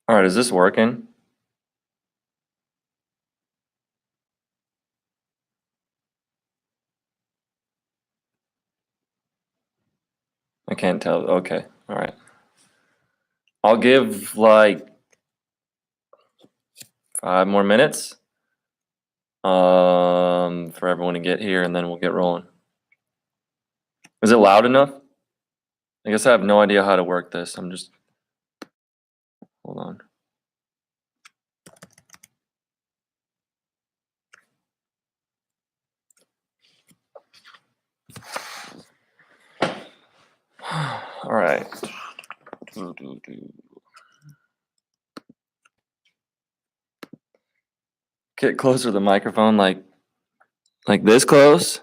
All right, is this working? I can't tell. Okay, all right. I'll give like 5 more minutes for everyone to get here, and then we'll get rolling. Is it loud enough? I guess I have no idea how to work this. Hold on. All right. Get closer to the microphone, like this close.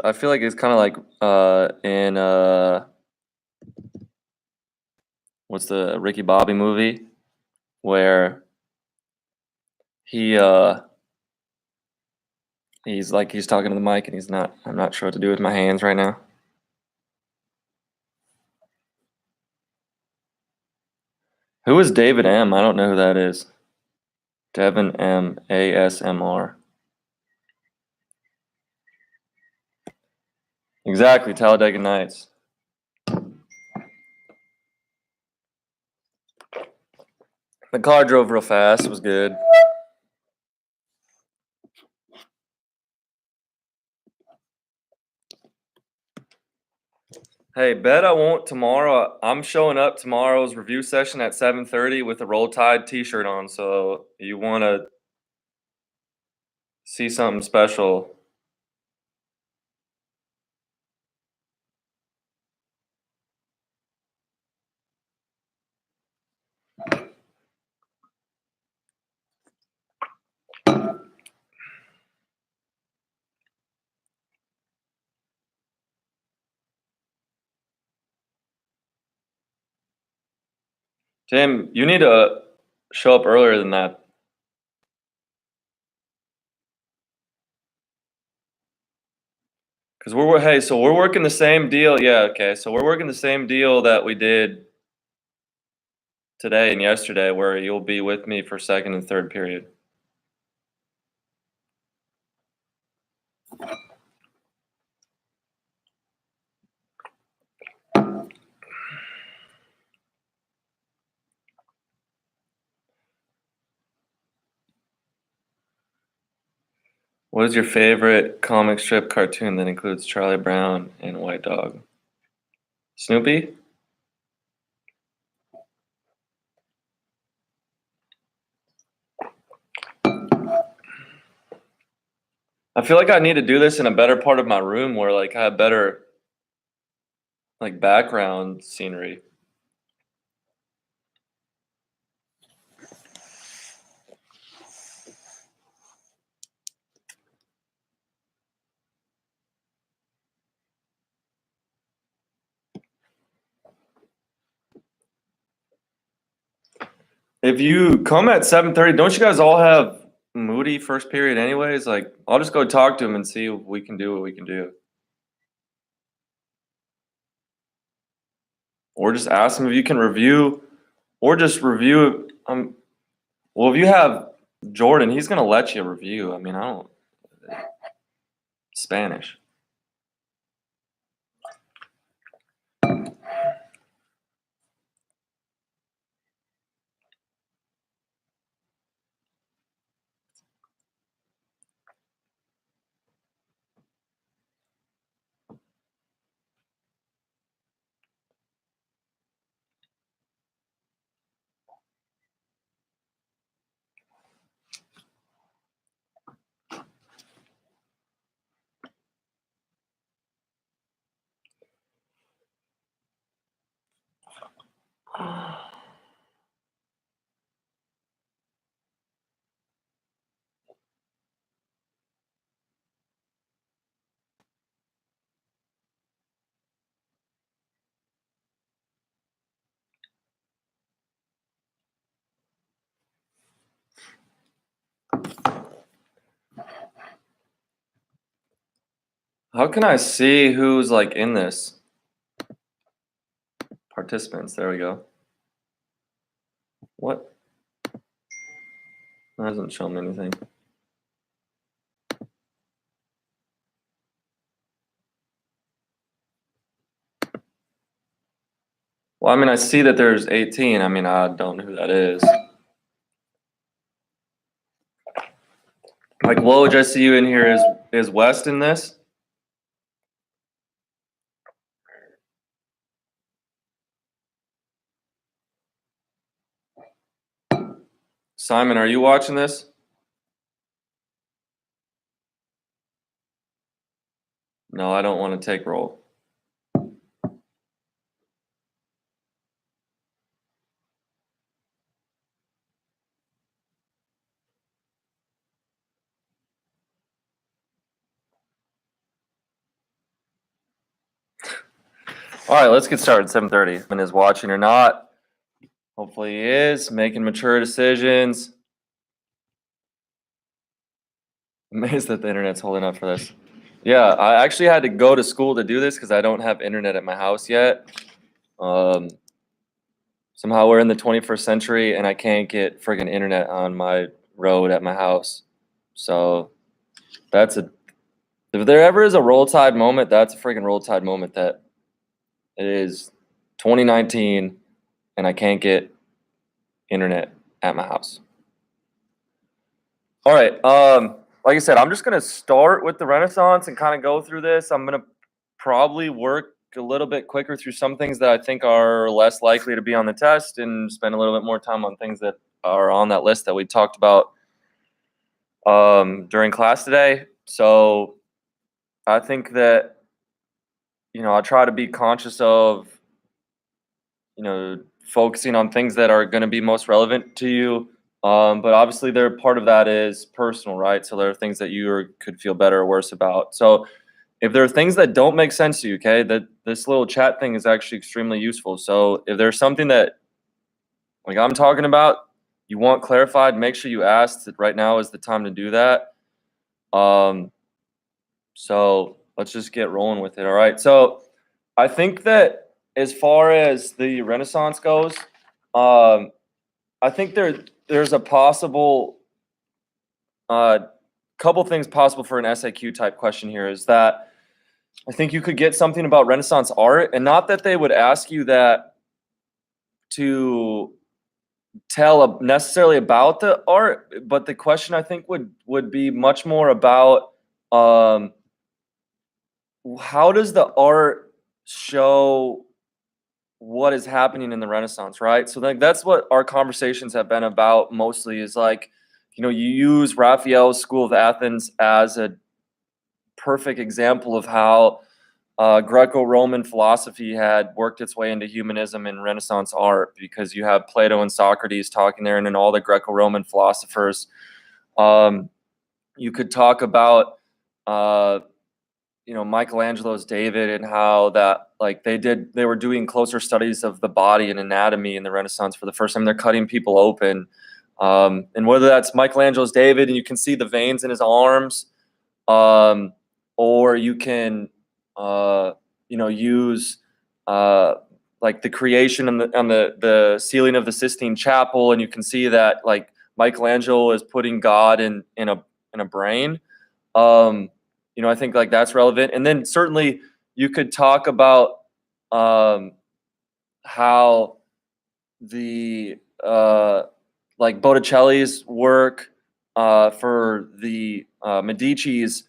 I feel like it's kind of like in what's the Ricky Bobby movie where he's talking to the mic and I'm not sure what to do with my hands right now. Who is David M? I don't know who that is. Devin M, ASMR. Exactly, Talladega Nights. The car drove real fast. It was good. Hey, bet I won't tomorrow. I'm showing up tomorrow's review session at 7:30 with a Roll Tide t-shirt on, so you want to see something special. Tim, you need to show up earlier than that. Because we're working the same deal. Yeah, okay. So we're working the same deal that we did today and yesterday, where you'll be with me for second and third period. What is your favorite comic strip cartoon that includes Charlie Brown and White Dog? Snoopy? I feel like I need to do this in a better part of my room where like I have better like background scenery. If you come at 7:30, don't you guys all have Moody first period anyways? Like I'll just go talk to him and see if we can do what we can do. Or just ask him if you can review, or just review. Well, if you have Jordan, he's gonna let you review. I mean, I don't Spanish. How can I see who's like in this? Participants. There we go. What? That doesn't show me anything. Well, I mean, I see that there's 18. I mean, I don't know who that is. Like, Woj, I see you in here. Is West in this? Simon, are you watching this? No, I don't want to take roll. All right, let's get started. 7:30. And is watching or not? Hopefully he is making mature decisions. Amazed that the internet's holding up for this. Yeah, I actually had to go to school to do this because I don't have internet at my house yet. Somehow we're in the 21st century and I can't get friggin' internet on my road at my house. So that's if there ever is a roll tide moment, that's a friggin' roll tide moment that it is 2019 and I can't get internet at my house. All right. Like I said, I'm just gonna start with the Renaissance and kind of go through this. I'm gonna probably work a little bit quicker through some things that I think are less likely to be on the test and spend a little bit more time on things that are on that list that we talked about during class today. So I think that, I try to be conscious of, focusing on things that are going to be most relevant to you. But obviously, part of that is personal, right? So there are things that could feel better or worse about. So if there are things that don't make sense to you, okay, that this little chat thing is actually extremely useful. So if there's something that, like I'm talking about, you want clarified, make sure you ask. That right now is the time to do that. So let's just get rolling with it. All right. So I think that as far as the Renaissance goes, I think there's a possible couple things possible for an SAQ type question here. Is that I think you could get something about Renaissance art, and not that they would ask you that to tell necessarily about the art, but the question I think would be much more about how does the art show what is happening in the Renaissance, right? So that's what our conversations have been about mostly is like, you use Raphael's School of Athens as a perfect example of how Greco-Roman philosophy had worked its way into humanism and Renaissance art, because you have Plato and Socrates talking there, and then all the Greco-Roman philosophers. You could talk about Michelangelo's David, and how that like they were doing closer studies of the body and anatomy in the Renaissance for the first time. They're cutting people open, and whether that's Michelangelo's David and you can see the veins in his arms, or you can use like the creation on the ceiling of the Sistine Chapel, and you can see that like Michelangelo is putting God in a brain. I think like that's relevant. And then certainly you could talk about how the like Botticelli's work for the Medici's,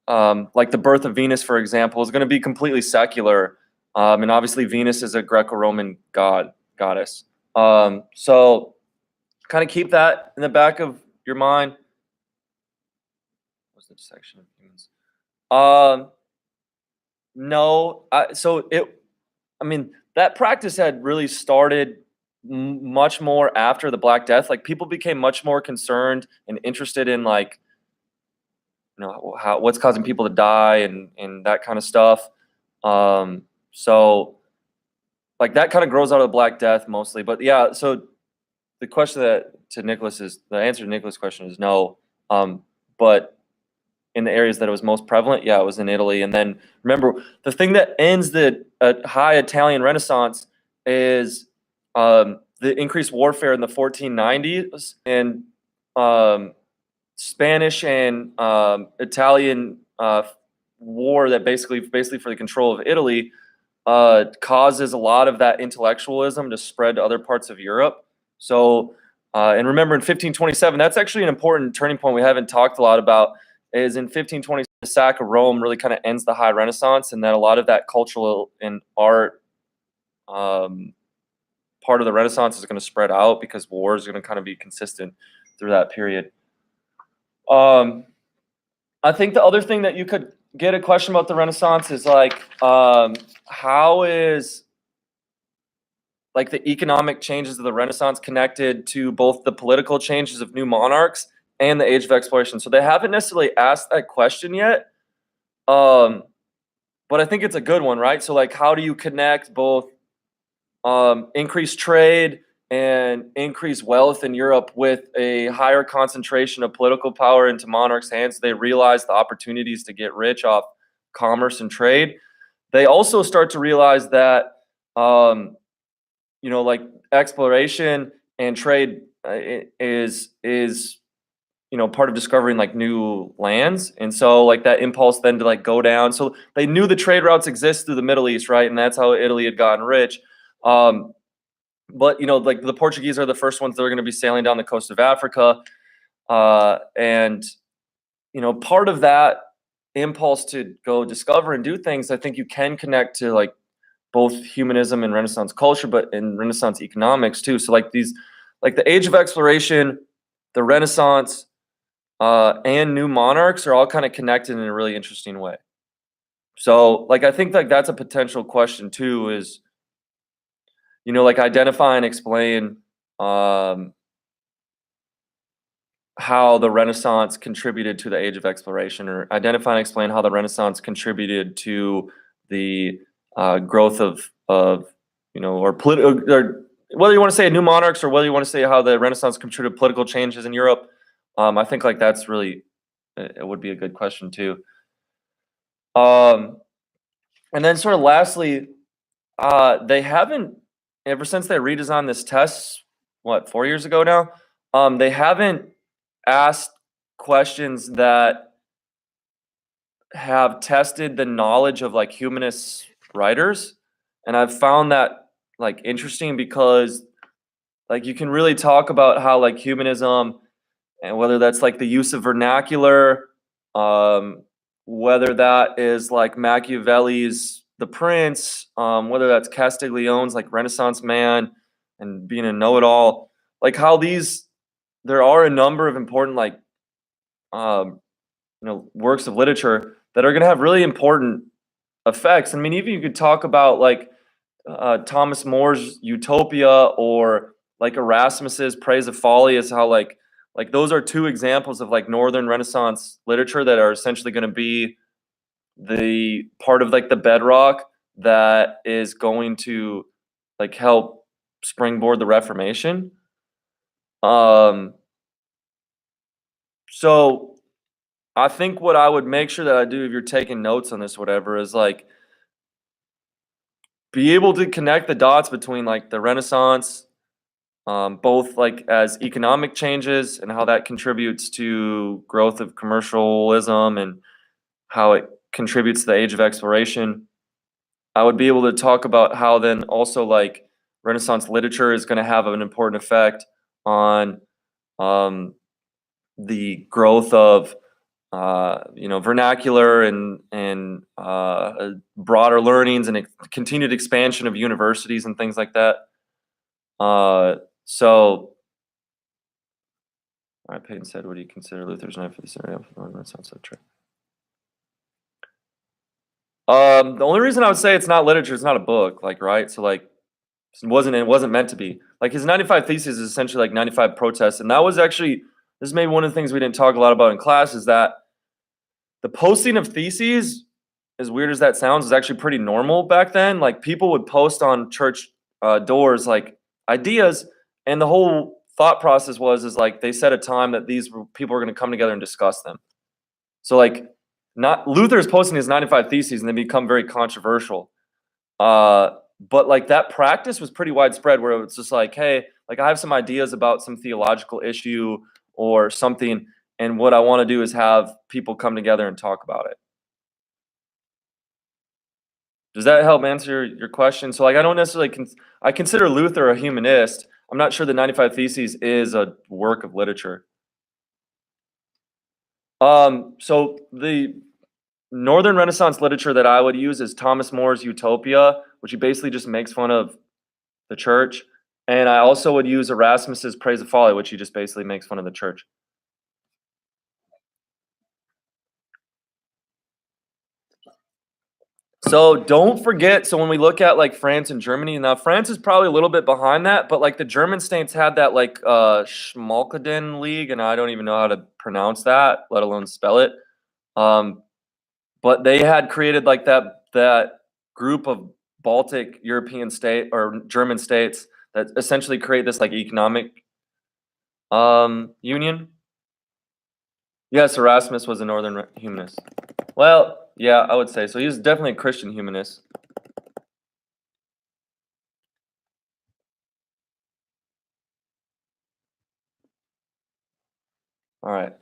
like the Birth of Venus, for example, is going to be completely secular. And obviously Venus is a Greco-Roman goddess. So kind of keep that in the back of your mind. What's the section of humans? No, that practice had really started much more after the Black Death. Like people became much more concerned and interested in like, what's causing people to die and that kind of stuff. So like that kind of grows out of the Black Death mostly. But yeah, so the answer to Nicholas' question is no. But in the areas that it was most prevalent, yeah, it was in Italy. And then remember, the thing that ends the high Italian Renaissance is the increased warfare in the 1490s and Spanish and Italian war that basically for the control of Italy causes a lot of that intellectualism to spread to other parts of Europe. So, and remember in 1527, that's actually an important turning point we haven't talked a lot about, is in 1520, the sack of Rome really kind of ends the high Renaissance, and that a lot of that cultural and art part of the Renaissance is going to spread out because war is going to kind of be consistent through that period. I think the other thing that you could get a question about the Renaissance is like, how is like the economic changes of the Renaissance connected to both the political changes of new monarchs and the age of exploration? So they haven't necessarily asked that question yet, but I think it's a good one, right? So like, how do you connect both increased trade and increased wealth in Europe with a higher concentration of political power into monarchs' hands? They realize the opportunities to get rich off commerce and trade. They also start to realize that, like exploration and trade is part of discovering like new lands. And so like that impulse then to like go down. So they knew the trade routes exist through the Middle East, right? And that's how Italy had gotten rich. But like the Portuguese are the first ones that are going to be sailing down the coast of Africa, and part of that impulse to go discover and do things, I think you can connect to like both humanism and Renaissance culture, but in Renaissance economics too. So like these, like the age of exploration, the Renaissance, and new monarchs are all kind of connected in a really interesting way. So like I think like that's a potential question too, is like identify and explain how the Renaissance contributed to the age of exploration, or identify and explain how the Renaissance contributed to the growth of or political, or whether you want to say new monarchs or whether you want to say how the Renaissance contributed to political changes in Europe. I think like that's really, it would be a good question too. And then sort of lastly, they haven't, ever since they redesigned this test, 4 years ago now, they haven't asked questions that have tested the knowledge of like humanist writers. And I've found that like interesting because like you can really talk about how like humanism, and whether that's like the use of vernacular, whether that is like Machiavelli's The Prince, whether that's Castiglione's like Renaissance Man and being a know-it-all, like how there are a number of important like works of literature that are going to have really important effects. I mean, even you could talk about like Thomas More's Utopia, or like Erasmus's Praise of Folly, as how like those are two examples of like Northern Renaissance literature that are essentially going to be the part of like the bedrock that is going to like help springboard the Reformation. So I think what I would make sure that I do, if you're taking notes on this, whatever, is like be able to connect the dots between like the Renaissance, both like as economic changes and how that contributes to growth of commercialism and how it contributes to the age of exploration. I would be able to talk about how then also like Renaissance literature is going to have an important effect on the growth of vernacular and broader learnings and continued expansion of universities and things like that. So, all right, Peyton said, what do you consider Luther's knife for this area? That sounds so true. The only reason I would say it's not literature, it's not a book, like, right? So like it wasn't meant to be. Like his 95 Theses is essentially like 95 protests. And that was actually, this is maybe one of the things we didn't talk a lot about in class, is that the posting of theses, as weird as that sounds, is actually pretty normal back then. Like people would post on church doors like ideas, and the whole thought process is like they set a time that these people are going to come together and discuss them. So like, not Luther is posting his 95 Theses and they become very controversial. But like that practice was pretty widespread where it's just like, hey, like I have some ideas about some theological issue or something, and what I want to do is have people come together and talk about it. Does that help answer your question? So like I don't necessarily I consider Luther a humanist. I'm not sure the 95 Theses is a work of literature. So the Northern Renaissance literature that I would use is Thomas More's Utopia, which he basically just makes fun of the church. And I also would use Erasmus's Praise of Folly, which he just basically makes fun of the church. So don't forget, so when we look at like France and Germany, now France is probably a little bit behind that, but like the German states had that like Schmalkalden League, and I don't even know how to pronounce that, let alone spell it. Um, but they had created like that group of Baltic European state or German states that essentially create this like economic union. Yes, Erasmus was a northern humanist. Well, yeah, I would say so. He was definitely a Christian humanist. All right.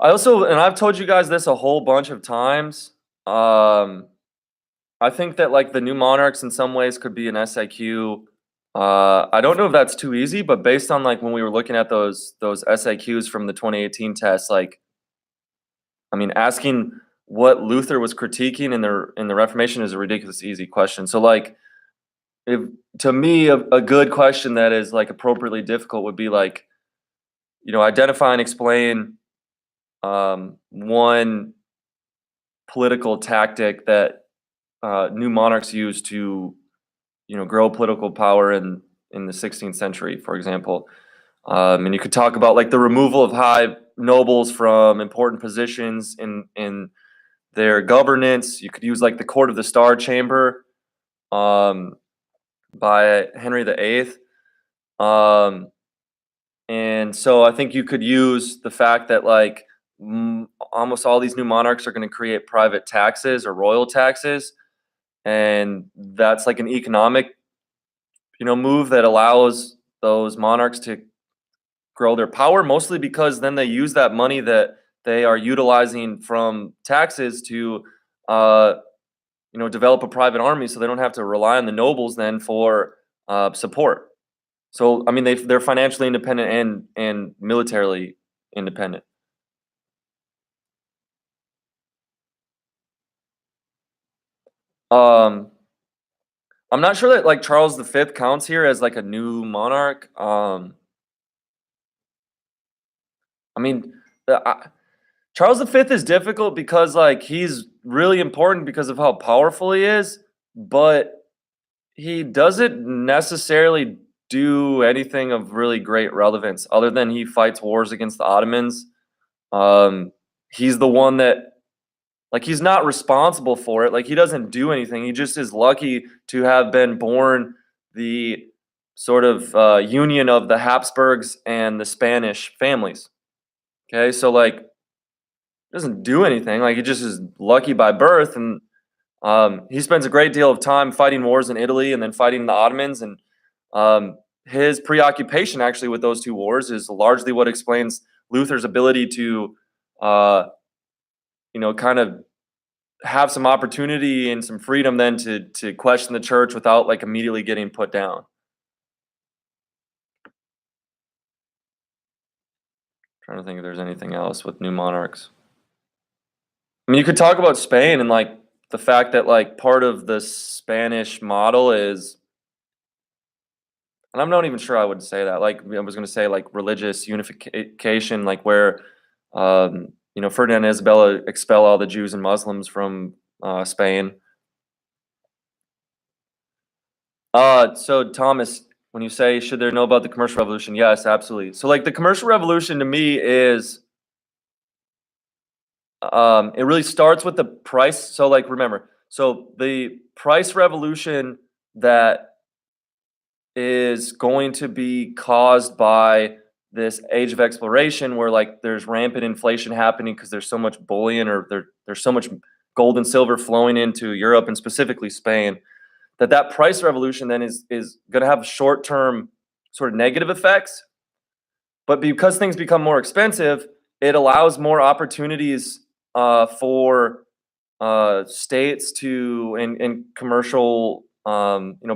I also, and I've told you guys this a whole bunch of times. I think that like the new monarchs in some ways could be an SIQ. I don't know if that's too easy, but based on like when we were looking at those SIQs from the 2018 test, like I mean, asking what Luther was critiquing in the Reformation is a ridiculous easy question. So like, if to me a good question that is like appropriately difficult would be like, identify and explain one political tactic that new monarchs use to grow political power in the 16th century, for example. And you could talk about like the removal of high nobles from important positions in their governance. You could use like the Court of the Star Chamber um, by Henry VIII. Um, and so I think you could use the fact that like almost all these new monarchs are going to create private taxes or royal taxes, and that's like an economic move that allows those monarchs to grow their power, mostly because then they use that money that they are utilizing from taxes to uh, develop a private army, so they don't have to rely on the nobles then for support. So I mean they're financially independent and militarily independent. Um, I'm not sure that like Charles V counts here as like a new monarch. I mean, Charles V is difficult because like he's really important because of how powerful he is, but he doesn't necessarily do anything of really great relevance other than he fights wars against the Ottomans. Um, he's the one that like he's not responsible for it. Like he doesn't do anything. He just is lucky to have been born the sort of union of the Habsburgs and the Spanish families. Okay, so like doesn't do anything. Like he just is lucky by birth, and he spends a great deal of time fighting wars in Italy and then fighting the Ottomans. And his preoccupation actually with those two wars is largely what explains Luther's ability to, kind of have some opportunity and some freedom then to question the church without like immediately getting put down. Trying to think if there's anything else with new monarchs. I mean, you could talk about Spain and like the fact that like part of the Spanish model is, and I'm not even sure I would say that. Like I was going to say like religious unification, like where Ferdinand and Isabella expel all the Jews and Muslims from Spain. So Thomas, when you say should there know about the commercial revolution? Yes, absolutely. So like the commercial revolution to me is it really starts with the price. So like remember, so the price revolution that is going to be caused by this age of exploration where like there's rampant inflation happening because there's so much bullion or there's so much gold and silver flowing into Europe and specifically Spain, that price revolution then is going to have short-term sort of negative effects. But because things become more expensive, it allows more opportunities for states to and commercial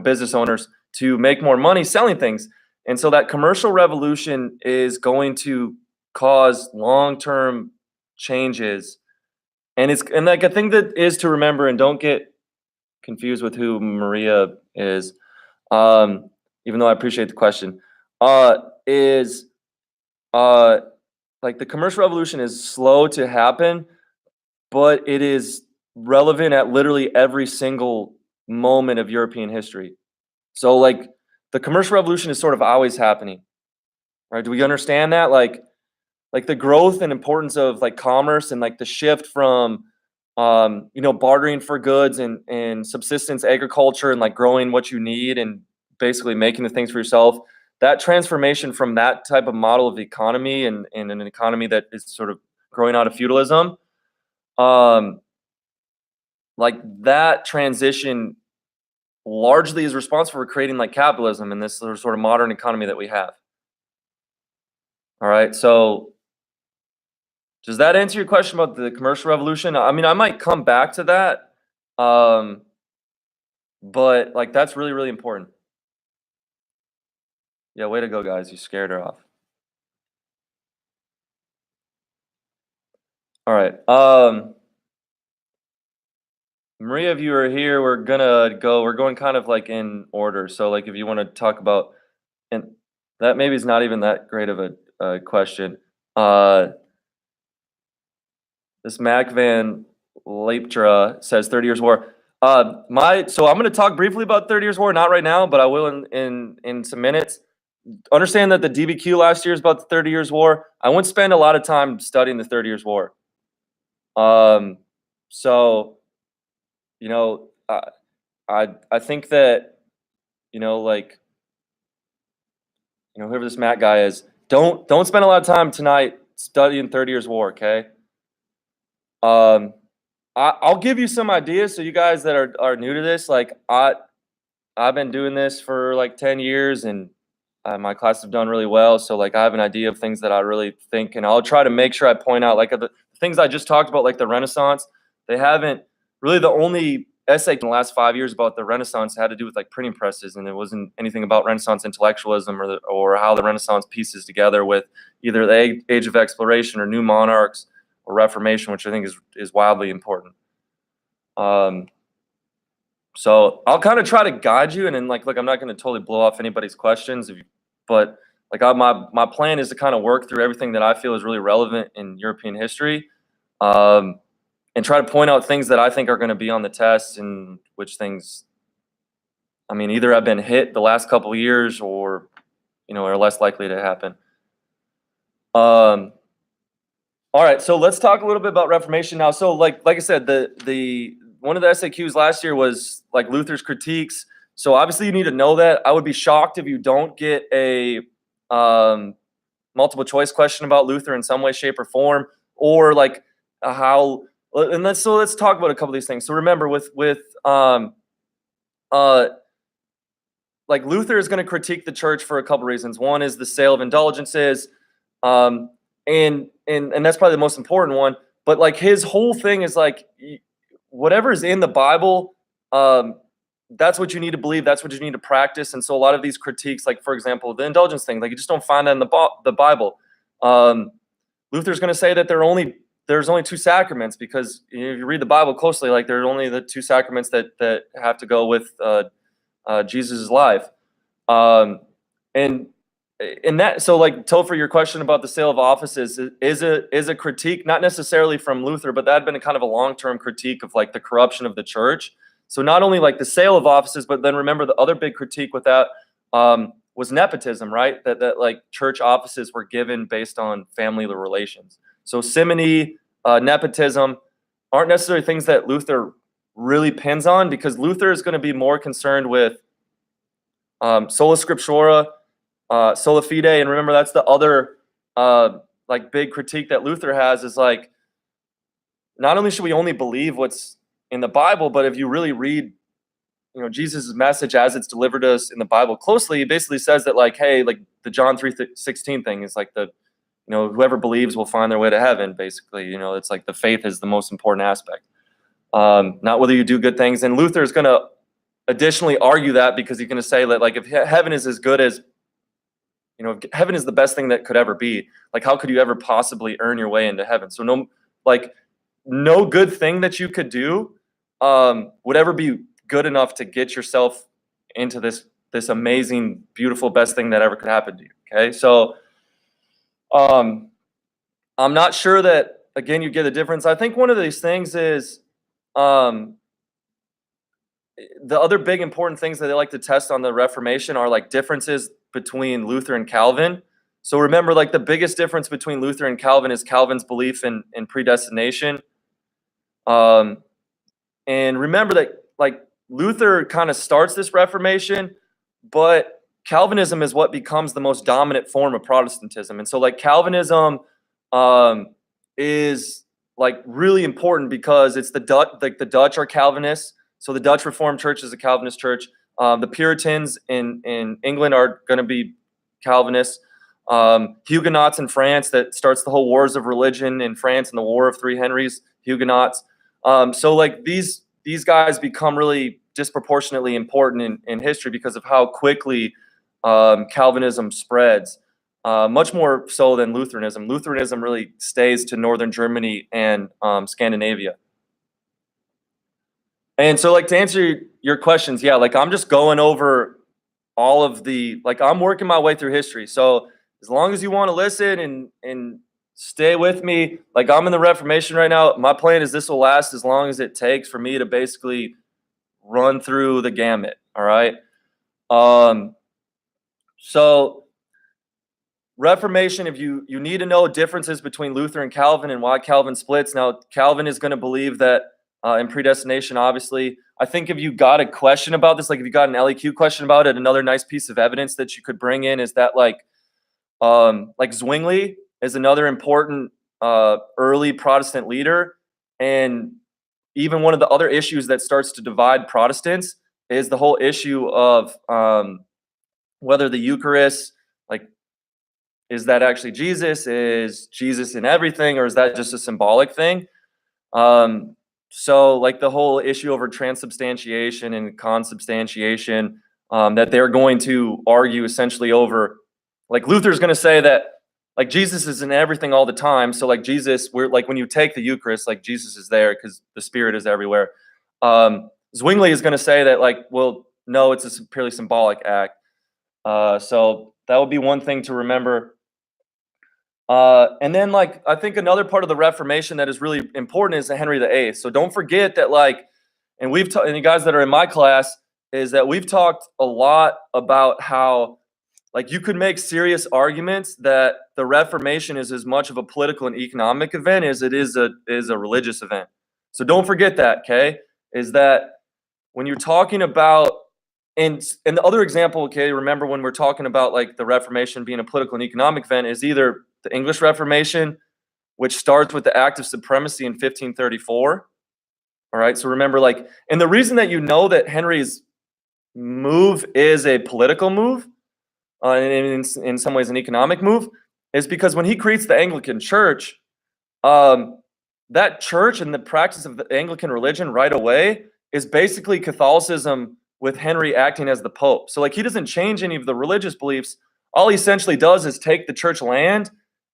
business owners to make more money selling things. And so that commercial revolution is going to cause long-term changes. And like a thing that is to remember, and don't get confused with who Maria is, even though I appreciate the question, is like the commercial revolution is slow to happen, but it is relevant at literally every single moment of European history. So like the commercial revolution is sort of always happening, right? Do we understand that? Like the growth and importance of like commerce and like the shift from bartering for goods and subsistence agriculture and like growing what you need and basically making the things for yourself. That transformation from that type of model of the economy and an economy that is sort of growing out of feudalism, like that transition largely is responsible for creating like capitalism in this sort of modern economy that we have. All right, so does that answer your question about the commercial revolution? I mean, I might come back to that, but like that's really, really important. Yeah, way to go, guys. You scared her off. All right. Maria, if you are here, we're going kind of like in order. So like if you want to talk about, and that maybe is not even that great of a question. This Mac Van Leiptra says 30 Years War. So I'm going to talk briefly about 30 Years War, not right now, but I will in some minutes. Understand that the DBQ last year is about the 30 Years War. I wouldn't spend a lot of time studying the 30 Years War. So, I think that, whoever this Matt guy is, don't spend a lot of time tonight studying 30 Years War, okay? I'll give you some ideas. So you guys that are new to this, like I've been doing this for like 10 years and my classes have done really well. So like I have an idea of things that I really think, and I'll try to make sure I point out like the things I just talked about, like the Renaissance. They haven't really, the only essay in the last 5 years about the Renaissance had to do with like printing presses, and it wasn't anything about Renaissance intellectualism or how the Renaissance pieces together with either the age of exploration or new monarchs or Reformation, which I think is wildly important. So I'll kind of try to guide you, and then look, I'm not going to totally blow off anybody's questions, but like my plan is to kind of work through everything that I feel is really relevant in European history, and try to point out things that I think are going to be on the test, and which things, I mean, either have been hit the last couple of years or, are less likely to happen. All right, so let's talk a little bit about Reformation now. So like I said, the one of the SAQs last year was like Luther's critiques. So obviously you need to know that. I would be shocked if you don't get a multiple choice question about Luther in some way, shape, or form, or like how. And let's talk about a couple of these things. So remember, with like Luther is going to critique the church for a couple reasons. One is the sale of indulgences, and that's probably the most important one. But like his whole thing is like, whatever is in the Bible, that's what you need to believe. That's what you need to practice. And so a lot of these critiques, like for example, the indulgence thing, like you just don't find that in the Bible. Luther's going to say that there's only two sacraments, because if you read the Bible closely, like there are only the two sacraments that have to go with Jesus' life. And that, so like Topher, your question about the sale of offices is a critique, not necessarily from Luther, but that had been a kind of a long-term critique of like the corruption of the church. So not only like the sale of offices, but then remember the other big critique with that was nepotism, right? That like church offices were given based on family relations. So simony, nepotism aren't necessarily things that Luther really pins on, because Luther is going to be more concerned with sola scriptura sola fide. And remember, that's the other like big critique that Luther has is like, not only should we only believe what's in the Bible, but if you really read, Jesus' message as it's delivered to us in the Bible closely, he basically says that like, hey, like the John 3:16 thing is like whoever believes will find their way to heaven, basically. It's like the faith is the most important aspect. Not whether you do good things. And Luther is going to additionally argue that because he's going to say that like if heaven is as good as, if heaven is the best thing that could ever be, like how could you ever possibly earn your way into heaven? So no good thing that you could do would ever be good enough to get yourself into this amazing, beautiful, best thing that ever could happen to you. Okay, so I'm not sure that again you get the difference. I think one of these things is the other big important things that they like to test on the Reformation are like differences between Luther and Calvin. So remember, like the biggest difference between Luther and Calvin is Calvin's belief in predestination. And remember that like Luther kind of starts this Reformation, but Calvinism is what becomes the most dominant form of Protestantism. And so like Calvinism is like really important because it's the Dutch are Calvinists. So the Dutch Reformed Church is a Calvinist church. The Puritans in England are going to be Calvinists. Huguenots in France, that starts the whole wars of religion in France and the War of Three Henries, Huguenots. So like these guys become really disproportionately important in history because of how quickly Calvinism spreads, much more so than Lutheranism. Lutheranism really stays to northern Germany and Scandinavia. And so like to answer your questions, yeah, like I'm just going over all of I'm working my way through history. So as long as you want to listen and stay with me, like I'm in the Reformation right now. My plan is this will last as long as it takes for me to basically run through the gamut. All right. So Reformation, if you need to know differences between Luther and Calvin and why Calvin splits. Now, Calvin is going to believe that in predestination, obviously. I think if you got a question about this, like if you got an LEQ question about it, another nice piece of evidence that you could bring in is that like Zwingli is another important early Protestant leader. And even one of the other issues that starts to divide Protestants is the whole issue of whether the Eucharist, like, is that actually Jesus? Is Jesus in everything, or is that just a symbolic thing? So like the whole issue over transubstantiation and consubstantiation, that they're going to argue essentially over, like Luther's going to say that like Jesus is in everything all the time. So like Jesus, we're like when you take the Eucharist, like Jesus is there because the Spirit is everywhere. Zwingli is going to say that like, well, no, it's a purely symbolic act. So that would be one thing to remember. And then like I think another part of the Reformation that is really important is Henry VIII. So don't forget that like, and and you guys that are in my class, is that we've talked a lot about how like you could make serious arguments that the Reformation is as much of a political and economic event as it is a religious event. So don't forget that, okay? Is that when you're talking about and the other example, okay, remember when we're talking about like the Reformation being a political and economic event is either the English Reformation, which starts with the Act of Supremacy in 1534. All right, so remember like, and the reason that you know that Henry's move is a political move, and in some ways an economic move, is because when he creates the Anglican Church, that church and the practice of the Anglican religion right away is basically Catholicism with Henry acting as the Pope. So like he doesn't change any of the religious beliefs. All he essentially does is take the church land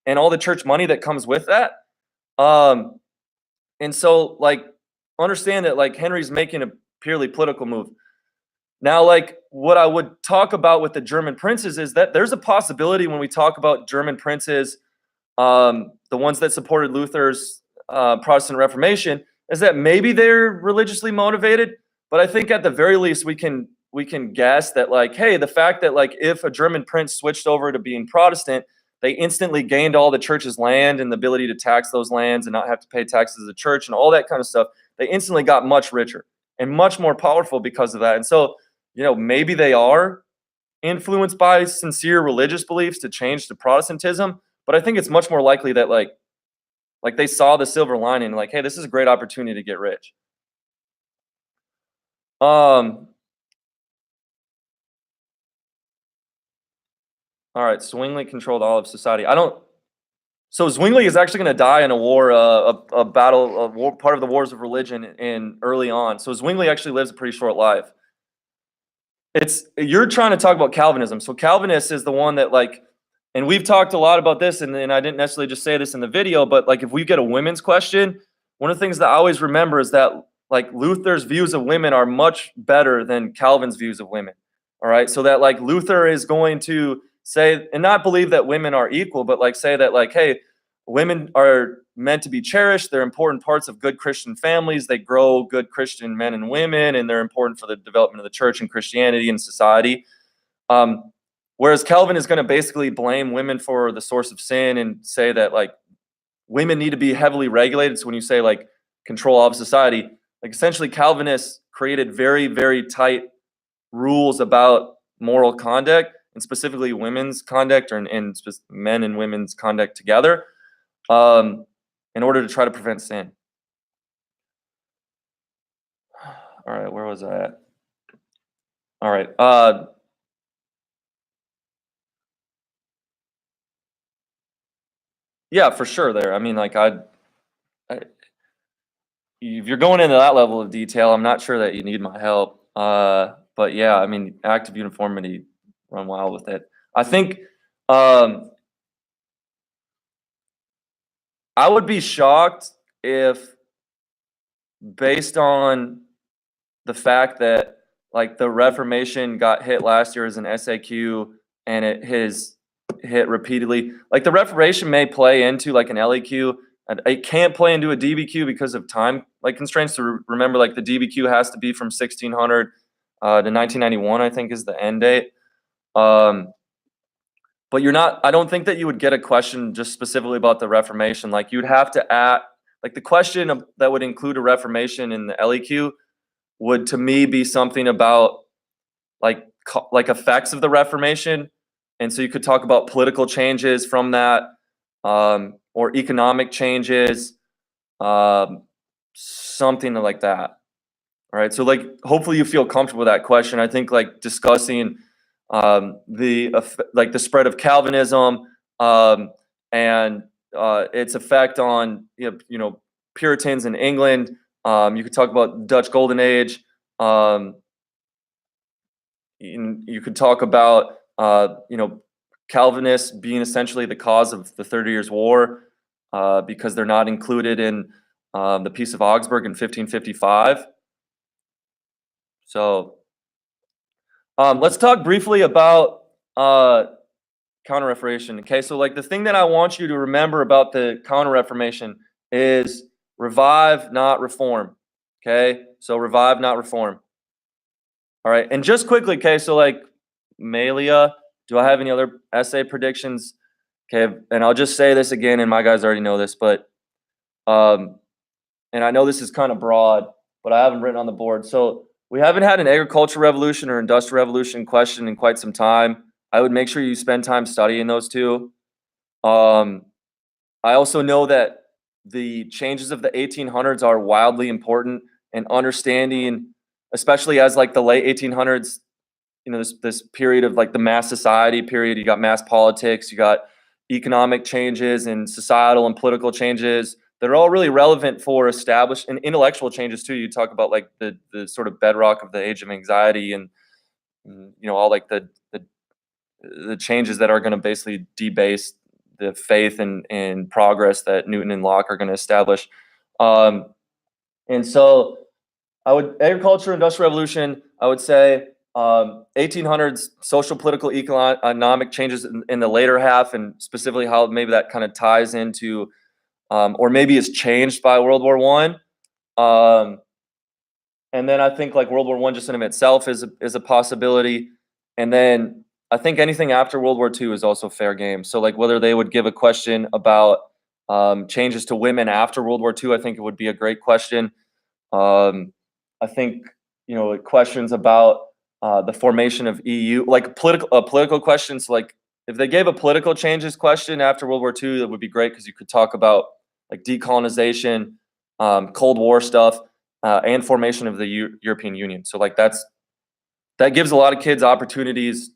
and all the church money that comes with that. And so like understand that like Henry's making a purely political move. Now, like what I would talk about with the German princes is that there's a possibility when we talk about German princes, the ones that supported Luther's Protestant Reformation, is that maybe they're religiously motivated. But I think at the very least we can guess that like, hey, the fact that like if a German prince switched over to being Protestant, they instantly gained all the church's land and the ability to tax those lands and not have to pay taxes as a church and all that kind of stuff. They instantly got much richer and much more powerful because of that. And so, maybe they are influenced by sincere religious beliefs to change to Protestantism, but I think it's much more likely that like they saw the silver lining, like, hey, this is a great opportunity to get rich. All right, Zwingli controlled all of society. I don't. So Zwingli is actually going to die in a war, a battle, a war, part of the wars of religion in early on. So Zwingli actually lives a pretty short life. You're trying to talk about Calvinism. So Calvinist is the one that like, and we've talked a lot about this, and I didn't necessarily just say this in the video, but like if we get a women's question, one of the things that I always remember is that like Luther's views of women are much better than Calvin's views of women. All right. So that like Luther is going to say and not believe that women are equal, but like say that like, hey, women are meant to be cherished. They're important parts of good Christian families. They grow good Christian men and women, and they're important for the development of the church and Christianity and society. Whereas Calvin is going to basically blame women for the source of sin and say that like women need to be heavily regulated. So when you say like control all of society, like essentially Calvinists created very, very tight rules about moral conduct and specifically women's conduct and men and women's conduct together in order to try to prevent sin. All right, where was I at? All right. Yeah, for sure there. I mean, like if you're going into that level of detail, I'm not sure that you need my help. But yeah, I mean, active uniformity, run wild with it. I think I would be shocked if, based on the fact that like the Reformation got hit last year as an SAQ and it has hit repeatedly. Like the Reformation may play into like an LEQ, and it can't play into a DBQ because of time like constraints. To remember, like the DBQ has to be from 1600 to 1991, I think is the end date. But you're not. I don't think that you would get a question just specifically about the Reformation. Like you'd have to add like the question that would include a Reformation in the LEQ would to me be something about like effects of the Reformation, and so you could talk about political changes from that, or economic changes, something like that. All right, so like hopefully you feel comfortable with that question. I think like discussing the spread of Calvinism and its effect on Puritans in England. You could talk about Dutch Golden Age. You could talk about Calvinists being essentially the cause of the 30 Years' War because they're not included in the Peace of Augsburg in 1555. So let's talk briefly about Counter-reformation. Okay, so like the thing that I want you to remember about the Counter-reformation is revive, not reform. Okay, so revive, not reform. All right, and just quickly, okay, so like Malia, do I have any other essay predictions? Okay, and I'll just say this again, and my guys already know this, but and I know this is kind of broad, but I haven't written on the board. So we haven't had an agricultural revolution or industrial revolution question in quite some time. I would make sure you spend time studying those two. I also know that the changes of the 1800s are wildly important, and understanding, especially as like the late 1800s, this period of like the mass society period, you got mass politics, you got economic changes and societal and political changes that are all really relevant for established and intellectual changes too. You talk about like the sort of bedrock of the age of anxiety and all like the changes that are going to basically debase the faith and progress that Newton and Locke are going to establish. And so agriculture, industrial revolution, I would say 1800s social, political, economic changes in the later half, and specifically how maybe that kind of ties into or maybe is changed by World War One. And then I think like World War One just in itself is a possibility. And then I think anything after World War II is also fair game. So like whether they would give a question about changes to women after World War II, I think it would be a great question. I think questions about the formation of EU, like a political question. So like if they gave a political changes question after World War II, that would be great because you could talk about like decolonization, Cold War stuff, and formation of the European Union. So like that gives a lot of kids opportunities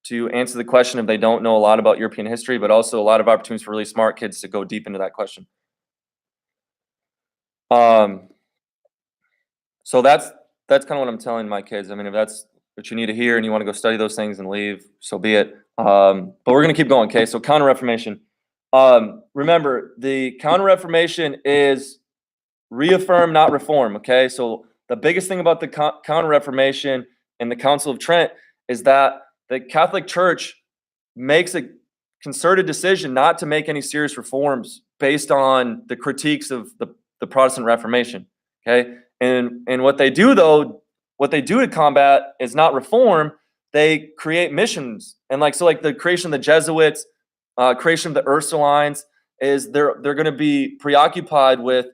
to answer the question if they don't know a lot about European history, but also a lot of opportunities for really smart kids to go deep into that question. So that's kind of what I'm telling my kids. I mean, if that's what you need to hear and you want to go study those things and leave, so be it. But we're gonna keep going. Okay, so Counter-reformation. Remember, the Counter-reformation is reaffirm, not reform. Okay, so the biggest thing about the Counter-reformation and the Council of Trent is that the Catholic Church makes a concerted decision not to make any serious reforms based on the critiques of the Protestant Reformation. Okay, and what they do though, what they do to combat is not reform. They create missions, and like the creation of the Jesuits, creation of the Ursulines is they're going to be preoccupied with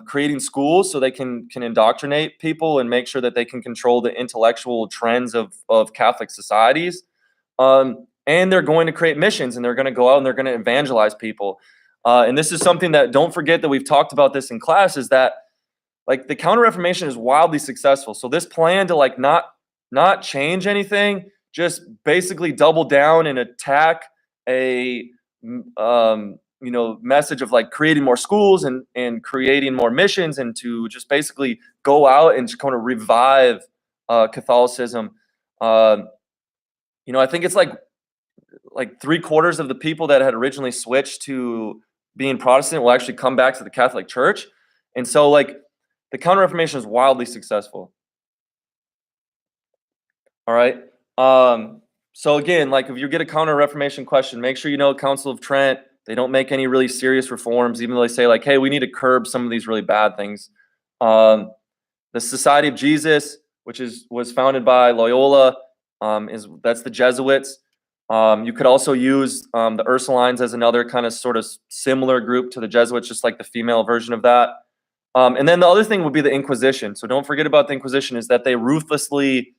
creating schools so they can indoctrinate people and make sure that they can control the intellectual trends of Catholic societies. And they're going to create missions, and they're going to go out and they're going to evangelize people. And this is something that, don't forget that we've talked about this in class, is that like the Counter-reformation is wildly successful. So this plan to like not change anything, just basically double down and attack a message of like creating more schools and creating more missions, and to just basically go out and just kind of revive Catholicism. I think it's like 3/4 of the people that had originally switched to being Protestant will actually come back to the Catholic Church. And so like the Counter-reformation is wildly successful. All right. So again, like if you get a Counter-reformation question, make sure you know Council of Trent. They don't make any really serious reforms, even though they say like, hey, we need to curb some of these really bad things. The Society of Jesus, which was founded by Loyola, that's the Jesuits. You could also use the Ursulines as another kind of sort of similar group to the Jesuits, just like the female version of that. And then the other thing would be the Inquisition. So don't forget about the Inquisition, is that they ruthlessly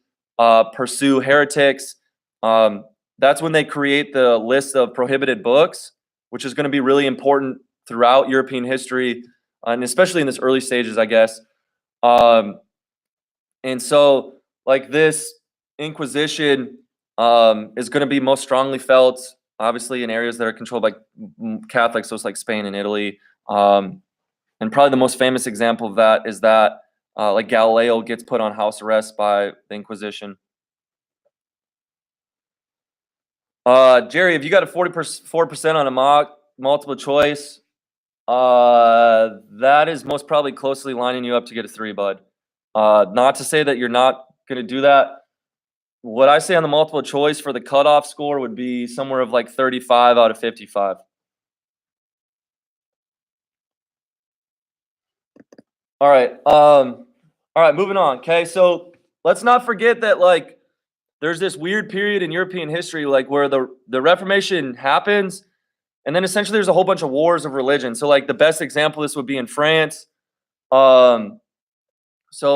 pursue heretics. That's when they create the list of prohibited books, which is going to be really important throughout European history, and especially in this early stages, I guess. And so like this Inquisition is going to be most strongly felt, obviously, in areas that are controlled by Catholics, so it's like Spain and Italy. And probably the most famous example of that is that like Galileo gets put on house arrest by the Inquisition. Jerry, if you got a 44% on a multiple choice, that is most probably closely lining you up to get a 3, bud. Not to say that you're not going to do that. What I say on the multiple choice for the cutoff score would be somewhere of like 35 out of 55. All right, moving on. Okay, so let's not forget that like there's this weird period in European history like where the Reformation happens, and then essentially there's a whole bunch of wars of religion. So like the best example of this would be in France. So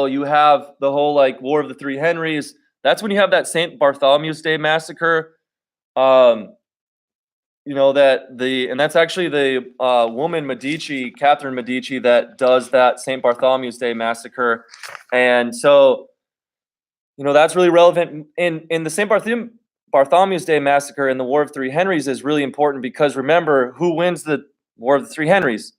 you have the whole like War of the Three Henries. That's when you have that St. Bartholomew's Day massacre. And that's actually the woman Medici, Catherine Medici, that does that St. Bartholomew's Day massacre. And so, that's really relevant. In the St. Bartholomew's Day massacre and the War of Three Henries is really important because remember, who wins the War of the Three Henries?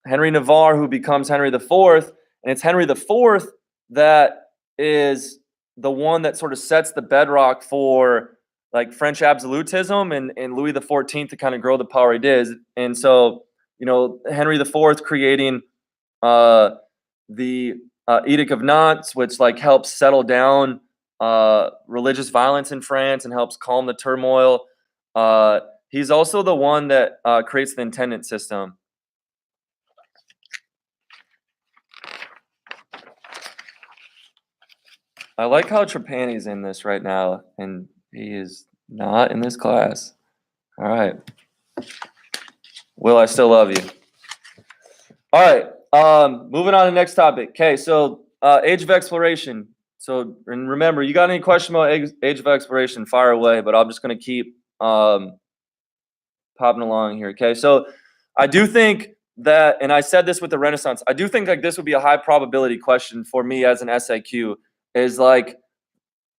Henry Navarre, who becomes Henry IV. And it's Henry IV that is the one that sort of sets the bedrock for like French absolutism and Louis XIV to kind of grow the power he did. And so, Henry IV creating the Edict of Nantes, which like helps settle down religious violence in France and helps calm the turmoil. He's also the one that creates the intendant system. I like how Trapani's in this right now, and he is not in this class. All right. Will, I still love you. All right. Moving on to the next topic. Okay, so Age of Exploration. So, and remember, you got any question about age of exploration, fire away, but I'm just going to keep popping along here. Okay. So I do think that, and I said this with the Renaissance, I do think like this would be a high probability question for me as an SAQ, is like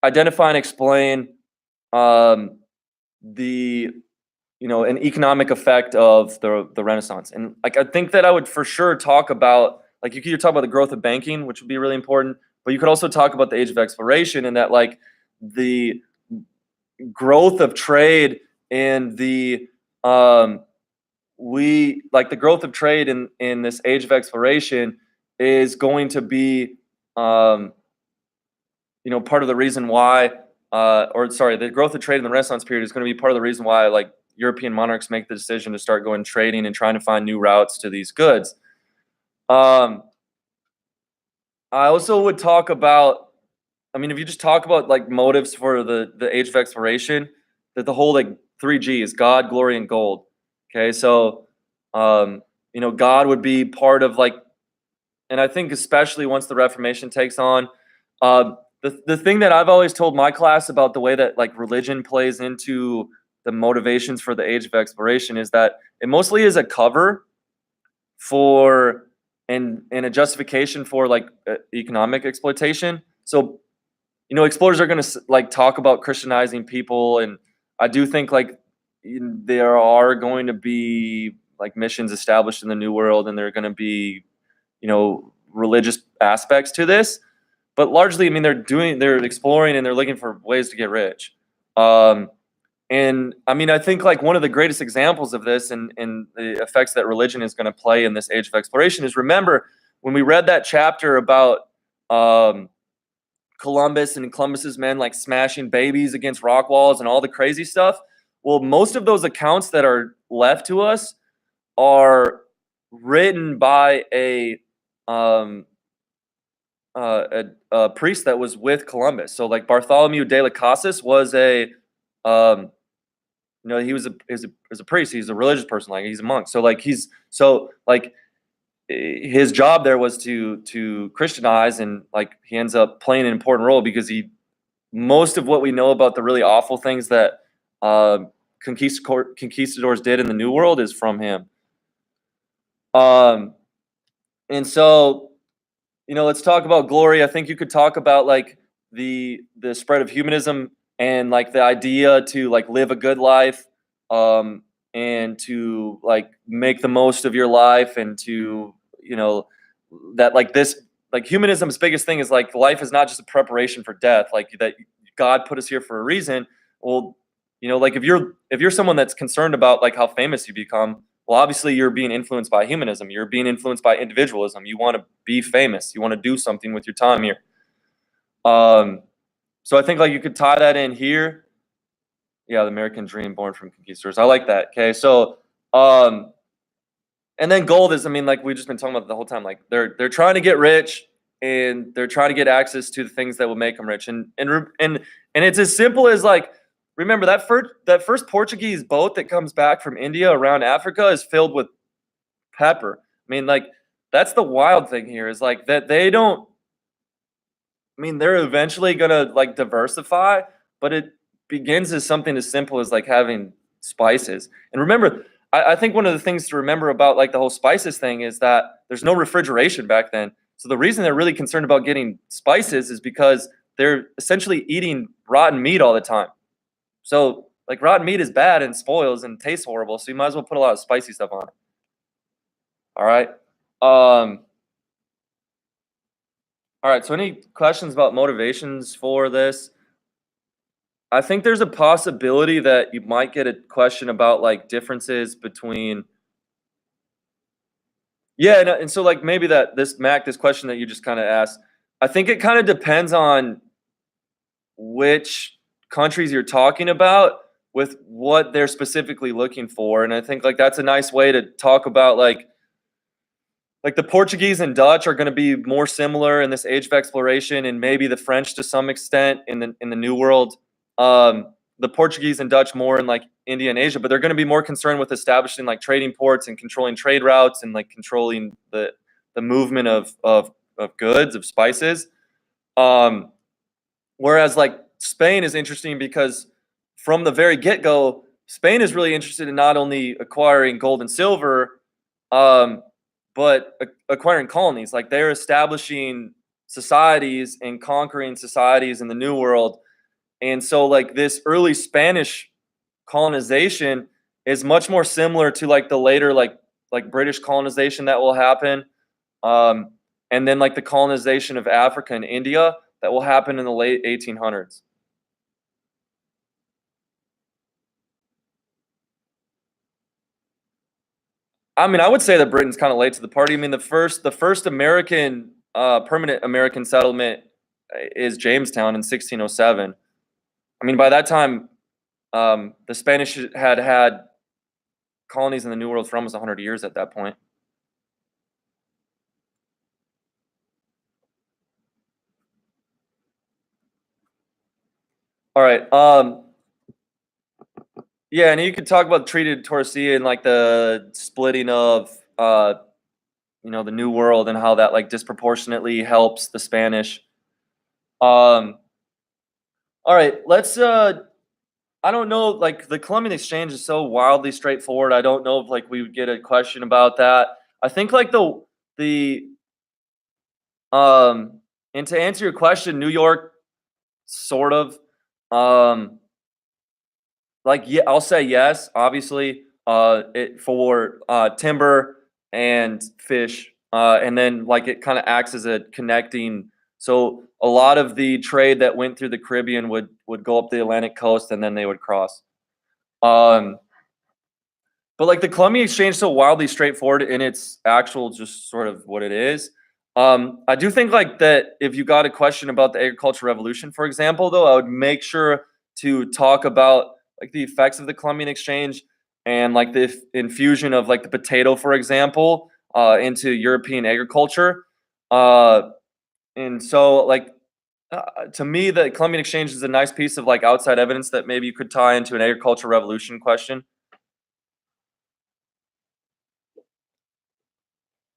identify and explain the an economic effect of the Renaissance. And like I think that I would for sure talk about, like, you could talk about the growth of banking, which would be really important, but you could also talk about the age of exploration, and that like the growth of trade and the we like the growth of trade in this age of exploration is going to be part of the reason why or sorry, the growth of trade in the Renaissance period is going to be part of the reason why like European monarchs make the decision to start going trading and trying to find new routes to these goods. I also would talk about, I mean, if you just talk about like motives for the age of exploration, that the whole like 3Gs, God, glory, and gold. Okay, so God would be part of like, and I think especially once the Reformation takes on, the thing that I've always told my class about the way that like religion plays into the motivations for the age of exploration is that it mostly is a cover for and a justification for like economic exploitation. So explorers are going to like talk about Christianizing people, and I do think like there are going to be like missions established in the New World, and there are going to be religious aspects to this. But largely, I mean, they're exploring and they're looking for ways to get rich. And I mean, I think like one of the greatest examples of this and the effects that religion is going to play in this age of exploration is, remember when we read that chapter about Columbus and Columbus's men like smashing babies against rock walls and all the crazy stuff. Well, most of those accounts that are left to us are written by a priest that was with Columbus. So like Bartholomew de las Casas was he was a priest. He's a religious person. Like he's a monk. So like his job there was to Christianize, and like he ends up playing an important role because most of what we know about the really awful things that conquistadors did in the New World is from him. And so let's talk about glory. I think you could talk about like the spread of humanism and like the idea to like live a good life, and to like make the most of your life, and to that like this like humanism's biggest thing is like life is not just a preparation for death, like that God put us here for a reason. Well, like if you're someone that's concerned about like how famous you become, well, obviously you're being influenced by humanism. You're being influenced by individualism. You want to be famous. You want to do something with your time here. So I think like you could tie that in here. Yeah, the American dream born from conquistadors. I like that. Okay, so and then gold is, I mean, like we've just been talking about the whole time. Like they're trying to get rich, and they're trying to get access to the things that will make them rich. And it's as simple as like, remember that first Portuguese boat that comes back from India around Africa is filled with pepper. I mean, like that's the wild thing here is like that they don't. I mean, they're eventually gonna like diversify, but it begins as something as simple as like having spices. And remember, I think one of the things to remember about like the whole spices thing is that there's no refrigeration back then. So the reason they're really concerned about getting spices is because they're essentially eating rotten meat all the time. So like rotten meat is bad and spoils and tastes horrible. So you might as well put a lot of spicy stuff on it. All right. All right. So any questions about motivations for this? I think there's a possibility that you might get a question about like differences between. Yeah, and so like maybe that this question that you just kind of asked, I think it kind of depends on which countries you're talking about with what they're specifically looking for. And I think like that's a nice way to talk about like the Portuguese and Dutch are going to be more similar in this age of exploration, and maybe the French to some extent in the New World. The Portuguese and Dutch more in like India and Asia, but they're going to be more concerned with establishing like trading ports and controlling trade routes and like controlling the movement of goods, of spices. Whereas like Spain is interesting because from the very get-go, Spain is really interested in not only acquiring gold and silver, um, but acquiring colonies. Like they're establishing societies and conquering societies in the New World. And so like this early Spanish colonization is much more similar to like the later like British colonization that will happen. Um, and then like the colonization of Africa and India that will happen in the late 1800s. I mean, I would say that Britain's kind of late to the party. I mean, the first American permanent American settlement is Jamestown in 1607. I mean, by that time, the Spanish had colonies in the New World for almost 100 years at that point. All right. Yeah, and you could talk about the Treaty of Tordesillas and like the splitting of the New World and how that like disproportionately helps the Spanish. Um, all right, let's I don't know, like the Columbian Exchange is so wildly straightforward. I don't know if like we would get a question about that. I think like the and to answer your question, New York sort of um like yeah, I'll say yes, obviously, it for timber and fish, and then like it kind of acts as a connecting. So a lot of the trade that went through the Caribbean would go up the Atlantic coast and then they would cross. Um, but like the Columbian Exchange is so wildly straightforward in its actual just sort of what it is. I do think like that if you got a question about the agricultural revolution, for example, though, I would make sure to talk about like the effects of the Columbian Exchange and like the infusion of like the potato, for example, into European agriculture. Uh, and so like to me, the Columbian Exchange is a nice piece of like outside evidence that maybe you could tie into an agricultural revolution question.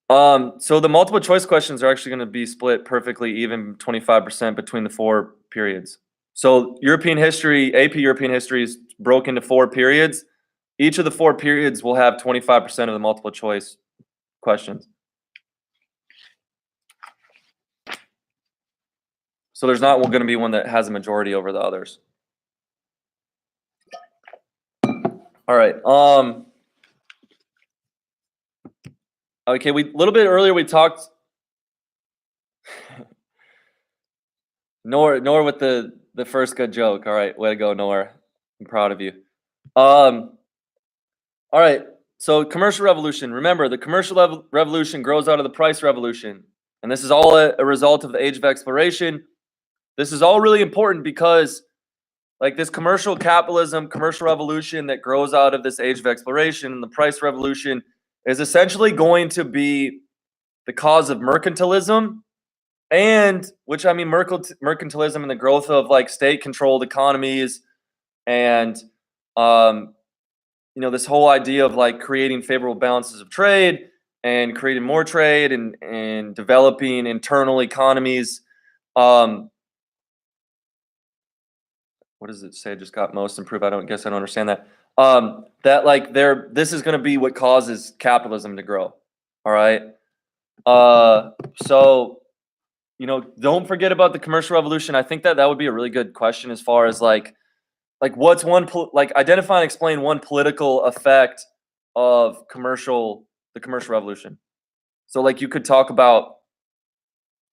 So the multiple choice questions are actually going to be split perfectly even 25% between the four periods. So European history, AP European history is broken into four periods. Each of the four periods will have 25% of the multiple choice questions. So there's not going to be one that has a majority over the others. All right. Okay, we a little bit earlier we talked Nor with the first good joke. All right, way to go, Nor. I'm proud of you. Um, all right. So commercial revolution. Remember, the commercial revolution grows out of the price revolution, and this is all a result of the age of exploration. This is all really important because, like, this commercial capitalism, commercial revolution that grows out of this age of exploration and the price revolution is essentially going to be the cause of mercantilism and which I mean mercantilism and the growth of like state controlled economies and um, this whole idea of like creating favorable balances of trade and creating more trade and developing internal economies. um, what does it say just got most improved? I don't understand that. That like this is going to be what causes capitalism to grow. All right. So don't forget about the commercial revolution. I think that would be a really good question as far as like what's like identify and explain one political effect of the commercial revolution. So like you could talk about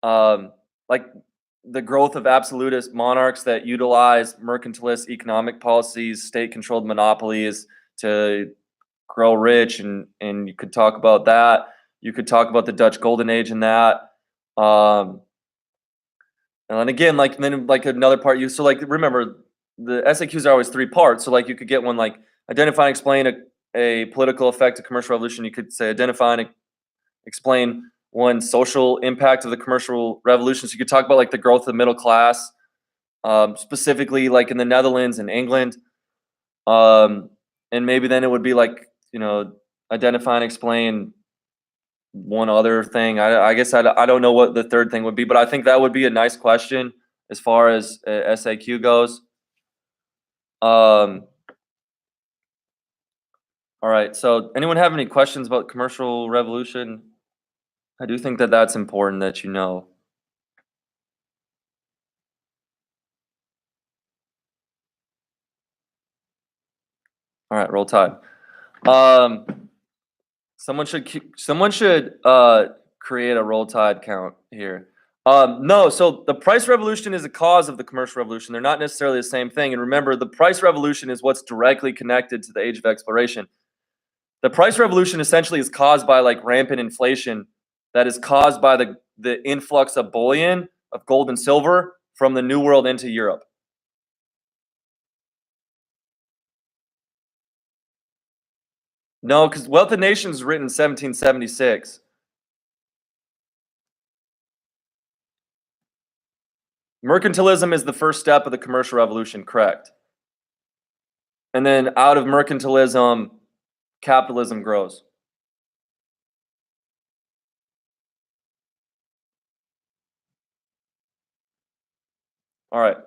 like the growth of absolutist monarchs that utilize mercantilist economic policies, state controlled monopolies to grow rich, and you could talk about that. You could talk about the Dutch Golden Age in that. And then again, like then like another part so like remember the SAQs are always three parts. So like you could get one like identify and explain a political effect of commercial revolution. You could say identify and explain one social impact of the commercial revolution. So you could talk about like the growth of the middle class, specifically like in the Netherlands and England. And maybe then it would be like, identify and explain one other thing. I guess I don't know what the third thing would be, but I think that would be a nice question as far as SAQ goes. All right, so anyone have any questions about commercial revolution? I do think that that's important that you know. All right, roll tide. Someone should create a roll tide count here. No, so the price revolution is a cause of the commercial revolution. They're not necessarily the same thing. And remember, the price revolution is what's directly connected to the age of exploration. The price revolution essentially is caused by like rampant inflation that is caused by the influx of bullion, of gold and silver from the New World into Europe. No, because Wealth of Nations was written in 1776. Mercantilism is the first step of the commercial revolution, correct? And then out of mercantilism, capitalism grows. All right.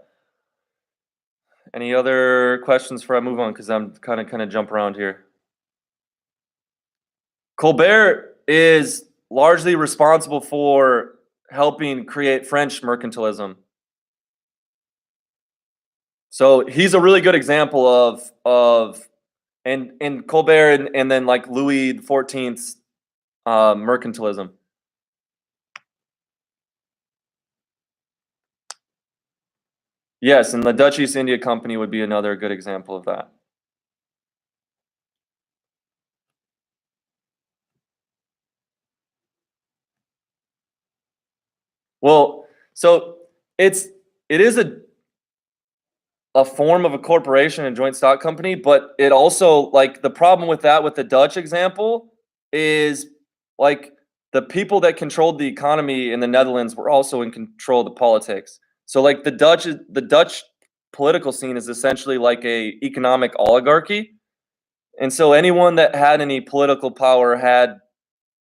Any other questions before I move on? Because I'm kind of jump around here. Colbert is largely responsible for helping create French mercantilism. So he's a really good example of and Colbert and then like Louis XIV's mercantilism. Yes, and the Dutch East India Company would be another good example of that. Well, so it is a form of a corporation and joint stock company, but it also like the problem with that with the Dutch example is like the people that controlled the economy in the Netherlands were also in control of the politics. So like the Dutch political scene is essentially like a economic oligarchy. And so anyone that had any political power had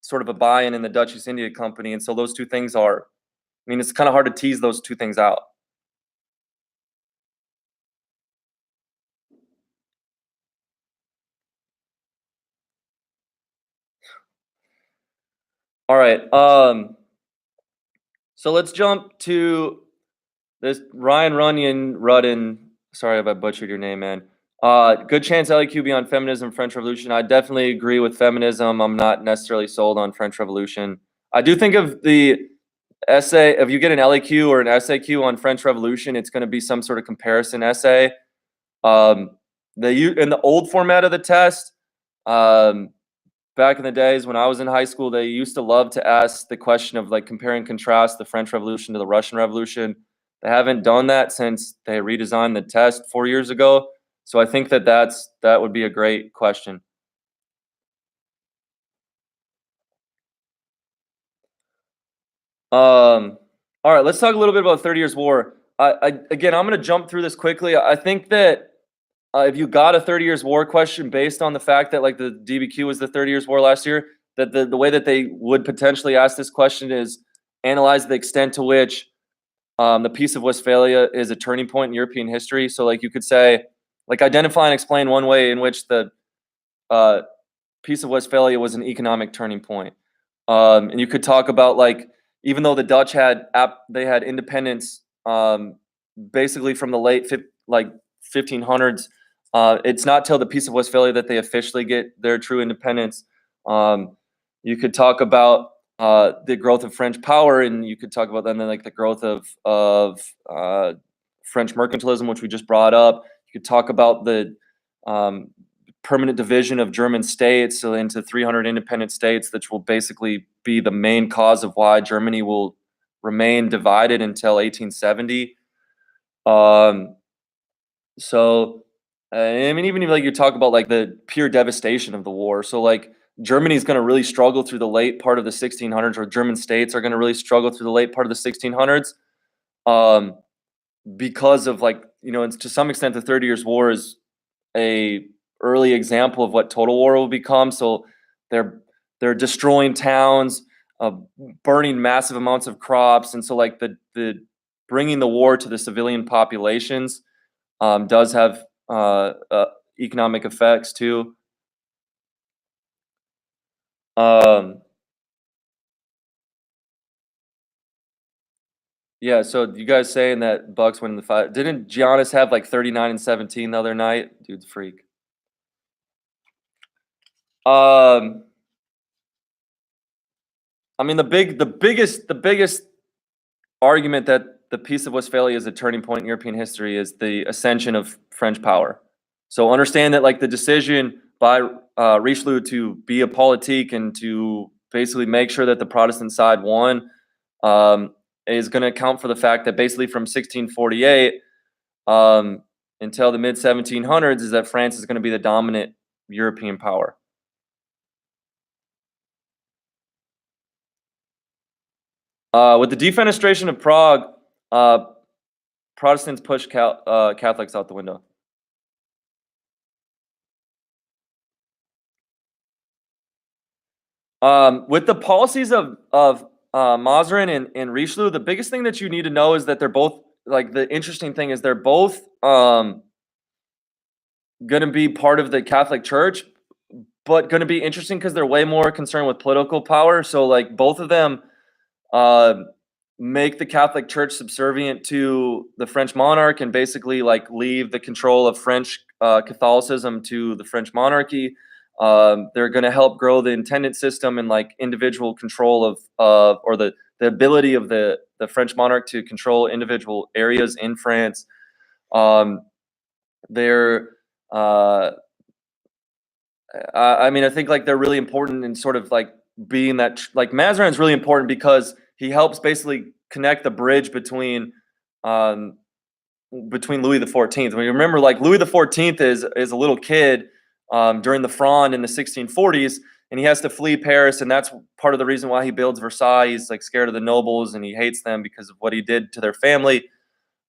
sort of a buy-in in the Dutch East India Company. And so those two things are, I mean, it's kind of hard to tease those two things out. All right. So let's jump to this Ryan Rudden. Sorry if I butchered your name, man. Good chance LEQ be on feminism, French Revolution. I definitely agree with feminism. I'm not necessarily sold on French Revolution. I do think of the essay, if you get an LEQ or an SAQ on French Revolution, it's going to be some sort of comparison essay. In the old format of the test, back in the days when I was in high school, they used to love to ask the question of like compare and contrast the French Revolution to the Russian Revolution. They haven't done that since they redesigned the test 4 years ago. So I think that would be a great question. All right, let's talk a little bit about 30 Years' War. Again, I'm going to jump through this quickly. I think that if you got a 30 Years' War question based on the fact that like the DBQ was the 30 Years' War last year, that the way that they would potentially ask this question is analyze the extent to which the Peace of Westphalia is a turning point in European history. So like you could say, like identify and explain one way in which the Peace of Westphalia was an economic turning point. And you could talk about like even though the Dutch had independence basically from the late 1500s. It's not till the Peace of Westphalia that they officially get their true independence. You could talk about the growth of French power, and you could talk about then like the growth of French mercantilism, which we just brought up. You could talk about the permanent division of German states into 300 independent states, which will basically be the main cause of why Germany will remain divided until 1870. So, I mean, even if like you talk about like the pure devastation of the war, so like Germany's going to really struggle through the late part of the 1600s, or German states are going to really struggle through the late part of the 1600s, because of like to some extent the 30 Years' War is a early example of what total war will become. So they're destroying towns, burning massive amounts of crops, and so like the bringing the war to the civilian populations does have economic effects too. Yeah, so you guys saying that Bucks win the fight? Didn't Giannis have like 39 and 17 the other night? Dude's freak. I mean, the biggest argument that the Peace of Westphalia is a turning point in European history is the ascension of French power. So understand that like the decision by Richelieu to be a politique and to basically make sure that the Protestant side won is going to account for the fact that basically from 1648 until the mid 1700s is that France is going to be the dominant European power. With the defenestration of Prague, Protestants pushed Catholics out the window. With the policies of Mazarin and Richelieu, the biggest thing that you need to know is that they're both like the interesting thing is they're both going to be part of the Catholic Church, but going to be interesting because they're way more concerned with political power. So like both of them make the Catholic Church subservient to the French monarch and basically like leave the control of French Catholicism to the French monarchy. They're going to help grow the intendant system and like individual control of or the ability of the French monarch to control individual areas in France. They're I mean, I think like they're really important in sort of like being that like Mazarin's really important because he helps basically connect the bridge between Louis the 14th. When you remember, like Louis the 14th is a little kid during the Fronde in the 1640s, and he has to flee Paris, and that's part of the reason why he builds Versailles. He's like scared of the nobles, and he hates them because of what he did to their family.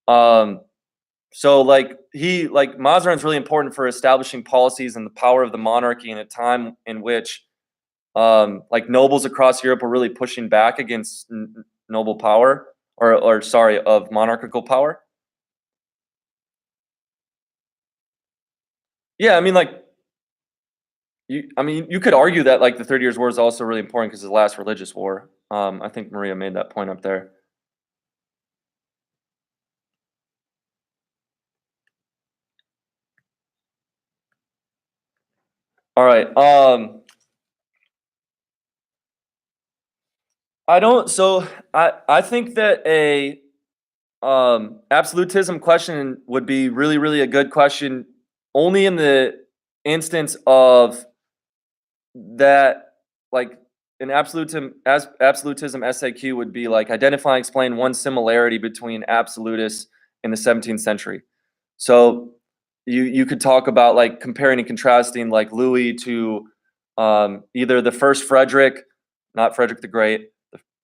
So like Mazarin's really important for establishing policies and the power of the monarchy in a time in which like nobles across Europe were really pushing back against noble power or sorry, of monarchical power. Yeah, I mean like you could argue that like the 30 Years' War is also really important because it's the last religious war. I think Maria made that point up there. All right. I think that a absolutism question would be really, really a good question only in the instance of that like an absolutism SAQ would be like identify and explain one similarity between absolutists in the 17th century. So you could talk about like comparing and contrasting like Louis to either the first Frederick, not Frederick the Great,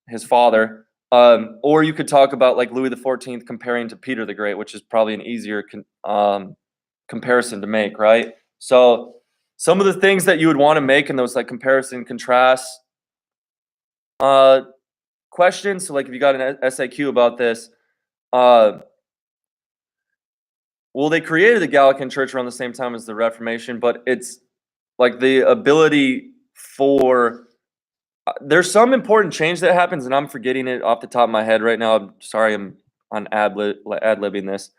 his father, or you could talk about like Louis the 14th comparing to Peter the Great, which is probably an easier comparison to make, right? So some of the things that you would want to make in those like comparison contrast questions. So like if you got an SAQ about this, well, they created the Gallican Church around the same time as the Reformation, but it's like the ability for there's some important change that happens, and I'm forgetting it off the top of my head right now. I'm sorry, I'm on ad-libbing this.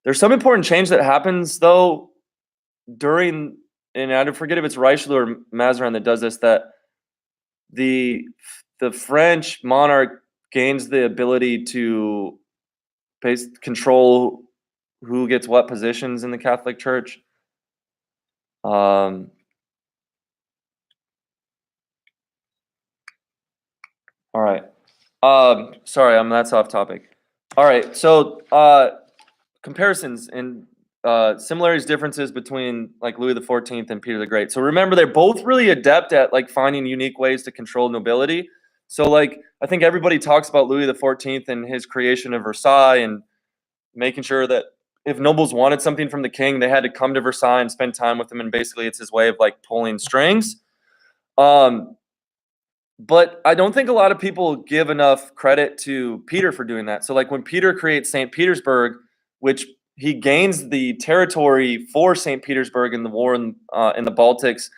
There's some important change that happens though during, and I forget if it's Richelieu or Mazarin that does this, that the French monarch gains the ability to control who gets what positions in the Catholic Church. All right. Sorry, that's off topic. All right. So comparisons and similarities, differences between like Louis the 14th and Peter the Great. So remember, they're both really adept at like finding unique ways to control nobility. So like I think everybody talks about Louis the 14th and his creation of Versailles and making sure that if nobles wanted something from the king, they had to come to Versailles and spend time with him. And basically, it's his way of like pulling strings. But I don't think a lot of people give enough credit to Peter for doing that. So, like when Peter creates St. Petersburg, which he gains the territory for St. Petersburg in the war in the Baltics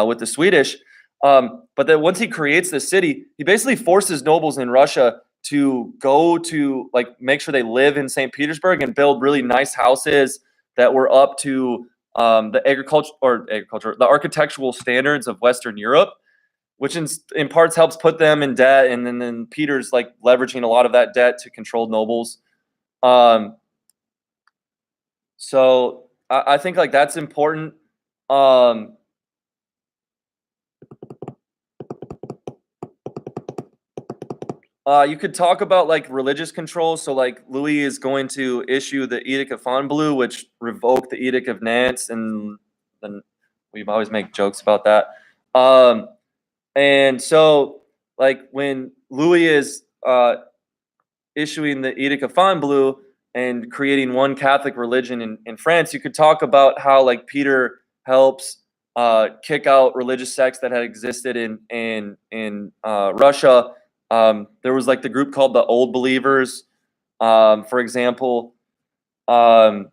with the Swedish. But then once he creates the city, he basically forces nobles in Russia to go to like make sure they live in St. Petersburg and build really nice houses that were up to the the architectural standards of Western Europe, which in parts helps put them in debt, and then Peter's like leveraging a lot of that debt to control nobles. Um, so I think like that's important. Um, you could talk about like religious control. So like Louis is going to issue the Edict of Fontainebleau, which revoked the Edict of Nantes, and then we've always make jokes about that. Um, and so like when Louis is issuing the Edict of Fontainebleau and creating one Catholic religion in France, you could talk about how like Peter helps kick out religious sects that had existed in Russia. There was like the group called the Old Believers, for example. Um,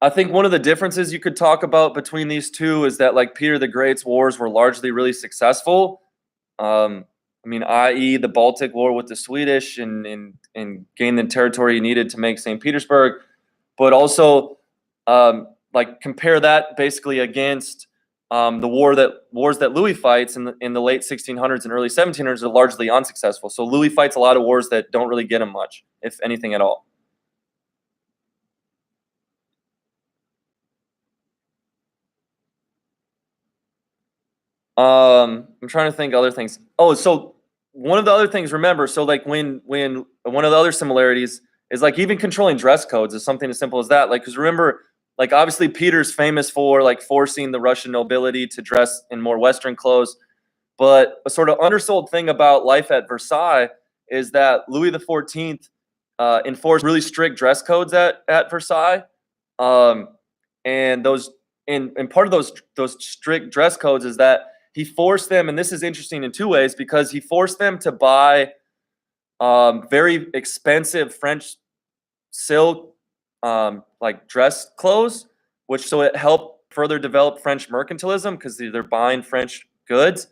I think one of the differences you could talk about between these two is that like Peter the Great's wars were largely really successful. Um, I mean, i.e., the Baltic War with the Swedish and gain the territory you needed to make St. Petersburg, but also like compare that basically against the wars that Louis fights in the late 1600s and early 1700s are largely unsuccessful. So Louis fights a lot of wars that don't really get him much, if anything at all. I'm trying to think other things. Oh, so one of the other things, remember, so like when one of the other similarities is like even controlling dress codes is something as simple as that. Like, because remember, like obviously Peter's famous for like forcing the Russian nobility to dress in more Western clothes, but a sort of undersold thing about life at Versailles is that Louis XIV enforced really strict dress codes at Versailles, um, and and part of those strict dress codes is that he forced them, and this is interesting in two ways because he forced them to buy very expensive French silk like dress clothes, which so it helped further develop French mercantilism because they're buying French goods,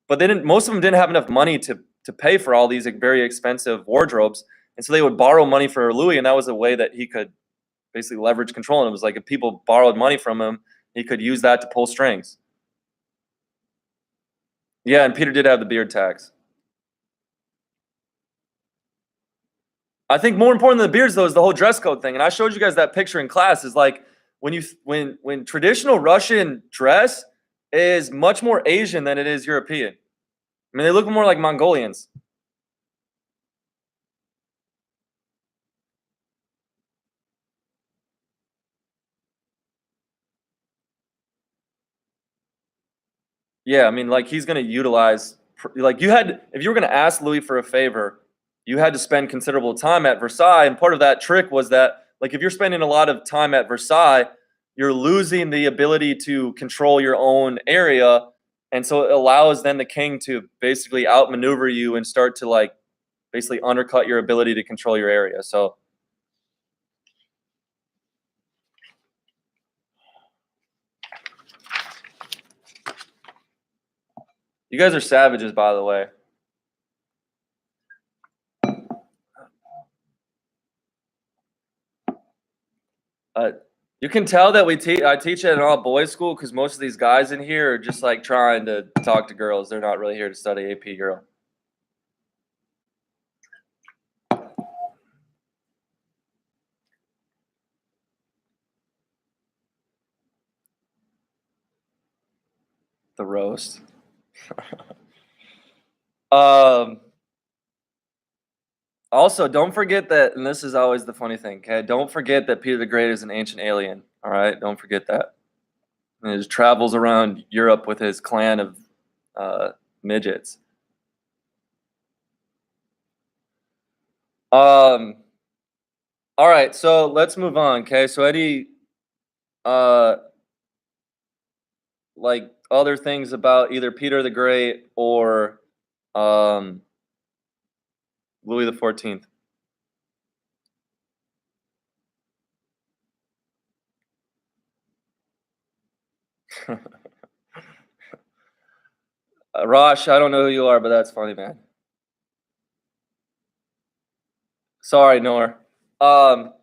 but they didn't. Most of them didn't have enough money to pay for all these like, very expensive wardrobes, and so they would borrow money for Louis, and that was a way that he could basically leverage control. And it was like if people borrowed money from him, he could use that to pull strings. Yeah, and Peter did have the beard tax. I think more important than the beards though is the whole dress code thing. And I showed you guys that picture in class. Is like when traditional Russian dress is much more Asian than it is European. I mean, they look more like Mongolians. Yeah, I mean, like he's gonna utilize like you had if you were gonna ask Louis for a favor, you had to spend considerable time at Versailles, and part of that trick was that like if you're spending a lot of time at Versailles, you're losing the ability to control your own area, and so it allows then the king to basically outmaneuver you and start to like basically undercut your ability to control your area. So you guys are savages, by the way. Uh, you can tell that I teach at an all boys school because most of these guys in here are just like trying to talk to girls. They're not really here to study AP girl. The roast. um. Also, don't forget that, and this is always the funny thing. Okay, don't forget that Peter the Great is an ancient alien. All right, don't forget that. And he just travels around Europe with his clan of midgets. Um. All right, so let's move on. Okay, so any uh like other things about either Peter the Great or Louis the 14th. Rosh, I don't know who you are, but that's funny, man. Sorry, Nor.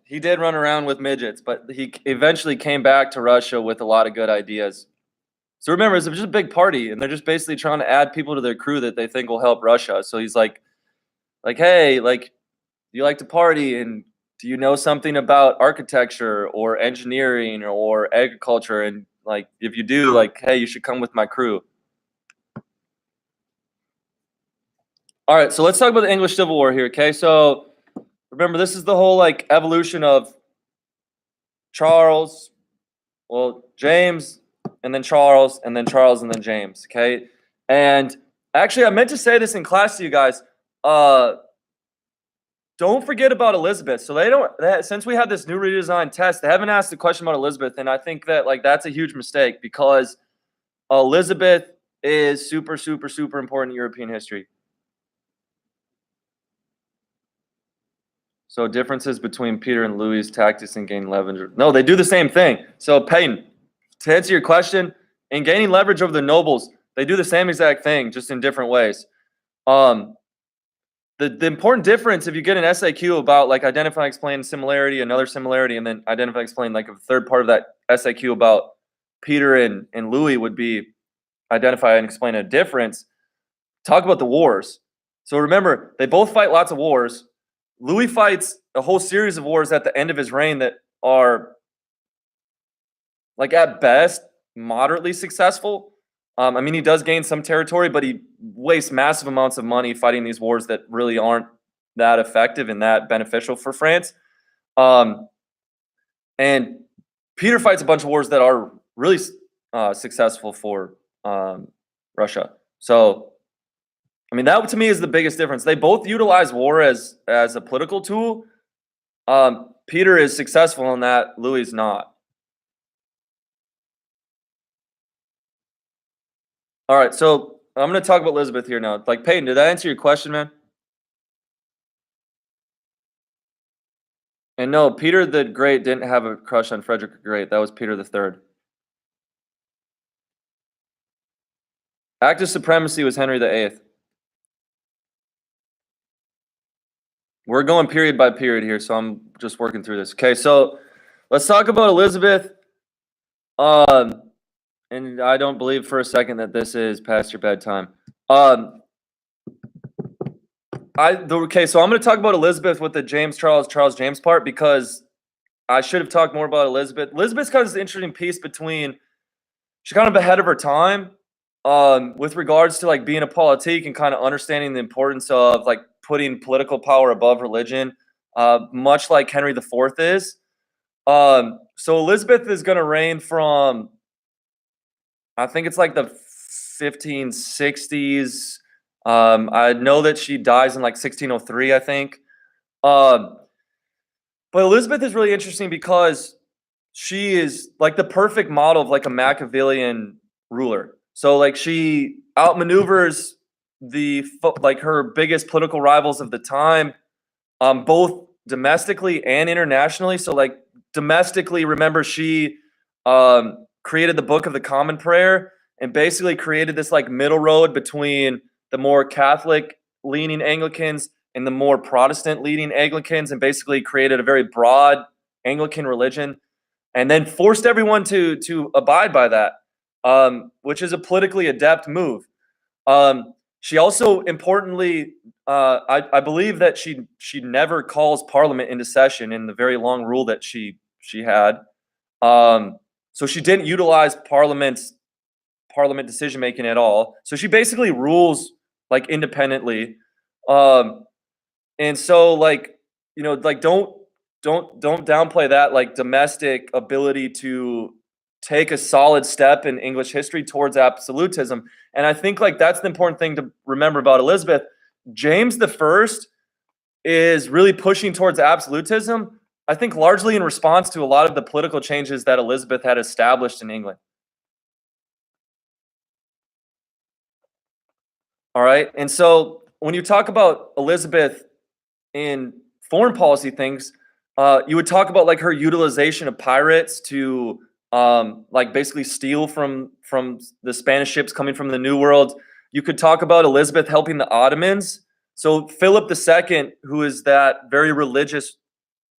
He did run around with midgets, but he eventually came back to Russia with a lot of good ideas. So remember, it's just a big party, and they're just basically trying to add people to their crew that they think will help Russia. So he's like, hey, like, you like to party, and do you know something about architecture or engineering or agriculture? And like, if you do, like, hey, you should come with my crew. All right, so let's talk about the English Civil War here, okay? So remember, this is the whole like evolution of Charles, well, James, and then Charles, and then Charles, and then James, okay? And actually, I meant to say this in class to you guys. Don't forget about Elizabeth. So since we had this new redesigned test, they haven't asked a question about Elizabeth, and I think that like that's a huge mistake because Elizabeth is super, super, super important in European history. So differences between Peter and Louis' tactics in gaining leverage. No, they do the same thing. So Peyton, to answer your question, in gaining leverage over the nobles, they do the same exact thing, just in different ways. The important difference, if you get an SAQ about like identify, explain similarity, another similarity, and then identify, explain like a third part of that SAQ about Peter and Louis would be identify and explain a difference. Talk about the wars. So remember, they both fight lots of wars. Louis fights a whole series of wars at the end of his reign that are like at best moderately successful. I mean, he does gain some territory, but he wastes massive amounts of money fighting these wars that really aren't that effective and that beneficial for France. And Peter fights a bunch of wars that are really successful for Russia. So, I mean, that to me is the biggest difference. They both utilize war as a political tool. Peter is successful in that. Louis is not. All right, so I'm going to talk about Elizabeth here now. Like, Peyton, did that answer your question, man? And no, Peter the Great didn't have a crush on Frederick the Great. That was Peter the Third. Active supremacy was Henry the Eighth. We're going period by period here, so I'm just working through this. Okay, so let's talk about Elizabeth. And I don't believe for a second that this is past your bedtime. Okay, so I'm going to talk about Elizabeth with the Charles James part because I should have talked more about Elizabeth. Elizabeth's kind of this interesting piece between she's kind of ahead of her time with regards to like being a politique and kind of understanding the importance of like putting political power above religion, much like Henry the Fourth is. So Elizabeth is going to reign from, I think it's like the 1560s. I know that she dies in like 1603, I think. But Elizabeth is really interesting because she is like the perfect model of like a Machiavellian ruler. So like she outmaneuvers like her biggest political rivals of the time, both domestically and internationally. So like domestically, remember she created the Book of the Common Prayer and basically created this like middle road between the more Catholic leaning Anglicans and the more Protestant leaning Anglicans, and basically created a very broad Anglican religion, and then forced everyone to abide by that, which is a politically adept move. She also importantly, I believe that she never calls Parliament into session in the very long rule that she had. So she didn't utilize Parliament decision making at all. So she basically rules like independently. And so like, you know, like don't downplay that like domestic ability to take a solid step in English history towards absolutism. And I think like that's the important thing to remember about Elizabeth. James the First is really pushing towards absolutism, I think largely in response to a lot of the political changes that Elizabeth had established in England. All right. And so when you talk about Elizabeth in foreign policy things, you would talk about like her utilization of pirates to like basically steal from the Spanish ships coming from the New World. You could talk about Elizabeth helping the Ottomans. So Philip II, who is that very religious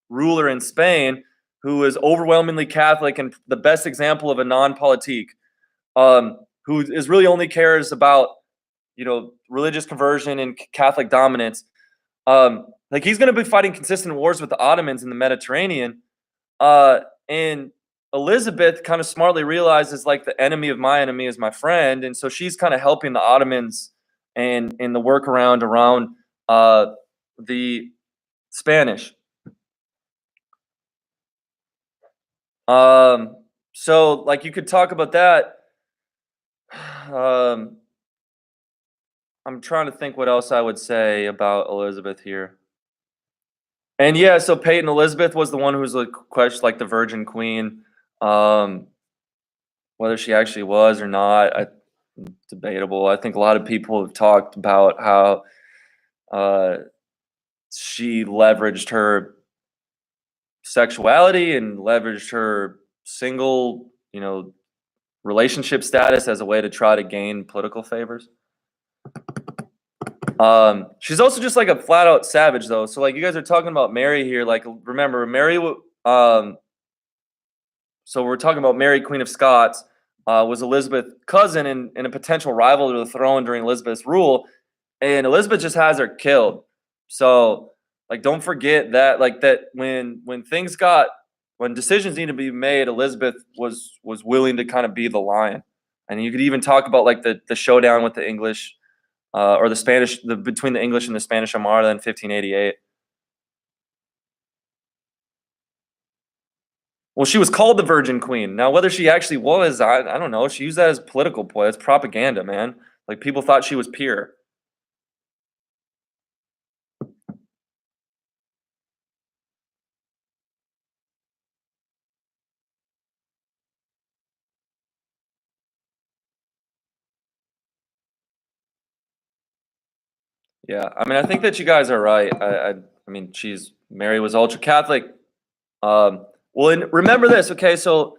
ruler in Spain, who is overwhelmingly Catholic and the best example of a non-politique, who is really only cares about religious conversion and Catholic dominance. Like he's going to be fighting consistent wars with the Ottomans in the Mediterranean. And Elizabeth kind of smartly realizes like the enemy of my enemy is my friend, and so she's kind of helping the Ottomans and in the workaround around the Spanish. So like you could talk about that. Um, I'm trying to think what else I would say about Elizabeth here. And yeah, so Peyton Elizabeth was the one who was like questioned like the Virgin Queen. Um, Whether she actually was or not, debatable. I think a lot of people have talked about how uh, she leveraged her sexuality and leveraged her single, relationship status as a way to try to gain political favors. She's also just like a flat out savage though. So like you guys are talking about Mary here. Like remember Mary, so we're talking about Mary, Queen of Scots, was Elizabeth's cousin and a potential rival to the throne during Elizabeth's rule, and Elizabeth just has her killed. So like don't forget that like that when decisions need to be made, Elizabeth was willing to kind of be the lion. And you could even talk about like the showdown with the English or the Spanish between the English and the Spanish Armada in 1588. Well, she was called the Virgin Queen. Now, whether she actually was, I don't know. She used that as political ploy. It's propaganda, man. Like people thought she was pure. Yeah, I mean, I think that you guys are right. I mean, Mary was ultra Catholic. Well, and remember this, okay? So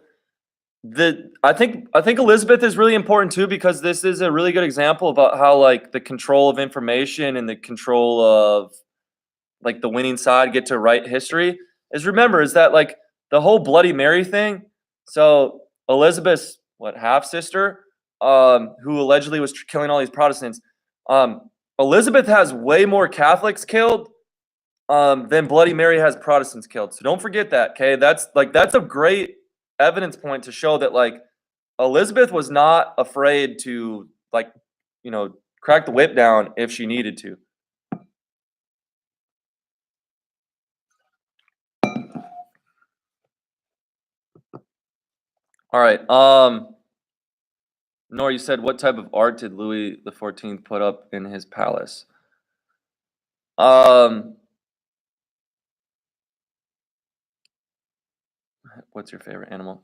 I think Elizabeth is really important too because this is a really good example about how like the control of information and the control of like the winning side get to write history is that like the whole Bloody Mary thing. So Elizabeth's half sister, who allegedly was killing all these Protestants. Um, Elizabeth has way more Catholics killed than Bloody Mary has Protestants killed. So don't forget that. Okay, that's a great evidence point to show that like Elizabeth was not afraid to like crack the whip down if she needed to. All right. Nor, you said what type of art did Louis XIV put up in his palace? What's your favorite animal?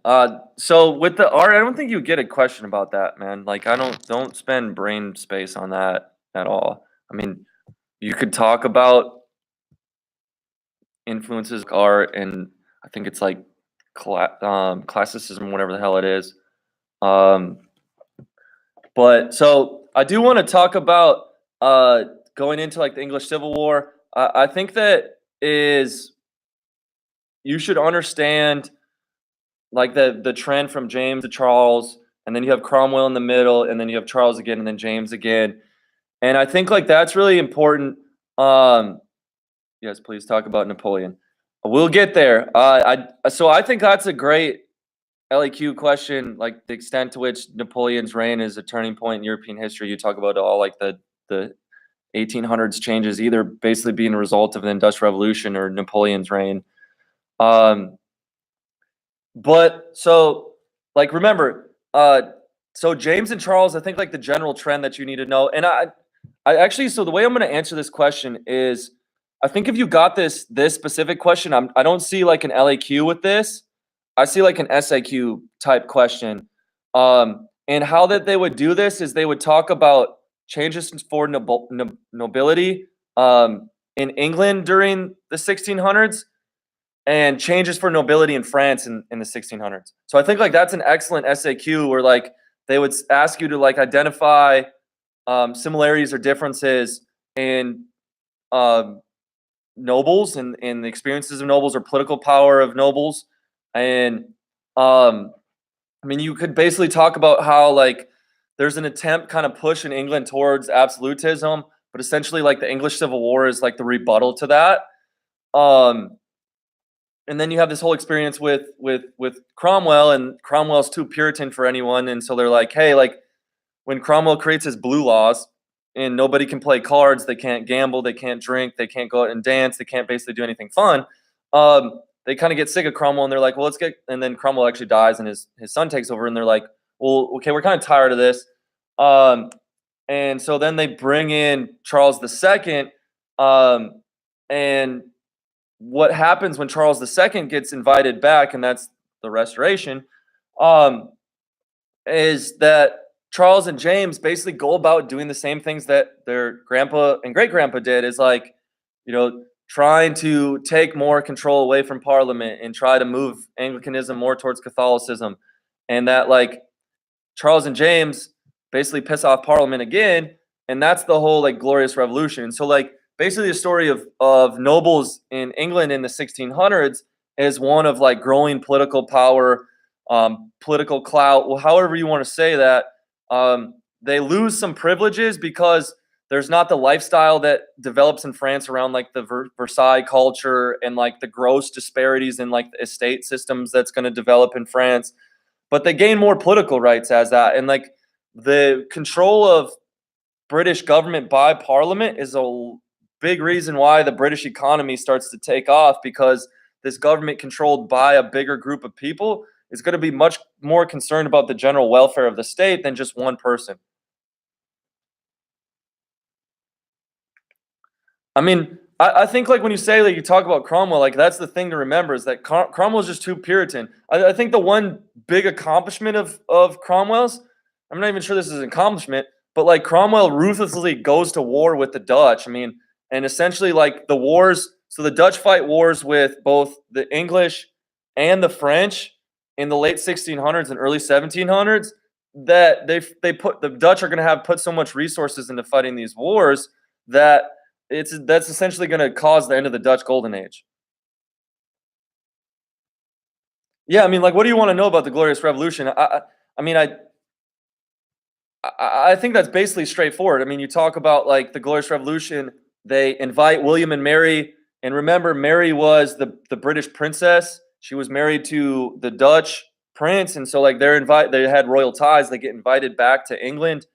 So with the art, I don't think you get a question about that, man. Like I don't spend brain space on that at all. I mean, you could talk about influences of art, and I think it's like classicism, whatever the hell it is. Um, but so I do want to talk about going into like the English Civil War. I think that is you should understand like the trend from James to Charles, and then you have Cromwell in the middle, and then you have Charles again, and then James again. And I think like that's really important. Yes, please talk about Napoleon. We'll get there. I think that's a great LEQ question, like the extent to which Napoleon's reign is a turning point in European history. You talk about all like the 1800s changes, either basically being a result of the Industrial Revolution or Napoleon's reign. But so like remember, so James and Charles, I think like the general trend that you need to know, and I actually so the way I'm going to answer this question is, I think if you got this specific question, I don't see like an LAQ with this. I see like an SAQ type question. And how that they would do this is they would talk about changes for nobility in England during the 1600s, and changes for nobility in France in the 1600s. So I think like that's an excellent SAQ where like they would ask you to like identify similarities or differences in nobles and the experiences of nobles or political power of nobles. And I mean, you could basically talk about how like there's an attempt kind of push in England towards absolutism, but essentially like the English Civil War is like the rebuttal to that. Um, and then you have this whole experience with Cromwell, and Cromwell's too Puritan for anyone, and so they're like, hey, like when Cromwell creates his blue laws, and nobody can play cards, they can't gamble, they can't drink, they can't go out and dance, they can't basically do anything fun. They kind of get sick of Cromwell, and they're like, well, let's get. And then Cromwell actually dies, and his son takes over, and they're like, well, okay, we're kind of tired of this. And so then they bring in Charles II, and what happens when Charles II gets invited back, and that's the Restoration, is that Charles and James basically go about doing the same things that their grandpa and great grandpa did, is like, trying to take more control away from Parliament and try to move Anglicanism more towards Catholicism. And that like Charles and James basically piss off Parliament again, and that's the whole like Glorious Revolution. And so like basically the story of nobles in England in the 1600s is one of like growing political power, political clout, well, however you want to say that. They lose some privileges because there's not the lifestyle that develops in France around like the Versailles culture and like the gross disparities in like the estate systems that's going to develop in France. But they gain more political rights as that. And like the control of British government by Parliament is a big reason why the British economy starts to take off, because this government controlled by a bigger group of people is going to be much more concerned about the general welfare of the state than just one person. I mean, I think like when you say like you talk about Cromwell, like that's the thing to remember, is that Cromwell's just too Puritan. I think the one big accomplishment of Cromwell's, I'm not even sure this is an accomplishment, but like Cromwell ruthlessly goes to war with the Dutch. I mean, and essentially like the wars. So the Dutch fight wars with both the English and the French in the late 1600s and early 1700s. That they put the Dutch are going to have put so much resources into fighting these wars that that's essentially going to cause the end of the Dutch Golden Age. Yeah, I mean, like, what do you want to know about the Glorious Revolution? I mean, I think that's basically straightforward. I mean, you talk about like the Glorious Revolution. They invite William and Mary, and remember, Mary was the British princess. She was married to the Dutch prince, and so like they had royal ties. They get invited back to England,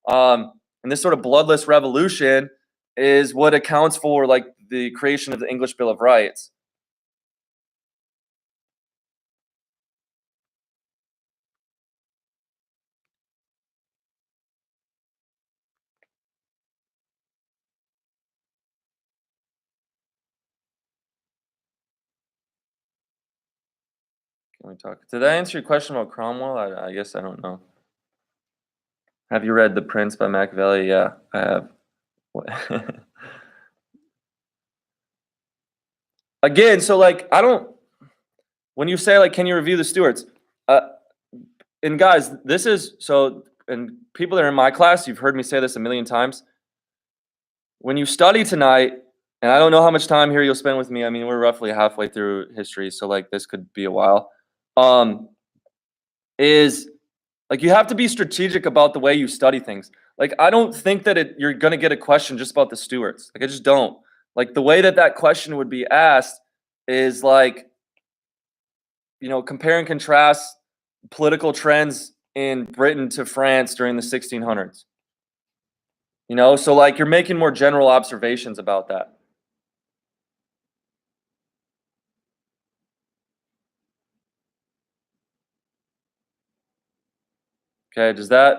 and this sort of bloodless revolution is what accounts for like the creation of the English Bill of Rights. Can we talk? Did I answer your question about Cromwell? I guess I don't know. Have you read The Prince by Machiavelli? Yeah, I have. Again, so like I don't. When you say like, can you review the Stuarts? Uh, and guys, this is so. And people that are in my class, you've heard me say this a million times. When you study tonight, and I don't know how much time here you'll spend with me. I mean, we're roughly halfway through history, so like this could be a while. Is like you have to be strategic about the way you study things. Like I don't think that you're gonna get a question just about the Stuarts. Like I just don't. Like the way that question would be asked is like, compare and contrast political trends in Britain to France during the 1600s. So like you're making more general observations about that. Okay, I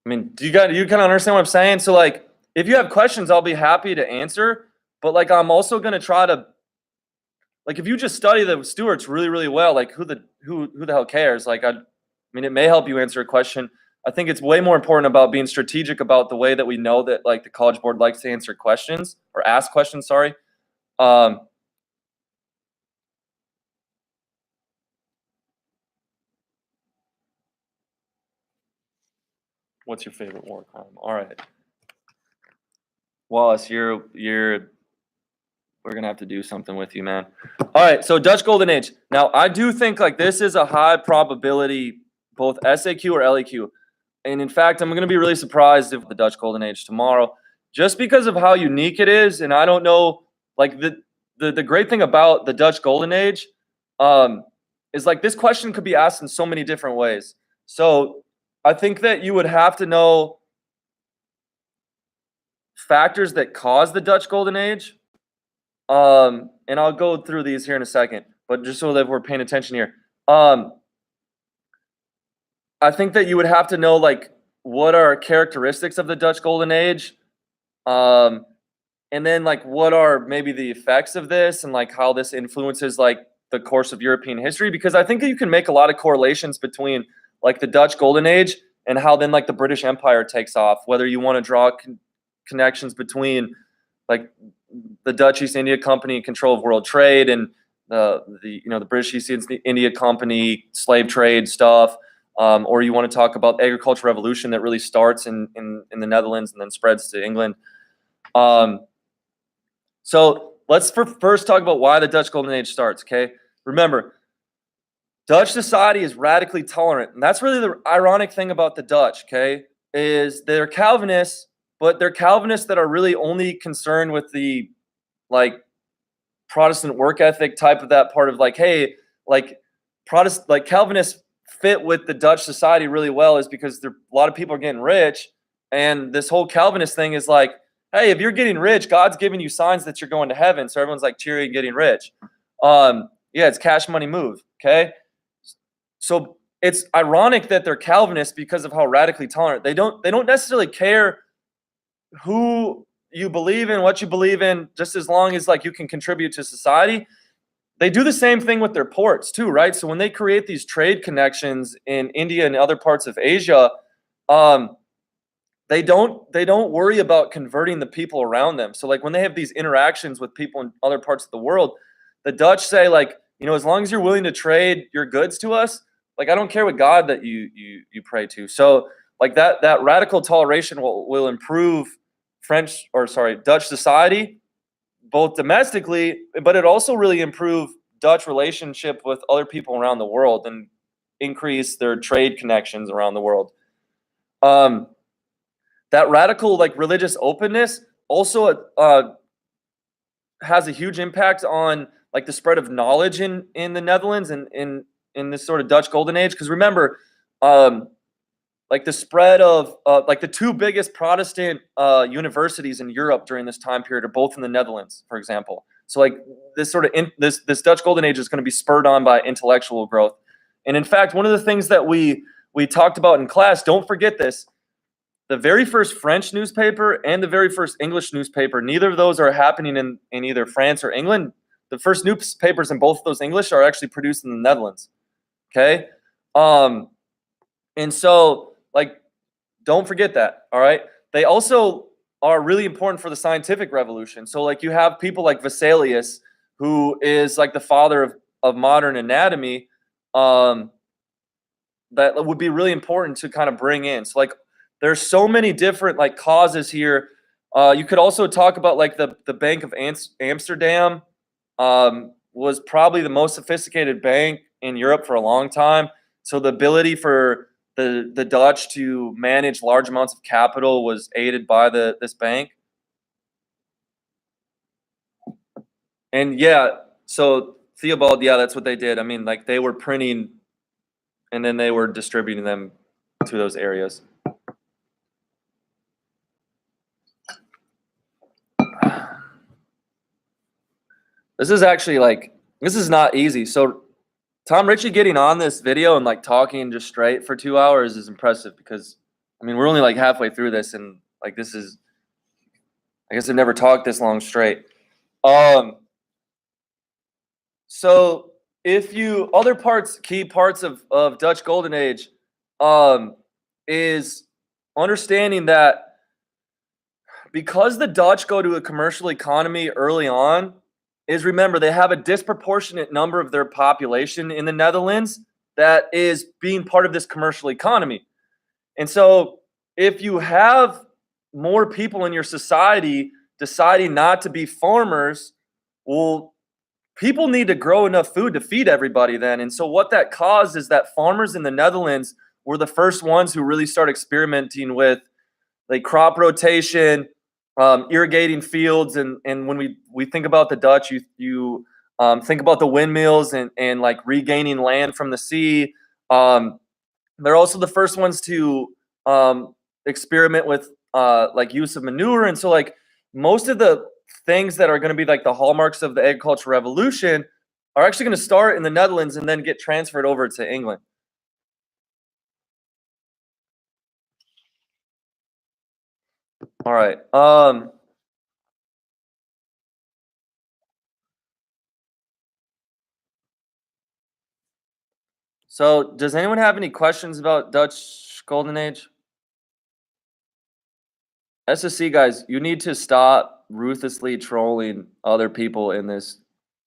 mean, do you kind of understand what I'm saying? So like if you have questions, I'll be happy to answer, but like I'm also going to try to, like if you just study the Stuarts really, really well, like who the hell cares? Like I mean, it may help you answer a question, I think it's way more important about being strategic about the way that we know that like the College Board likes to answer questions or ask questions. Sorry. What's your favorite war crime? All right, Wallace, we're gonna have to do something with you, man. All right, so Dutch Golden Age. Now, I do think like this is a high probability, both SAQ or LEQ. And in fact, I'm gonna be really surprised if the Dutch Golden Age tomorrow, just because of how unique it is. And I don't know, like the great thing about the Dutch Golden Age, is like this question could be asked in so many different ways. So I think that you would have to know factors that cause the Dutch Golden Age. And I'll go through these here in a second, but just so that we're paying attention here. I think that you would have to know like what are characteristics of the Dutch Golden Age, and then like what are maybe the effects of this and like how this influences like the course of European history, because I think that you can make a lot of correlations between like the Dutch Golden Age and how then like the British Empire takes off, whether you want to draw connections between like the Dutch East India Company control of world trade and the British East India Company slave trade stuff, or you want to talk about the agricultural revolution that really starts in the Netherlands and then spreads to England. So let's first talk about why the Dutch Golden Age starts. Okay, remember, Dutch society is radically tolerant, and that's really the ironic thing about the Dutch. Okay, is they're Calvinists, but they're Calvinists that are really only concerned with the like Protestant work ethic type of that part of like, hey, like Protestant, like Calvinists fit with the Dutch society really well is because a lot of people are getting rich, and this whole Calvinist thing is like, hey, if you're getting rich, God's giving you signs that you're going to heaven. So everyone's like cheering, getting rich. Yeah, it's cash money move. Okay, so it's ironic that they're Calvinists because of how radically tolerant they don't necessarily care who you believe in, what you believe in, just as long as like you can contribute to society. They do the same thing with their ports too, right? So when they create these trade connections in India and other parts of Asia, they don't worry about converting the people around them. So like when they have these interactions with people in other parts of the world, the Dutch say like, as long as you're willing to trade your goods to us, like I don't care what God that you pray to. So like that radical toleration will improve Dutch society, both domestically, but it also really improve Dutch relationship with other people around the world and increase their trade connections around the world. That radical like religious openness also has a huge impact on like the spread of knowledge in the Netherlands and in this sort of Dutch Golden Age. Because remember, like the spread of like the two biggest Protestant universities in Europe during this time period are both in the Netherlands, for example. So like this sort of this Dutch Golden Age is going to be spurred on by intellectual growth. And in fact, one of the things that we talked about in class, don't forget this, the very first French newspaper and the very first English newspaper, neither of those are happening in either France or England. The first newspapers in both of those English are actually produced in the Netherlands. Okay? And so like don't forget that, all right? They also are really important for the scientific revolution. So like you have people like Vesalius, who is like the father of modern anatomy, that would be really important to kind of bring in. So like there's so many different like causes here. You could also talk about like the Bank of Amsterdam was probably the most sophisticated bank in Europe for a long time. So the ability for the Dutch to manage large amounts of capital was aided by this bank. And yeah, so Theobald, yeah, that's what they did. I mean, like they were printing and then they were distributing them to those areas. This is actually like, this is not easy. So Tom Ritchie getting on this video and like talking just straight for 2 hours is impressive because, I mean, we're only like halfway through this and like this is, I guess I've never talked this long straight. So if you, other parts, key parts of Dutch Golden Age, is understanding that because the Dutch go to a commercial economy early on, is remember they have a disproportionate number of their population in the Netherlands that is being part of this commercial economy. And so if you have more people in your society deciding not to be farmers, well, people need to grow enough food to feed everybody then. And so what that caused is that farmers in the Netherlands were the first ones who really start experimenting with like crop rotation, irrigating fields, and when we think about the Dutch, you think about the windmills and like regaining land from the sea. They're also the first ones to experiment with like use of manure, and so like most of the things that are going to be like the hallmarks of the agricultural revolution are actually going to start in the Netherlands and then get transferred over to England. All right. So does anyone have any questions about Dutch Golden Age? SSC guys, you need to stop ruthlessly trolling other people in this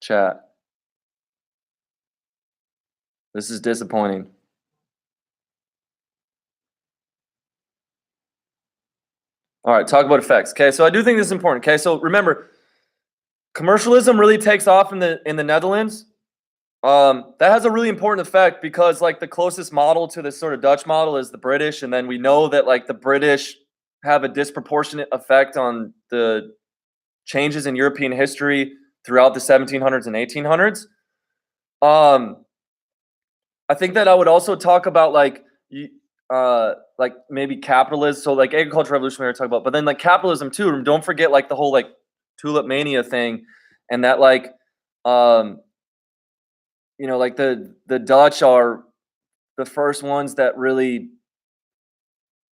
chat. This is disappointing. All right, talk about effects. Okay, so I do think this is important. Okay, so remember, commercialism really takes off in the Netherlands. That has a really important effect because like the closest model to this sort of Dutch model is the British, and then we know that like the British have a disproportionate effect on the changes in European history throughout the 1700s and 1800s. I think that I would also talk about like maybe capitalism. So like agricultural revolution we were talking about, but then like capitalism too. And don't forget like the whole like tulip mania thing, and that like like the Dutch are the first ones that really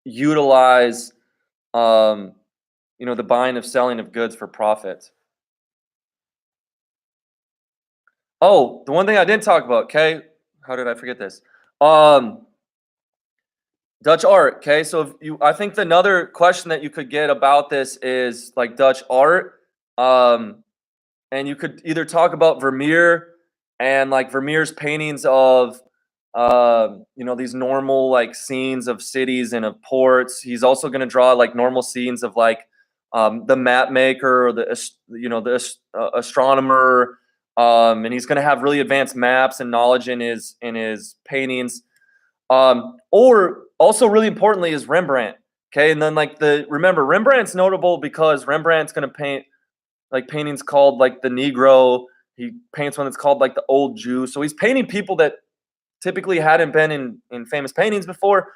utilize the buying of selling of goods for profit. Oh, the one thing I didn't talk about, okay? How did I forget this? Dutch art, okay? So I think another question that you could get about this is like Dutch art. And you could either talk about Vermeer and like Vermeer's paintings of these normal like scenes of cities and of ports. He's also going to draw like normal scenes of like the map maker or the astronomer, and he's going to have really advanced maps and knowledge in his paintings. Or also really importantly is Rembrandt. Okay, and then like remember Rembrandt's notable because Rembrandt's going to paint like paintings called like the Negro. He paints one that's called like the Old Jew. So he's painting people that typically hadn't been in famous paintings before.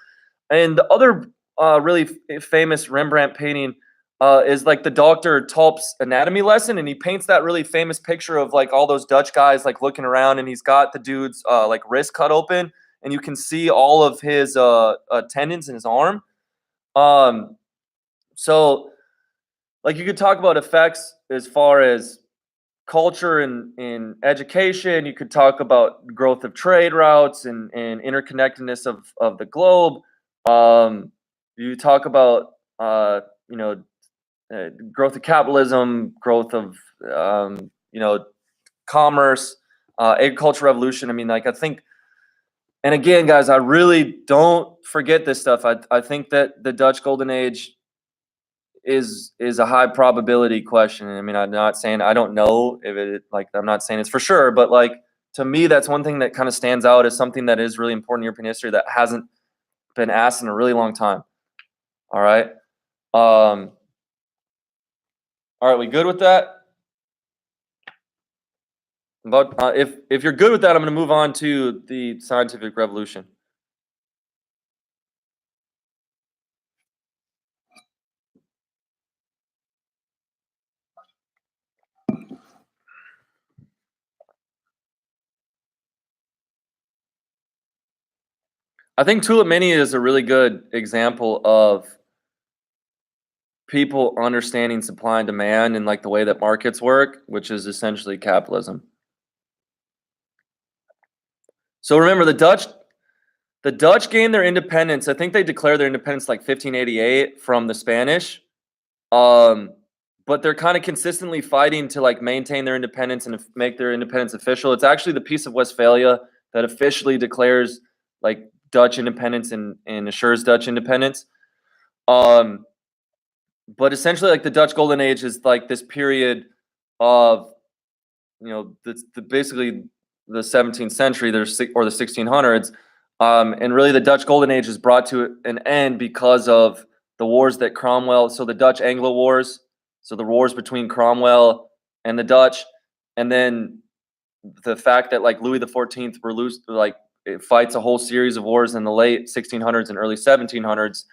And the other really famous Rembrandt painting is like the Dr. Tulp's anatomy lesson, and he paints that really famous picture of like all those Dutch guys like looking around, and he's got the dude's like wrist cut open, and you can see all of his tendons in his arm. So like you could talk about effects as far as culture and in education. You could talk about growth of trade routes and interconnectedness of the globe. You talk about growth of capitalism, growth of commerce, agricultural revolution. I mean, like I think, and again, guys, I really don't forget this stuff. I think that the Dutch Golden Age is a high probability question. I mean, I'm not saying I don't know if it like I'm not saying it's for sure, but like to me, that's one thing that kind of stands out as something that is really important in European history that hasn't been asked in a really long time. All right. All right, we good with that? But if you're good with that, I'm going to move on to the scientific revolution. I think tulip mania is a really good example of people understanding supply and demand and like the way that markets work, which is essentially capitalism. So remember, the Dutch The Dutch gained their independence. I think they declared their independence like 1588 from the Spanish. But they're kind of consistently fighting to like maintain their independence and make their independence official. It's actually the Peace of Westphalia that officially declares like Dutch independence and assures Dutch independence. But essentially, like the Dutch Golden Age is like this period of, basically the 17th century, or the 1600s, and really the Dutch Golden Age is brought to an end because of the wars that Cromwell. So the Dutch Anglo Wars, so the wars between Cromwell and the Dutch, and then the fact that like Louis XIV it fights a whole series of wars in the late 1600s and early 1700s,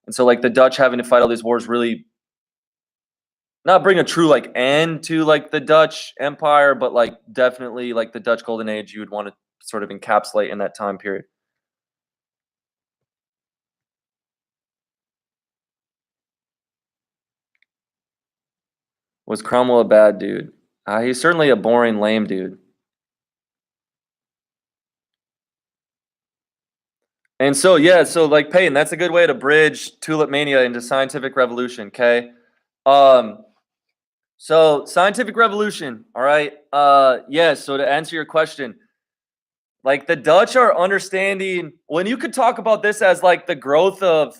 and so like the Dutch having to fight all these wars really not bring a true like end to like the Dutch Empire, but like definitely like the Dutch Golden Age you would want to sort of encapsulate in that time period. Was Cromwell a bad dude? He's certainly a boring, lame dude. And so yeah, so like Peyton, that's a good way to bridge Tulip Mania into Scientific Revolution. Okay. So Scientific Revolution, all right. Yes, so to answer your question, like the Dutch are understanding when you could talk about this as like the growth of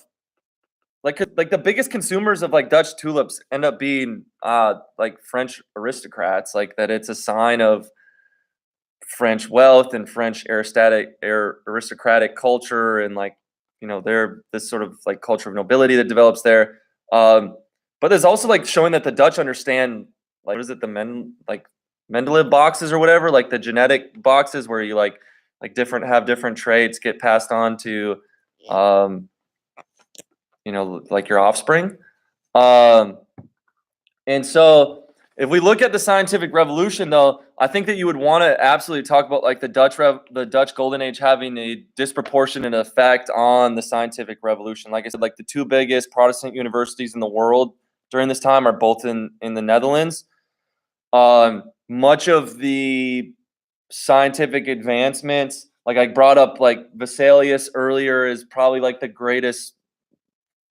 like the biggest consumers of like Dutch tulips end up being like French aristocrats, like that it's a sign of French wealth and French aristocratic culture, and like they're this sort of like culture of nobility that develops there. But there's also like showing that the Dutch understand like what is it the Mendeleev boxes or whatever, like the genetic boxes where you like different traits get passed on to like your offspring. And so if we look at the scientific revolution, though, I think that you would want to absolutely talk about like the Dutch Golden Age having a disproportionate effect on the scientific revolution. Like I said, like the two biggest Protestant universities in the world during this time are both in the Netherlands. Much of the scientific advancements, like I brought up, like Vesalius earlier, is probably like the greatest,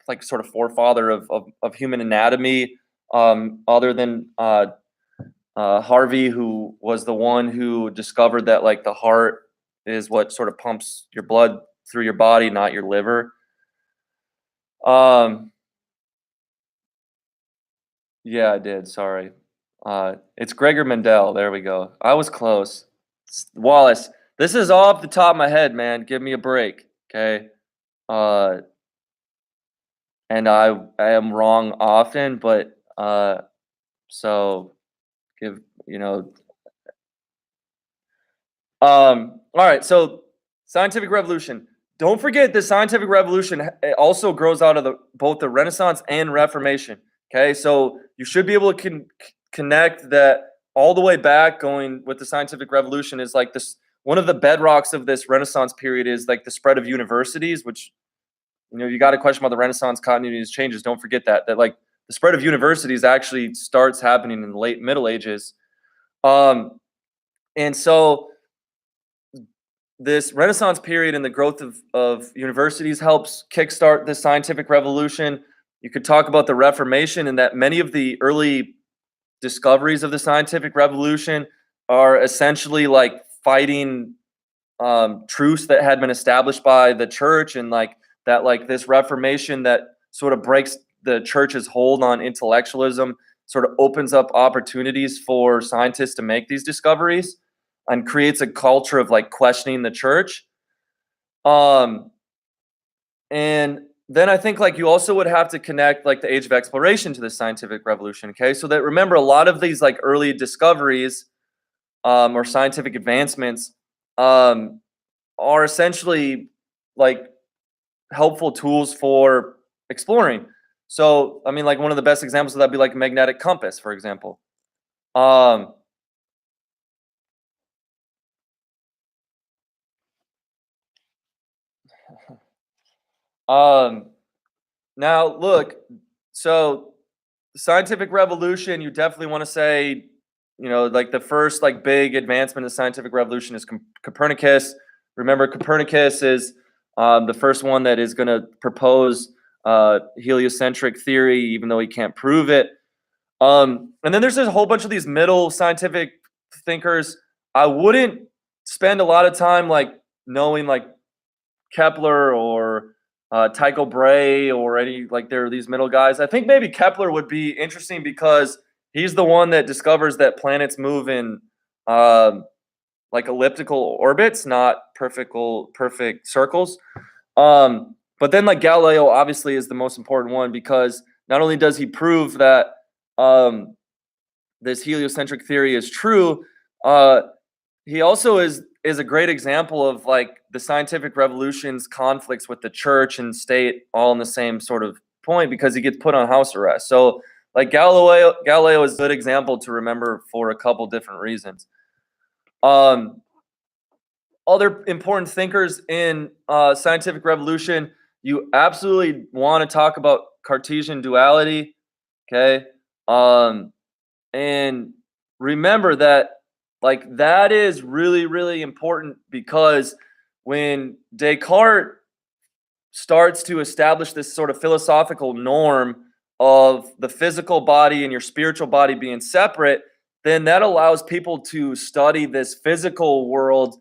like sort of forefather of human anatomy, other than Harvey, who was the one who discovered that like the heart is what sort of pumps your blood through your body, not your liver. Yeah, I did. Sorry. It's Gregor Mendel. There we go. I was close. Wallace, this is all off the top of my head, man. Give me a break, okay? And I am wrong often, but so give all right, so scientific revolution. Don't forget the scientific revolution also grows out of both the Renaissance and Reformation. Okay, so you should be able to connect that all the way back, going with the scientific revolution is like this. One of the bedrocks of this Renaissance period is like the spread of universities, which you got to question about the Renaissance continuity changes. Don't forget that like the spread of universities actually starts happening in the late Middle Ages. And so this Renaissance period and the growth of universities helps kickstart the scientific revolution. You could talk about the Reformation, and that many of the early discoveries of the scientific revolution are essentially like fighting truths that had been established by the church, and like that, like this Reformation that sort of breaks the church's hold on intellectualism, sort of opens up opportunities for scientists to make these discoveries and creates a culture of like questioning the church. And then I think like you also would have to connect like the age of exploration to the scientific revolution. Okay, so that remember a lot of these like early discoveries or scientific advancements are essentially like helpful tools for exploring. So I mean, like one of the best examples of that would be like a magnetic compass, for example. Now look, so the scientific revolution, you definitely want to say, like the first like big advancement of the scientific revolution is Copernicus. Remember, Copernicus is The first one that is going to propose heliocentric theory, even though he can't prove it. And then there's a whole bunch of these middle scientific thinkers. I wouldn't spend a lot of time like knowing like Kepler or Tycho Brahe or any like there are these middle guys. I think maybe Kepler would be interesting because he's the one that discovers that planets move in like elliptical orbits, not perfect circles. But then like Galileo obviously is the most important one because not only does he prove that this heliocentric theory is true, he also is a great example of like the scientific revolution's conflicts with the church and state all in the same sort of point because he gets put on house arrest. So like Galileo is a good example to remember for a couple different reasons. Other important thinkers in scientific revolution, you absolutely want to talk about Cartesian duality, okay? And remember that like that is really, really important because when Descartes starts to establish this sort of philosophical norm of the physical body and your spiritual body being separate, then that allows people to study this physical world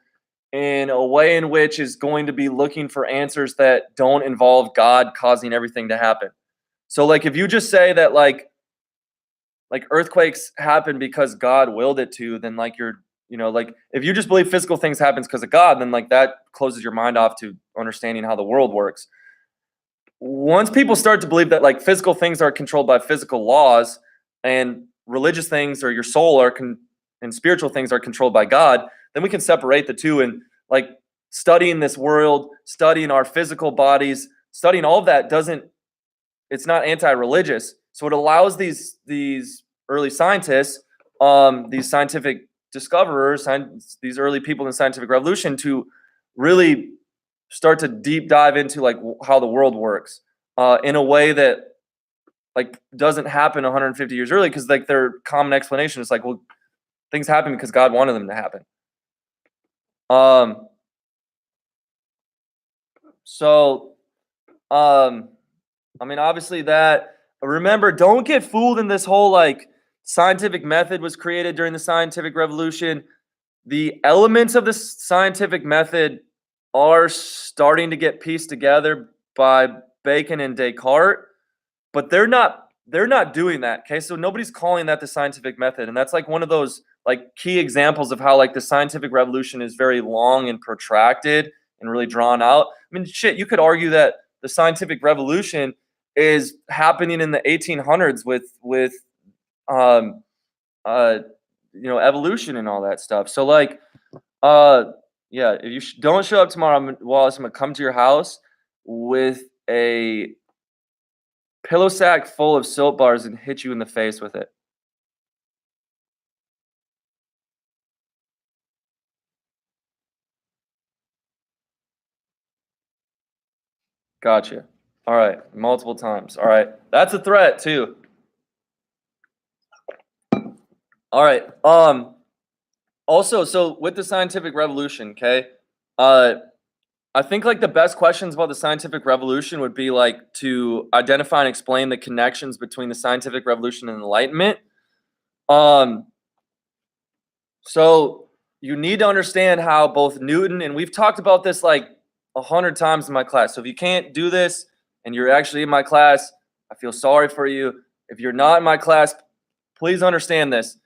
in a way in which is going to be looking for answers that don't involve God causing everything to happen. So like if you just say that like earthquakes happen because God willed it to, then like you're, like if you just believe physical things happens because of God, then like that closes your mind off to understanding how the world works. Once people start to believe that like physical things are controlled by physical laws and religious things or your soul and spiritual things are controlled by God, then we can separate the two and like studying this world, studying our physical bodies, studying all of that it's not anti-religious. So it allows these early scientists, these scientific discoverers, these early people in the scientific revolution to really start to deep dive into like how the world works in a way that like doesn't happen 150 years early because like their common explanation is like, well, things happen because God wanted them to happen. I mean, obviously that, remember, don't get fooled in this whole like scientific method was created during the scientific revolution. The elements of the scientific method are starting to get pieced together by Bacon and Descartes, but they're not doing that. Okay, so nobody's calling that the scientific method, and that's like one of those like key examples of how like the scientific revolution is very long and protracted and really drawn out. I mean, shit, you could argue that the scientific revolution is happening in the 1800s with evolution and all that stuff. So like yeah, if you don't show up tomorrow, Wallace, I'm gonna come to your house with a pillow sack full of soap bars and hit you in the face with it. Gotcha. All right, multiple times. All right, that's a threat too. All right. Also, so with the scientific revolution, okay, I think like the best questions about the scientific revolution would be like to identify and explain the connections between the scientific revolution and Enlightenment. So you need to understand how both Newton, and we've talked about this like 100 times in my class. So if you can't do this and you're actually in my class, I feel sorry for you. If you're not in my class, please understand this.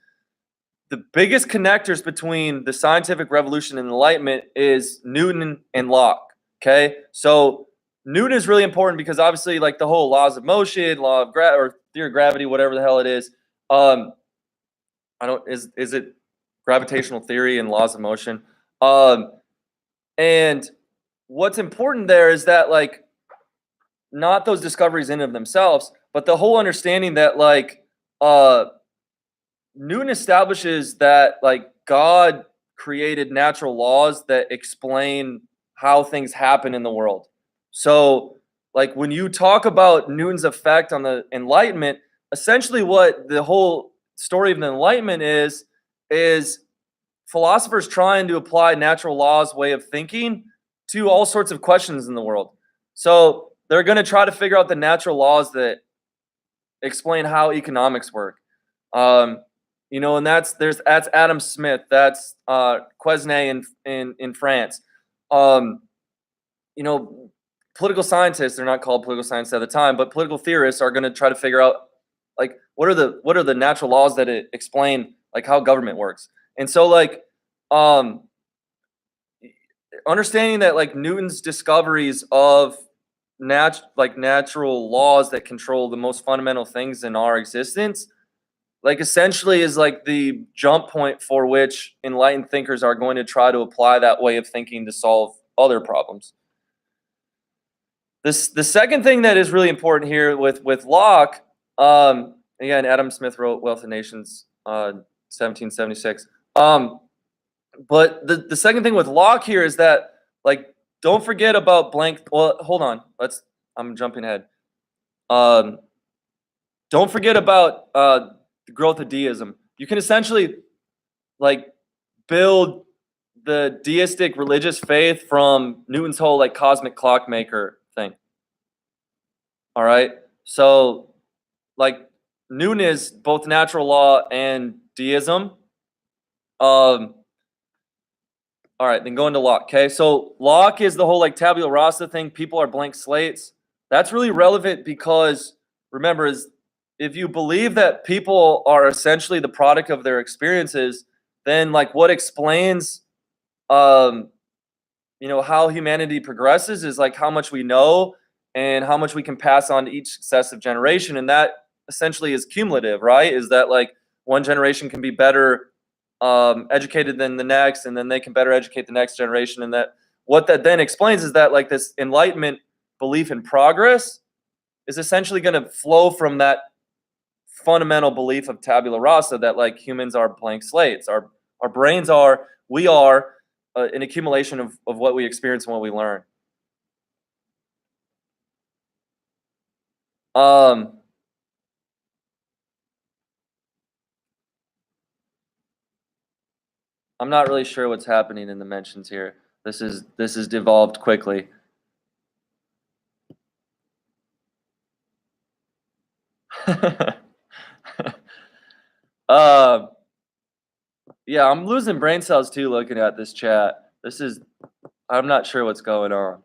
The biggest connectors between the scientific revolution and Enlightenment is Newton and Locke. Okay, so Newton is really important because obviously, like the whole laws of motion, law of or theory of gravity, whatever the hell it is. I don't is it gravitational theory and laws of motion? And what's important there is that like not those discoveries in of themselves, but the whole understanding that like Newton establishes that like God created natural laws that explain how things happen in the world. So like when you talk about Newton's effect on the Enlightenment, essentially what the whole story of the Enlightenment is philosophers trying to apply natural laws way of thinking to all sorts of questions in the world. So they're going to try to figure out the natural laws that explain how economics work. Um, and that's Adam Smith, that's Quesnay in France. Um, you know, political scientists, they're not called political scientists at the time, but political theorists are going to try to figure out like what are the natural laws that explain like how government works. And so like understanding that like Newton's discoveries of natural laws that control the most fundamental things in our existence like essentially is like the jump point for which enlightened thinkers are going to try to apply that way of thinking to solve other problems. The second thing that is really important here with Locke, again, Adam Smith wrote Wealth of Nations, 1776. But the second thing with Locke here is that like don't forget about blank. Well, hold on. I'm jumping ahead. Don't forget about the growth of deism. You can essentially like build the deistic religious faith from Newton's whole like cosmic clockmaker thing. All right. So like Newton is both natural law and deism. All right, then go into Locke. Okay, so Locke is the whole like tabula rasa thing. People are blank slates. That's really relevant because remember, is if you believe that people are essentially the product of their experiences, then like what explains, how humanity progresses is like how much we know and how much we can pass on to each successive generation, and that essentially is cumulative, right? Is that like one generation can be better educated than the next, and then they can better educate the next generation. And that what that then explains is that like this Enlightenment belief in progress is essentially going to flow from that fundamental belief of tabula rasa that like humans are blank slates. Our brains are, we are an accumulation of what we experience and what we learn. I'm not really sure what's happening in the mentions here. This is devolved quickly. Yeah, I'm losing brain cells too looking at this chat. I'm not sure what's going on.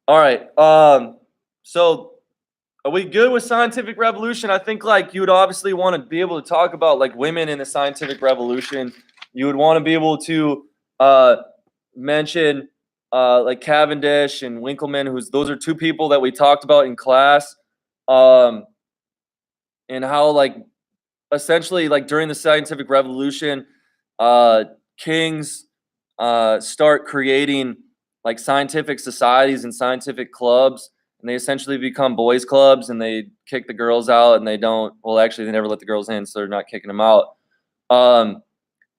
All right. So are we good with scientific revolution? I think like you would obviously want to be able to talk about like women in the scientific revolution. You would want to be able to mention like Cavendish and Winckelmann, those are two people that we talked about in class, and how like essentially like during the scientific revolution, kings start creating like scientific societies and scientific clubs, and they essentially become boys clubs, and they kick the girls out, and actually they never let the girls in, so they're not kicking them out.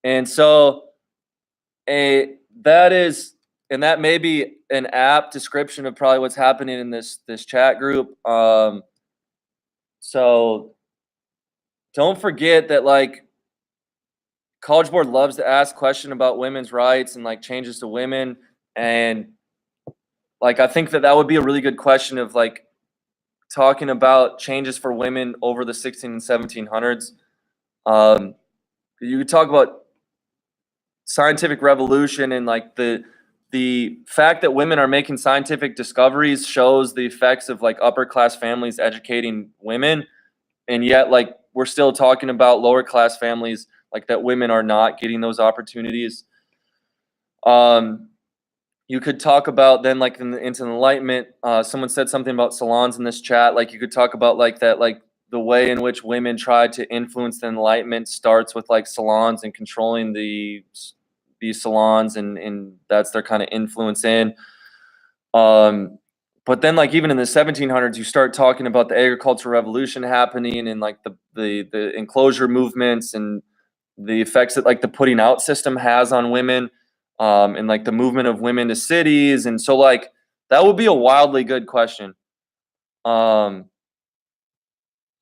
And so that is, and that may be an apt description of probably what's happening in this chat group. So don't forget that like College Board loves to ask question about women's rights and like changes to women, and like I think that would be a really good question of like talking about changes for women over the 16 and 1700s. You could talk about scientific revolution, and like the fact that women are making scientific discoveries shows the effects of like upper class families educating women, and yet like we're still talking about lower class families, like that women are not getting those opportunities. You could talk about then like into Enlightenment. Someone said something about salons in this chat. Like you could talk about like that, like the way in which women tried to influence the Enlightenment starts with like salons and controlling these salons, and that's their kind of influence in. But then like even in the 1700s, you start talking about the agricultural revolution happening, and like the enclosure movements and the effects that like the putting out system has on women, and like the movement of women to cities. And so like that would be a wildly good question. Um,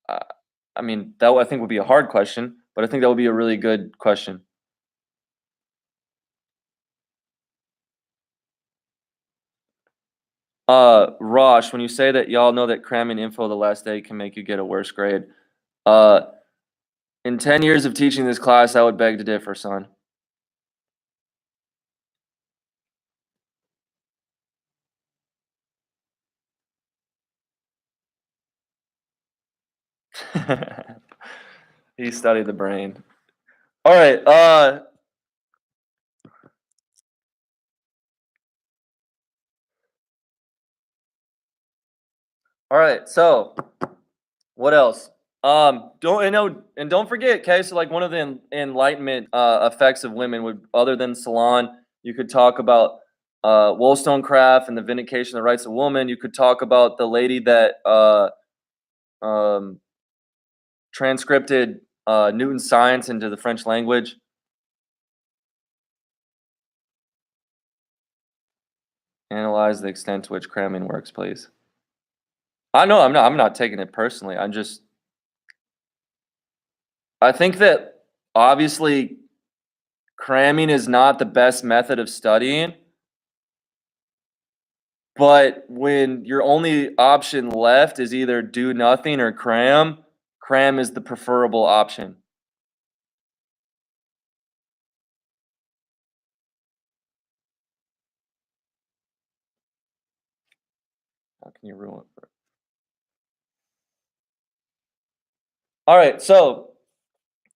I mean, that I think would be a hard question, but I think that would be a really good question. Rosh, when you say that y'all know that cramming info the last day can make you get a worse grade, uh, in 10 years of teaching this class, I would beg to differ, son. He studied the brain. All right. All right. So, what else? Don't forget, okay. So, like, one of the Enlightenment effects of women would, other than Salon, you could talk about Wollstonecraft and the vindication of the rights of woman. You could talk about the lady that um, transcripted Newton's science into the French language. Analyze the extent to which cramming works, please. I know I'm not taking it personally. I think that obviously cramming is not the best method of studying, but when your only option left is either do nothing or cram, cram is the preferable option. How can you ruin it? All right, so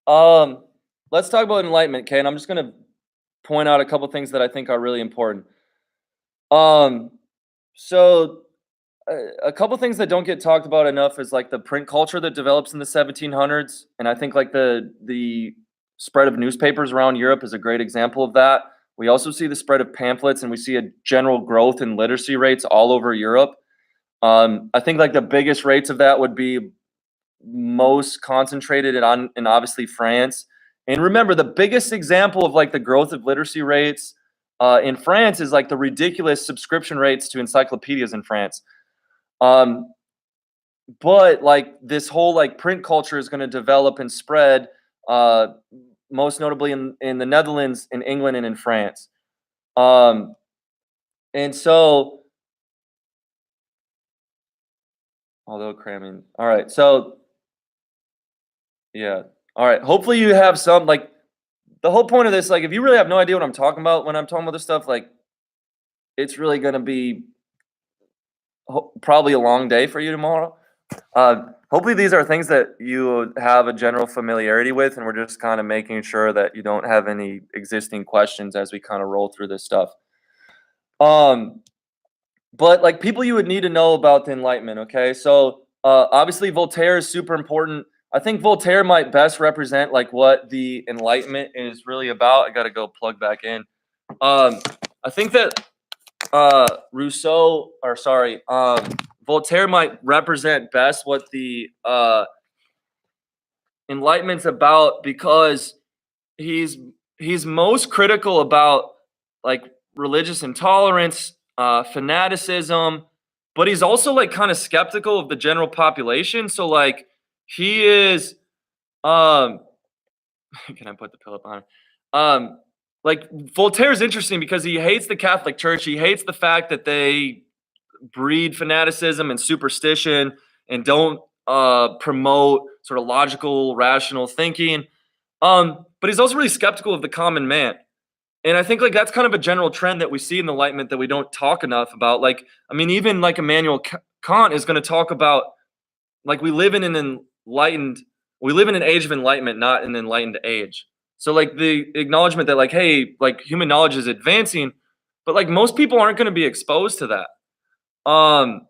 let's talk about enlightenment, okay? And I'm just gonna point out a couple things that I think are really important. Um, so a couple things that don't get talked about enough is like the print culture that develops in the 1700s, and I think like the spread of newspapers around Europe is a great example of that. We also see the spread of pamphlets, and we see a general growth in literacy rates all over Europe. I think like the biggest rates of that would be most concentrated in obviously France. And remember, the biggest example of like the growth of literacy rates in France is like the ridiculous subscription rates to encyclopedias in France. Um, but like this whole like print culture is going to develop and spread, uh, most notably in the Netherlands, in England, and in France. Um, and so, although cramming, all right. So yeah, all right. Hopefully, you have some like the whole point of this. Like, if you really have no idea what I'm talking about when I'm talking about this stuff, like it's really going to be probably a long day for you tomorrow. Hopefully, these are things that you have a general familiarity with, and we're just kind of making sure that you don't have any existing questions as we kind of roll through this stuff. Um, but like people you would need to know about the Enlightenment, okay? So obviously, Voltaire is super important. I think Voltaire might best represent like what the Enlightenment is really about. I got to go plug back in. I think that Voltaire might represent best what the Enlightenment's about because he's he's most critical about like religious intolerance, fanaticism, but he's also like kind of skeptical of the general population. So like he is um can I put the pillow behind? Like Voltaire is interesting because he hates the Catholic Church. He hates the fact that they breed fanaticism and superstition and don't promote sort of logical, rational thinking. But he's also really skeptical of the common man. And I think like that's kind of a general trend that we see in the Enlightenment that we don't talk enough about. Like, I mean, even like Immanuel Kant is going to talk about like we live in an age of enlightenment, not an enlightened age. So like the acknowledgement that like, hey, like human knowledge is advancing, but like most people aren't going to be exposed to that. Um,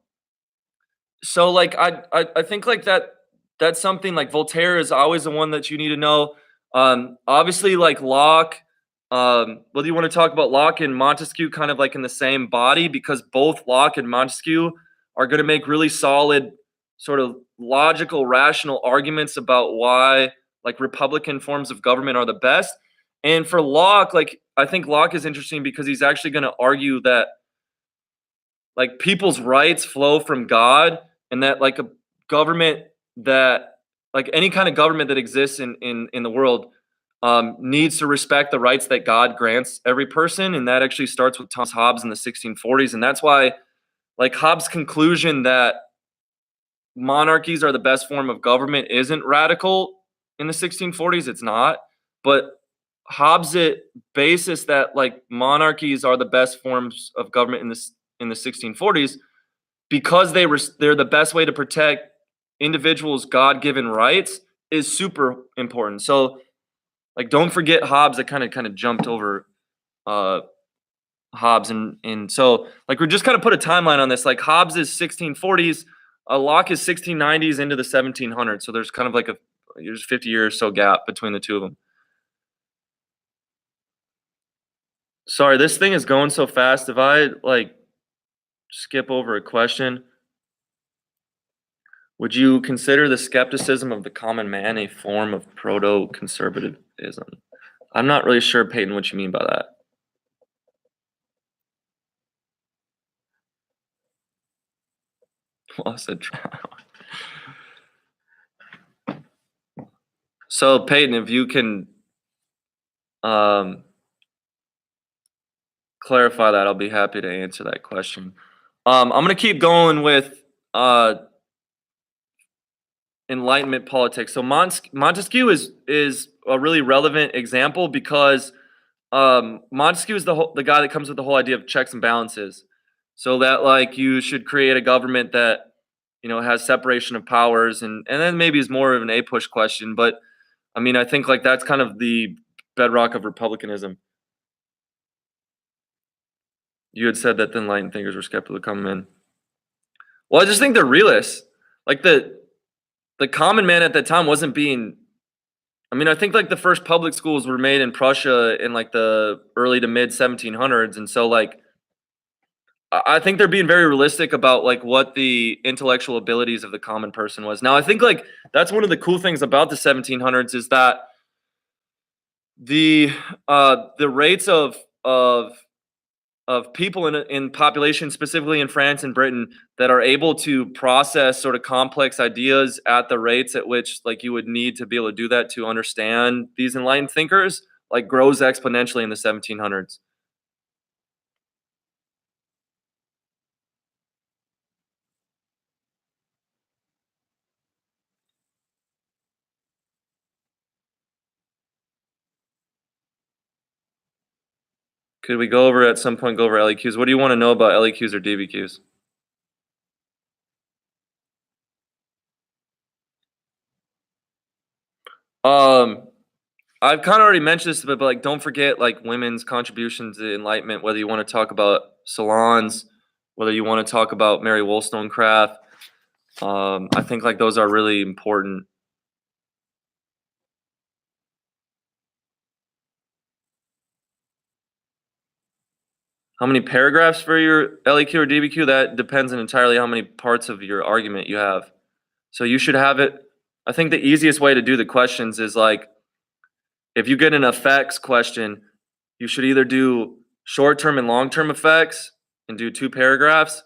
so like I think like that's something like Voltaire is always the one that you need to know. Obviously like Locke, whether you want to talk about Locke and Montesquieu kind of like in the same body because both Locke and Montesquieu are going to make really solid sort of logical rational arguments about why like republican forms of government are the best. And for Locke, like I think Locke is interesting because he's actually going to argue that like people's rights flow from God and that like a government that like any kind of government that exists in the world needs to respect the rights that God grants every person, and that actually starts with Thomas Hobbes in the 1640s, and that's why like Hobbes' conclusion that monarchies are the best form of government isn't radical in the 1640s. It's not, but Hobbes' basis that like monarchies are the best forms of government in the 1640s because they're the best way to protect individuals' God-given rights is super important. So like don't forget Hobbes. I kind of jumped over uh Hobbes and so like we're just kind of put a timeline on this. Like Hobbes is 1640s, Locke is 1690s into the 1700s. So there's kind of like there's 50 years or so gap between the two of them. Sorry, this thing is going so fast. If I like skip over a question, would you consider the skepticism of the common man a form of proto-conservatism? I'm not really sure, Peyton, what you mean by that. Well, I said so, Peyton, if you can clarify that, I'll be happy to answer that question. I'm going to keep going with Enlightenment politics. So Montesquieu is a really relevant example because Montesquieu is the guy that comes with the whole idea of checks and balances. So that like you should create a government that has separation of powers, and then maybe is more of an a-push question, but I mean I think like that's kind of the bedrock of republicanism. You had said that the Enlightened thinkers were skeptical of common man. Well, I just think they're realists. Like the common man at that time wasn't being. I mean, I think like the first public schools were made in Prussia in like the early to mid 1700s, and so like I think they're being very realistic about like what the intellectual abilities of the common person was. Now, I think like that's one of the cool things about the 1700s is that the rates of people in population, specifically in France and Britain, that are able to process sort of complex ideas at the rates at which like you would need to be able to do that to understand these enlightened thinkers, like grows exponentially in the 1700s. Could we go over at some point, go over LEQs? What do you want to know about LEQs or DBQs? I've kind of already mentioned this, but like, don't forget like women's contributions to Enlightenment. Whether you want to talk about salons, whether you want to talk about Mary Wollstonecraft, I think like those are really important. How many paragraphs for your LEQ or DBQ? That depends on entirely how many parts of your argument you have. So you should have it. I think the easiest way to do the questions is like, if you get an effects question, you should either do short-term and long-term effects and do 2 paragraphs,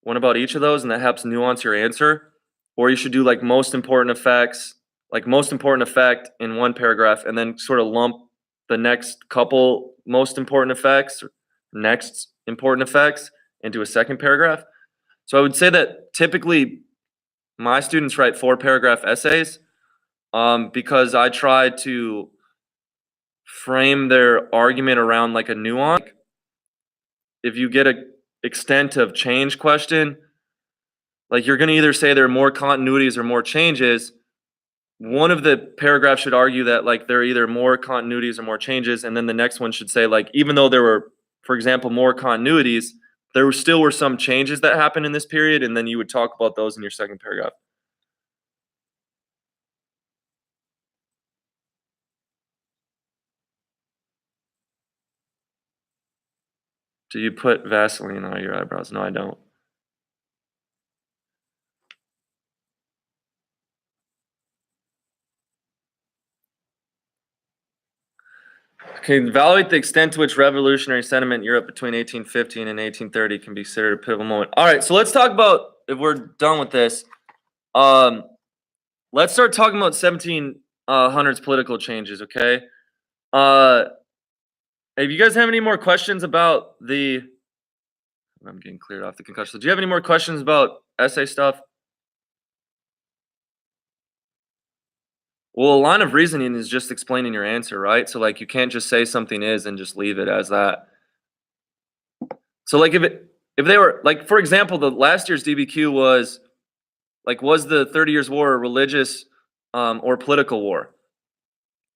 one about each of those, and that helps nuance your answer. Or you should do like most important effects, like most important effect in 1 paragraph, and then sort of lump the next couple most important effects, next important effects into a 2nd paragraph. So I would say that typically my students write 4-paragraph essays because I try to frame their argument around like a nuance. If you get a extent of change question, like you're going to either say there are more continuities or more changes. One of the paragraphs should argue that like there are either more continuities or more changes, and then the next one should say like even though there were, for example, more continuities, there still were some changes that happened in this period, and then you would talk about those in your 2nd paragraph. Do you put Vaseline on your eyebrows? No, I don't. Okay, evaluate the extent to which revolutionary sentiment in Europe between 1815 and 1830 can be considered a pivotal moment. All right, so let's talk about, if we're done with this, let's start talking about 1700s political changes, okay? If you guys have any more questions about the I'm getting cleared off the concussion. So do you have any more questions about essay stuff? Well, a line of reasoning is just explaining your answer, right? So like you can't just say something is and just leave it as that. So like if they were like, for example, the last year's DBQ was like, was the 30 Years' War a religious or political war?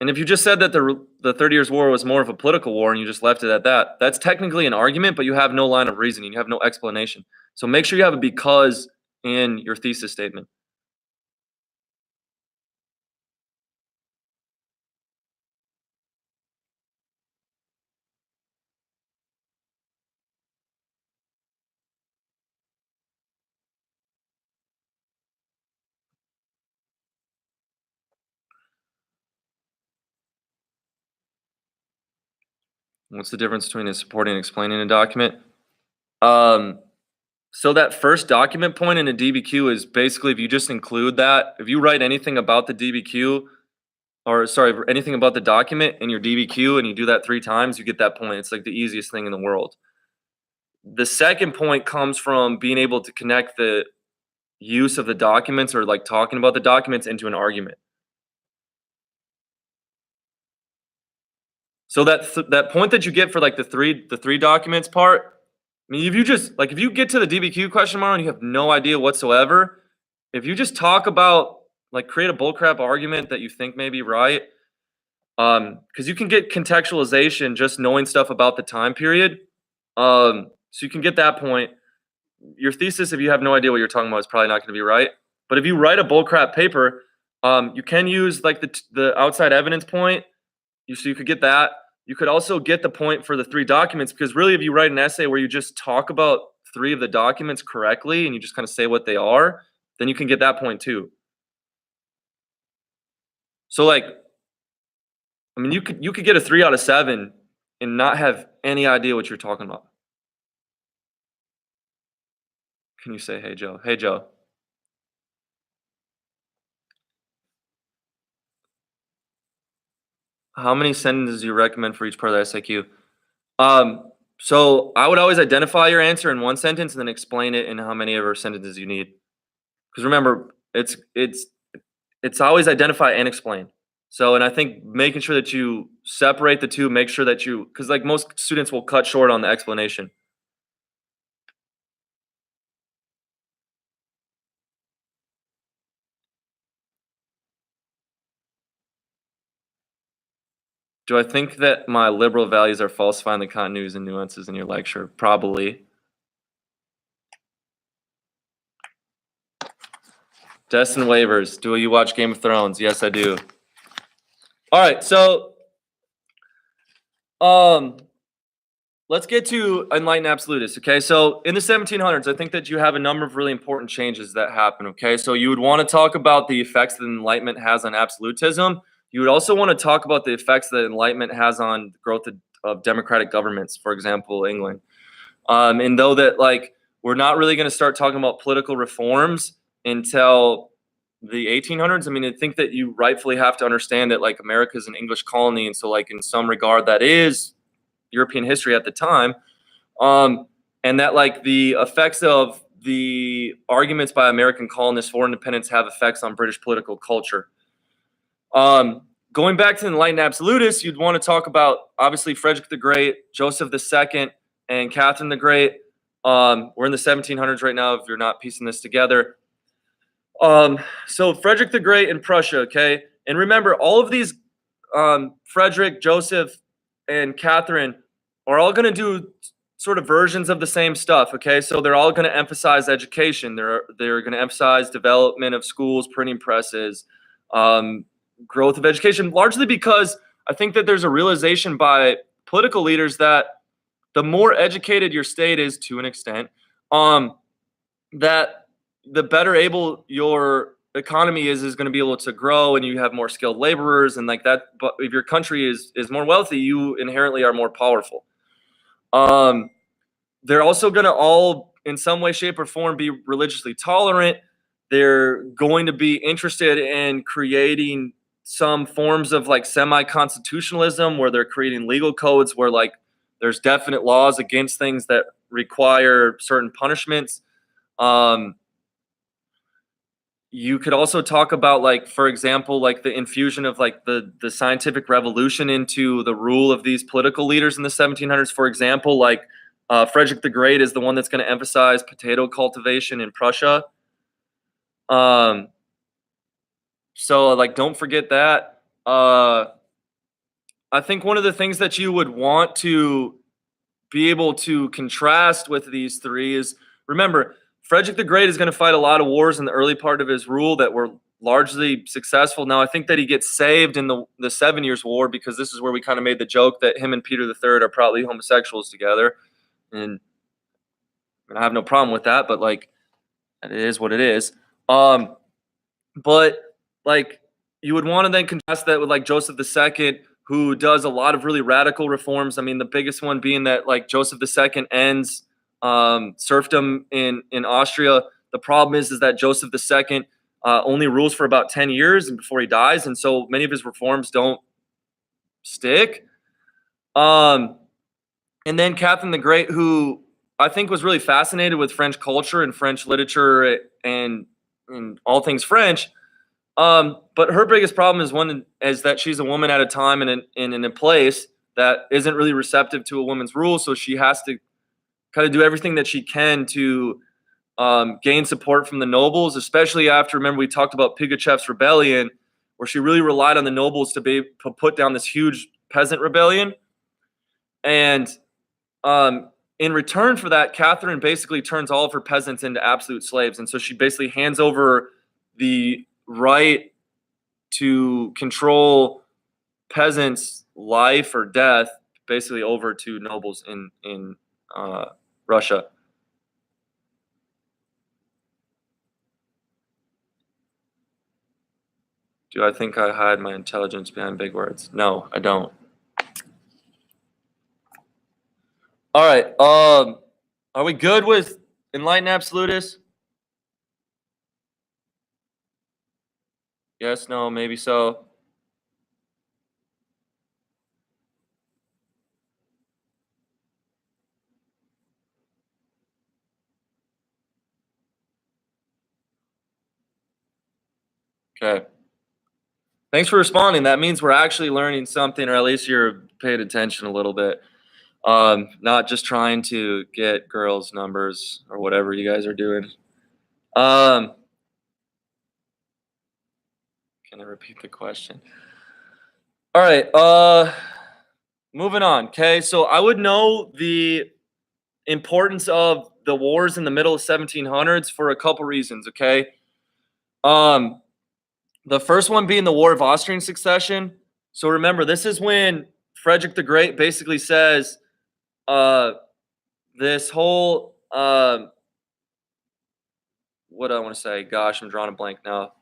And if you just said that the 30 Years' War was more of a political war and you just left it at that, that's technically an argument, but you have no line of reasoning. You have no explanation. So make sure you have a because in your thesis statement. What's the difference between a supporting and explaining a document? So that first document point in a DBQ is basically if you just include that, if you write anything about the DBQ, or sorry, anything about the document in your DBQ and you do that 3 times, you get that point. It's like the easiest thing in the world. The second point comes from being able to connect the use of the documents or like talking about the documents into an argument. So that point that you get for like the three documents part, I mean, if you just like if you get to the DBQ question tomorrow and you have no idea whatsoever, if you just talk about like create a bullcrap argument that you think may be right, because you can get contextualization just knowing stuff about the time period. So you can get that point. Your thesis, if you have no idea what you're talking about, is probably not going to be right. But if you write a bullcrap paper, you can use like the outside evidence point. So you could get that. You could also get the point for the 3 documents because really, if you write an essay where you just talk about 3 of the documents correctly and you just kind of say what they are, then you can get that point too. So like, I mean, you could get a 3 out of 7 and not have any idea what you're talking about. Can you say, "Hey Joe"? Hey Joe. How many sentences do you recommend for each part of the SAQ? So I would always identify your answer in 1 sentence and then explain it in how many ever sentences you need. Because remember, it's always identify and explain. So, and I think making sure that you separate the two, make sure that you, because like most students will cut short on the explanation. Do I think that my liberal values are falsifying the continuities and nuances in your lecture? Probably. Destin waivers. Do you watch Game of Thrones? Yes, I do. All right, so let's get to Enlightened Absolutists, okay? So in the 1700s, I think that you have a number of really important changes that happen, okay? So you would want to talk about the effects that Enlightenment has on absolutism. You would also want to talk about the effects that Enlightenment has on the growth of democratic governments, for example, England. And though that, like, we're not really going to start talking about political reforms until the 1800s, I mean, I think that you rightfully have to understand that, like, America is an English colony. And so, like, in some regard, that is European history at the time, and that like the effects of the arguments by American colonists for independence have effects on British political culture. Going back to the Enlightened Absolutists, you'd want to talk about obviously Frederick the Great, Joseph II, and Catherine the Great. We're in the 1700s right now. If you're not piecing this together, so Frederick the Great in Prussia, okay, and remember all of these, Frederick, Joseph, and Catherine are all going to do sort of versions of the same stuff, okay? So they're all going to emphasize education. They're going to emphasize development of schools, printing presses, growth of education, largely because I think that there's a realization by political leaders that the more educated your state is to an extent, that the better able your economy is going to be able to grow and you have more skilled laborers and like that. But if your country is more wealthy, you inherently are more powerful. They're also going to all in some way, shape, or form be religiously tolerant. They're going to be interested in creating some forms of like semi-constitutionalism where they're creating legal codes where like there's definite laws against things that require certain punishments. You could also talk about, like, for example, like the infusion of like the scientific revolution into the rule of these political leaders in the 1700s. For example, like Frederick the Great is the one that's going to emphasize potato cultivation in Prussia. So like, don't forget that. I think one of the things that you would want to be able to contrast with these three is, remember, Frederick the Great is going to fight a lot of wars in the early part of his rule that were largely successful. Now, I think that he gets saved in the 7 Years' War, because this is where we kind of made the joke that him and Peter III are probably homosexuals together. And I have no problem with that, but like, it is what it is. But like, you would want to then contrast that with like Joseph II, who does a lot of really radical reforms. I mean, the biggest one being that like Joseph II ends serfdom in Austria. The problem is that Joseph II only rules for about 10 years and before he dies, and so many of his reforms don't stick. And then Catherine the Great, who I think was really fascinated with French culture and French literature and all things French. But her biggest problem is that she's a woman at a time and in a place that isn't really receptive to a woman's rule. So she has to kind of do everything that she can to gain support from the nobles, especially after, remember, we talked about Pugachev's rebellion, where she really relied on the nobles to put down this huge peasant rebellion. And in return for that, Catherine basically turns all of her peasants into absolute slaves. And so she basically hands over the right to control peasants' life or death basically over to nobles in Russia. Do I think I hide my intelligence behind big words? No, I don't. All right. Are we good with Enlightened Absolutists? Yes, no, maybe so. Okay. Thanks for responding. That means we're actually learning something, or at least you're paying attention a little bit. Not just trying to get girls' numbers or whatever you guys are doing. Can I repeat the question? All right. Moving on. Okay. So I would know the importance of the wars in the middle of 1700s for a couple reasons. Okay. The first one being the War of Austrian Succession. So remember, this is when Frederick the Great basically says, this whole what do I want to say? Gosh, I'm drawing a blank now.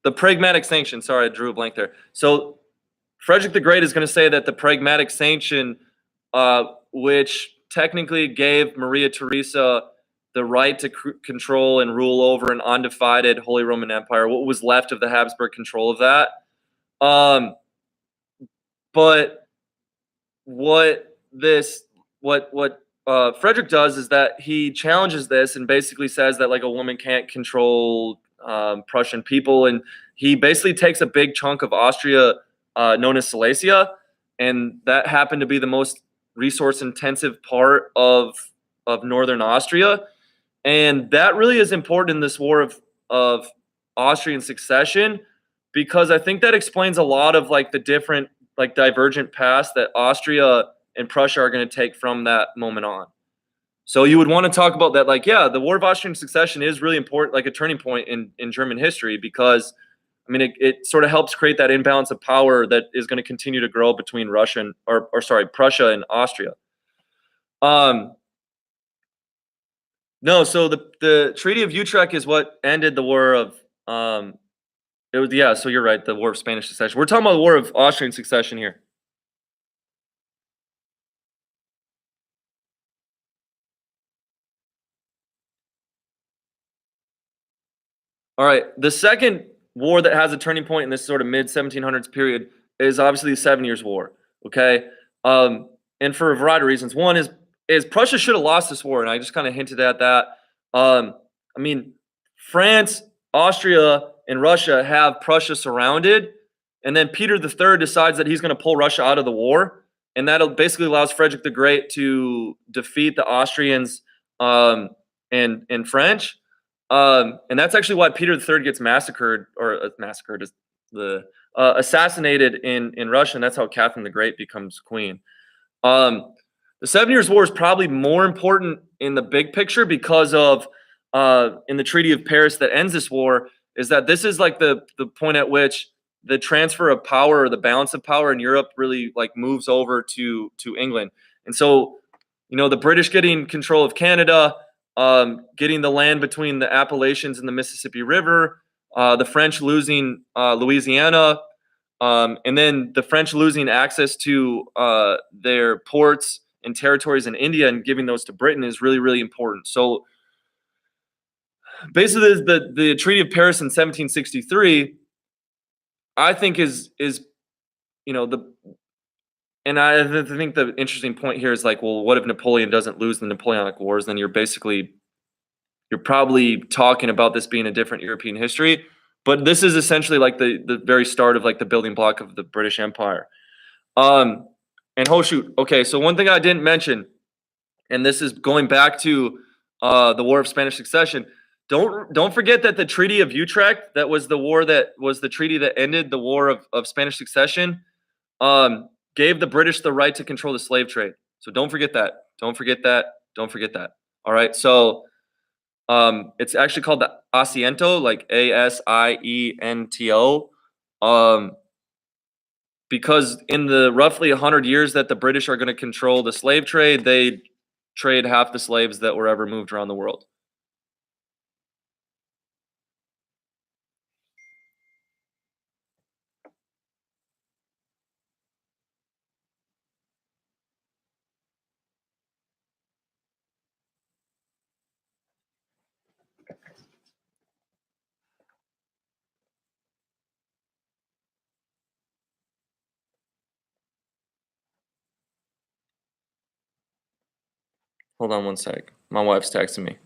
The pragmatic sanction. Sorry, I drew a blank there. So Frederick the Great is going to say that the pragmatic sanction, which technically gave Maria Theresa the right to control and rule over an undivided Holy Roman Empire, what was left of the Habsburg control of that. But what Frederick does is that he challenges this and basically says that like a woman can't control Prussian people, and he basically takes a big chunk of Austria, known as Silesia, and that happened to be the most resource-intensive part of northern Austria, and that really is important in this war of Austrian succession, because I think that explains a lot of like the different like divergent paths that Austria and Prussia are going to take from that moment on. So you would want to talk about that, like, yeah, the War of Austrian Succession is really important, like a turning point in German history, because I mean it sort of helps create that imbalance of power that is going to continue to grow between Prussia and Austria. No, so the Treaty of Utrecht is what ended the War of it was, yeah, so you're right, the War of Spanish Succession. We're talking about the War of Austrian Succession here. All right. The second war that has a turning point in this sort of mid 1700s period is obviously the 7 Years' War. Okay, and for a variety of reasons. One is Prussia should have lost this war, and I just kind of hinted at that. Um, I mean, France, Austria, and Russia have Prussia surrounded, and then Peter the Third decides that he's going to pull Russia out of the war, and that basically allows Frederick the Great to defeat the Austrians and French. And that's actually why Peter the Third gets massacred, or massacred is the assassinated in Russia, and that's how Catherine the Great becomes queen. Um, the Seven Years' War is probably more important in the big picture because of in the Treaty of Paris that ends this war, is that this is like the point at which the transfer of power or the balance of power in Europe really like moves over to England. And so, the British getting control of Canada, getting the land between the Appalachians and the Mississippi River, the French losing Louisiana, and then the French losing access to their ports and territories in India and giving those to Britain is really, really important. So basically, the Treaty of Paris in 1763, I think is the and I think the interesting point here is like, well, what if Napoleon doesn't lose the Napoleonic Wars? Then you're probably talking about this being a different European history. But this is essentially like the very start of like the building block of the British Empire. Um, and oh shoot, okay. So one thing I didn't mention, and this is going back to the War of Spanish Succession. Don't forget that the Treaty of Utrecht, that was the treaty that ended the War of Spanish Succession, gave the British the right to control the slave trade. So don't forget that. Don't forget that. Don't forget that. All right. So it's actually called the Asiento, like Asiento. Um, because in the roughly 100 years that the British are going to control the slave trade, they trade half the slaves that were ever moved around the world. Hold on one sec. My wife's texting me.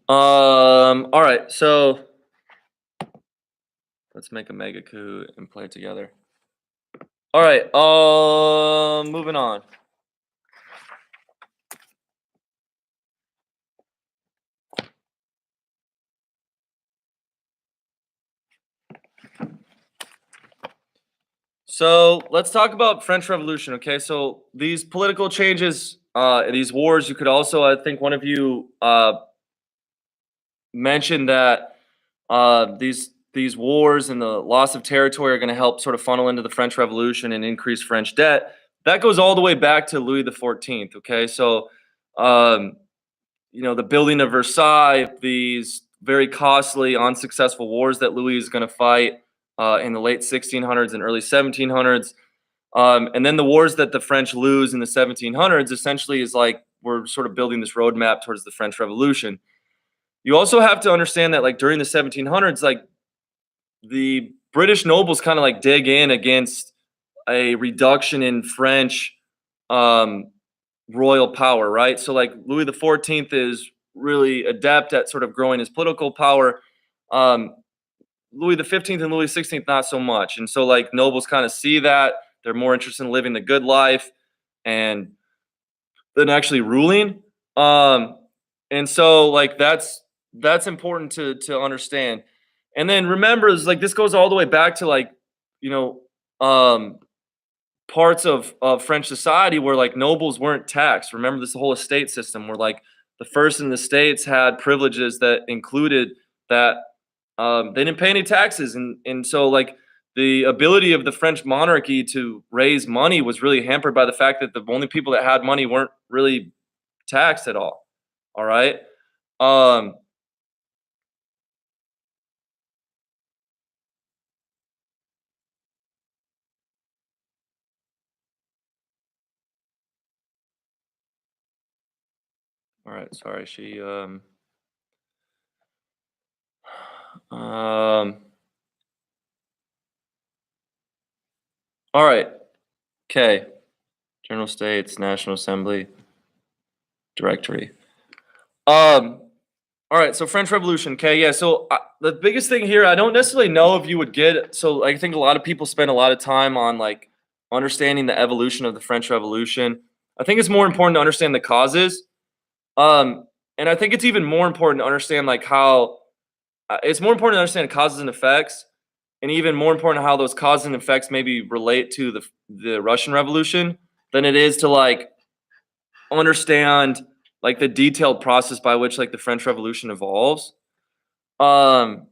All right, so let's make a mega coup and play it together. All right, moving on. So let's talk about French Revolution. Okay, so these political changes, these wars. You could also, I think, one of you mentioned that these wars and the loss of territory are going to help sort of funnel into the French Revolution and increase French debt. That goes all the way back to Louis the 14th. Okay, so the building of Versailles, these very costly, unsuccessful wars that Louis is going to fight in the late 1600s and early 1700s. And then the wars that the French lose in the 1700s essentially is like we're sort of building this roadmap towards the French Revolution. You also have to understand that like during the 1700s, like the British nobles kind of like dig in against a reduction in French um, royal power, right? So like Louis the 14th is really adept at sort of growing his political power. Um, Louis the 15th and Louis 16th not so much, and so like nobles kind of see that they're more interested in living the good life and than actually ruling. Um, and so like that's important to understand. And then remember, is like this goes all the way back to like you know um, parts of French society where like nobles weren't taxed. Remember this whole estate system where like the first in the states had privileges that included that they didn't pay any taxes, and so like the ability of the French monarchy to raise money was really hampered by the fact that the only people that had money weren't really taxed at all. All right. Um, all right. Sorry, she. All right. Okay. General States, National Assembly, Directory. All right. So French Revolution. Okay. Yeah. So the biggest thing here, I don't necessarily know if you would get. So I think a lot of people spend a lot of time on like understanding the evolution of the French Revolution. I think it's more important to understand the causes. Um, and I think it's even more important to understand like how it's more important to understand causes and effects, and even more important how those causes and effects maybe relate to the Russian Revolution than it is to like understand like the detailed process by which like the French Revolution evolves. Um,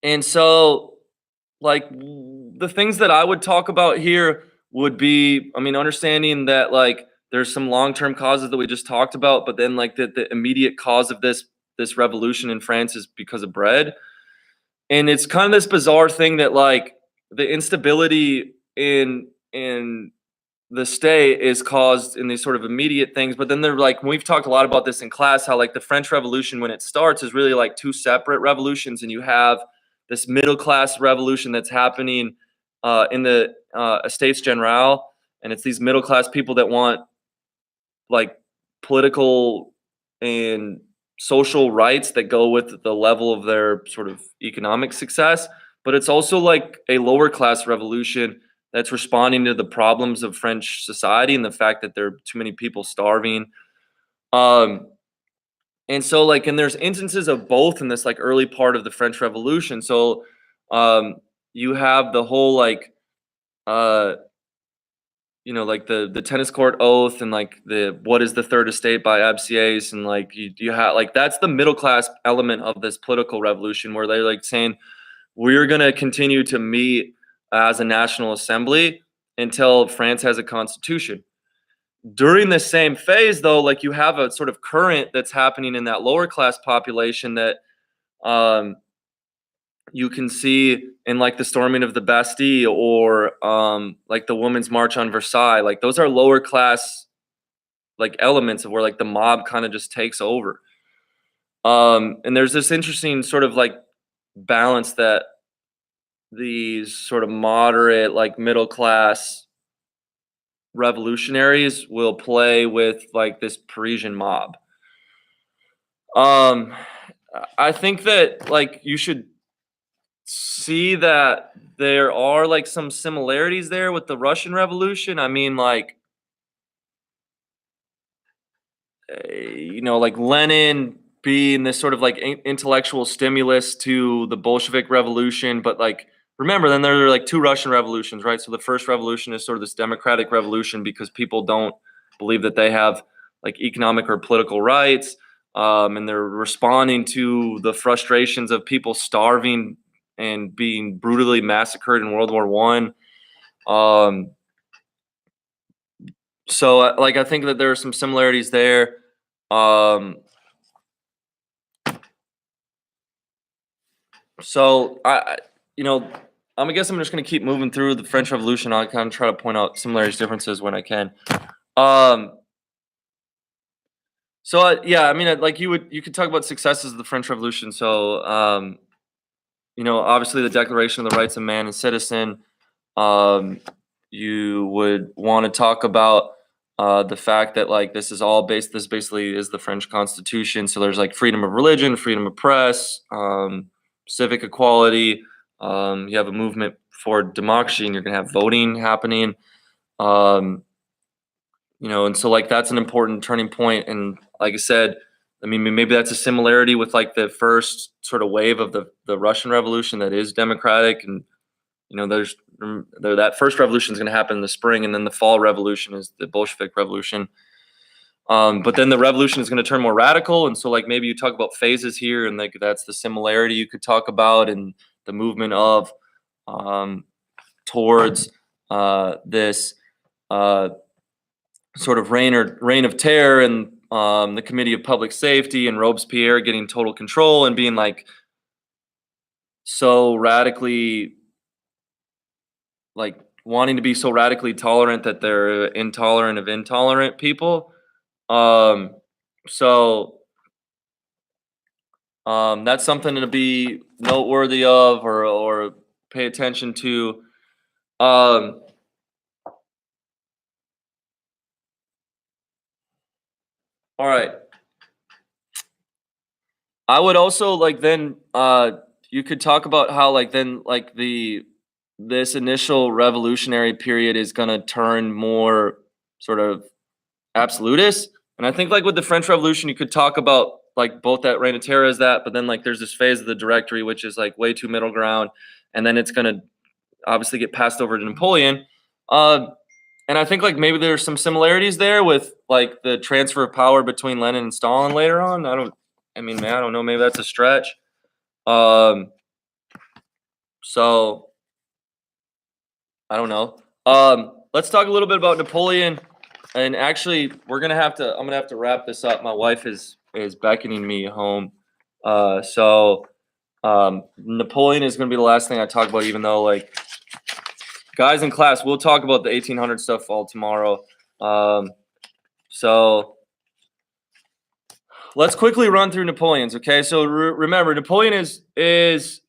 and so like the things that I would talk about here would be, I mean, understanding that like there's some long-term causes that we just talked about, but then like the immediate cause of this revolution in France is because of bread. And it's kind of this bizarre thing that like the instability in the state is caused in these sort of immediate things, but then they're like we've talked a lot about this in class how like the French Revolution when it starts is really like two separate revolutions, and you have this middle class revolution that's happening in the Estates Generale, and it's these middle class people that want like political and social rights that go with the level of their sort of economic success. But it's also like a lower class revolution that's responding to the problems of French society and the fact that there are too many people starving. Um, and so like, and there's instances of both in this like early part of the French Revolution. So um, you have the whole like uh, like the tennis court oath and like the what is the third estate by Absies, and like you have like that's the middle class element of this political revolution where they're like saying we're going to continue to meet as a national assembly until France has a constitution. During the same phase though, like you have a sort of current that's happening in that lower class population that um you can see in like the storming of the Bastille or like the Women's March on Versailles. Like those are lower class like elements of where like the mob kind of just takes over. And there's this interesting sort of like balance that these sort of moderate like middle class revolutionaries will play with like this Parisian mob. Um, I think that like you should see that there are like some similarities there with the Russian Revolution. I mean, like, like Lenin being this sort of like intellectual stimulus to the Bolshevik Revolution, but like, remember, then there are like two Russian revolutions, right? So the first revolution is sort of this democratic revolution because people don't believe that they have like economic or political rights. And they're responding to the frustrations of people starving and being brutally massacred in World War One. So like I think that there are some similarities there. Um, so I guess I'm just gonna keep moving through the French Revolution. I'll kind of try to point out similarities, differences when I can. Um, yeah, I mean, like you could talk about successes of the French Revolution. So obviously the Declaration of the Rights of Man and Citizen. Um, you would want to talk about the fact that like this basically is the French Constitution. So there's like freedom of religion, freedom of press, civic equality. You have a movement for democracy, and you're gonna have voting happening. Um, and so like that's an important turning point. And like I said, I mean maybe that's a similarity with like the first sort of wave of the Russian Revolution that is democratic, and that first revolution is going to happen in the spring, and then the fall revolution is the Bolshevik Revolution. But then the revolution is going to turn more radical, and so like maybe you talk about phases here, and like that's the similarity you could talk about, and the movement of towards this sort of reign of terror, and the Committee of Public Safety and Robespierre getting total control and being like so radically like wanting to be so radically tolerant that they're intolerant of intolerant people. Um, so That's something to be noteworthy of, or pay attention to. Um, all right. I would also like then you could talk about how like then like the this initial revolutionary period is gonna turn more sort of absolutist. And I think like with the French Revolution, you could talk about like both that Reign of Terror is that, but then like there's this phase of the Directory which is like way too middle ground, and then it's gonna obviously get passed over to Napoleon. Uh, and I think like maybe there's some similarities there with like the transfer of power between Lenin and Stalin later on. I mean, man, I don't know. Maybe that's a stretch. Um, so I don't know. Let's talk a little bit about Napoleon. And actually, I'm gonna have to wrap this up. My wife is beckoning me home. So Napoleon is gonna be the last thing I talk about, even though like guys in class, we'll talk about the 1800 stuff all tomorrow. So let's quickly run through Napoleon's. Okay, so remember, Napoleon is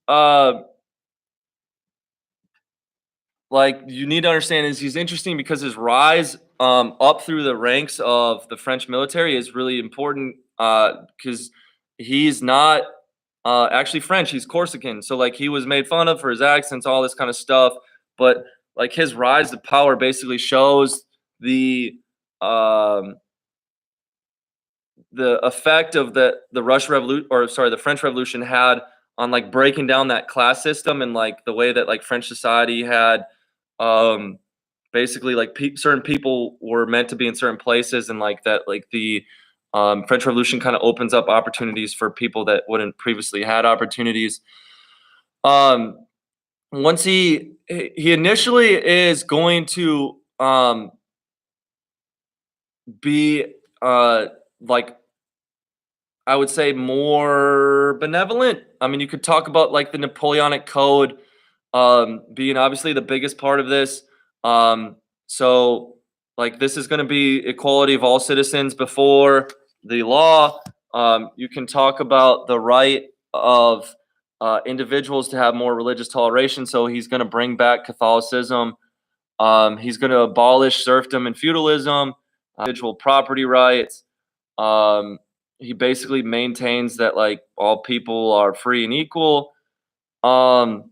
like you need to understand is he's interesting because his rise up through the ranks of the French military is really important because he's not actually French. He's Corsican, so like he was made fun of for his accents, all this kind of stuff. But like his rise to power basically shows um, the effect of the Russian Revolution, or sorry, the French Revolution had on like breaking down that class system and like the way that like French society had um basically like certain people were meant to be in certain places, and like that like the French Revolution kind of opens up opportunities for people that wouldn't previously had opportunities. Um, once he initially is going to be like I would say more benevolent. I mean, you could talk about like the Napoleonic Code being obviously the biggest part of this. Um, so, like, this is going to be equality of all citizens before the law. You can talk about the right of individuals to have more religious toleration. So, he's going to bring back Catholicism. He's going to abolish serfdom and feudalism, individual property rights. Um, he basically maintains that like all people are free and equal. Um,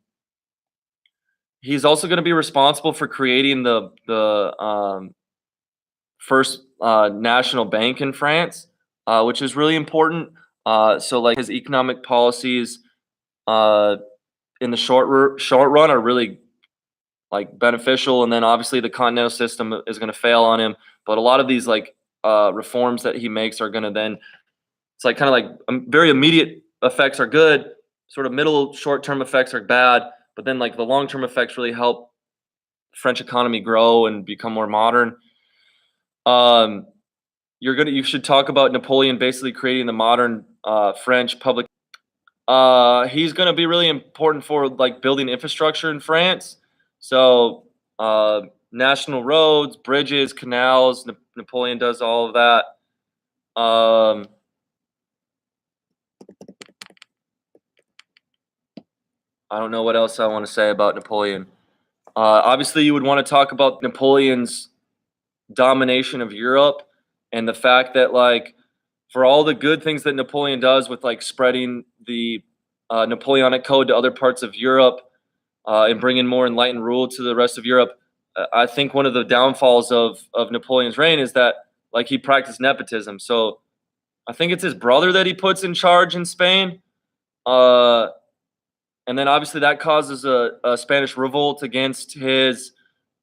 he's also going to be responsible for creating the first national bank in France, which is really important. So like his economic policies uh, in the short run are really like beneficial, and then obviously the continental system is going to fail on him. But a lot of these like reforms that he makes are going to then it's like kind of like very immediate effects are good, sort of middle short term effects are bad, but then like the long term effects really help French economy grow and become more modern. Um, you should talk about Napoleon basically creating the modern French public. He's gonna be really important for like building infrastructure in France. So national roads, bridges, canals. Napoleon does all of that. I don't know what else I want to say about Napoleon. Obviously, you would want to talk about Napoleon's domination of Europe and the fact that, like, for all the good things that Napoleon does with like spreading the Napoleonic Code to other parts of Europe and bringing more enlightened rule to the rest of Europe, I think one of the downfalls of Napoleon's reign is that like he practiced nepotism. So I think it's his brother that he puts in charge in Spain. Uh, and then obviously that causes a Spanish revolt against his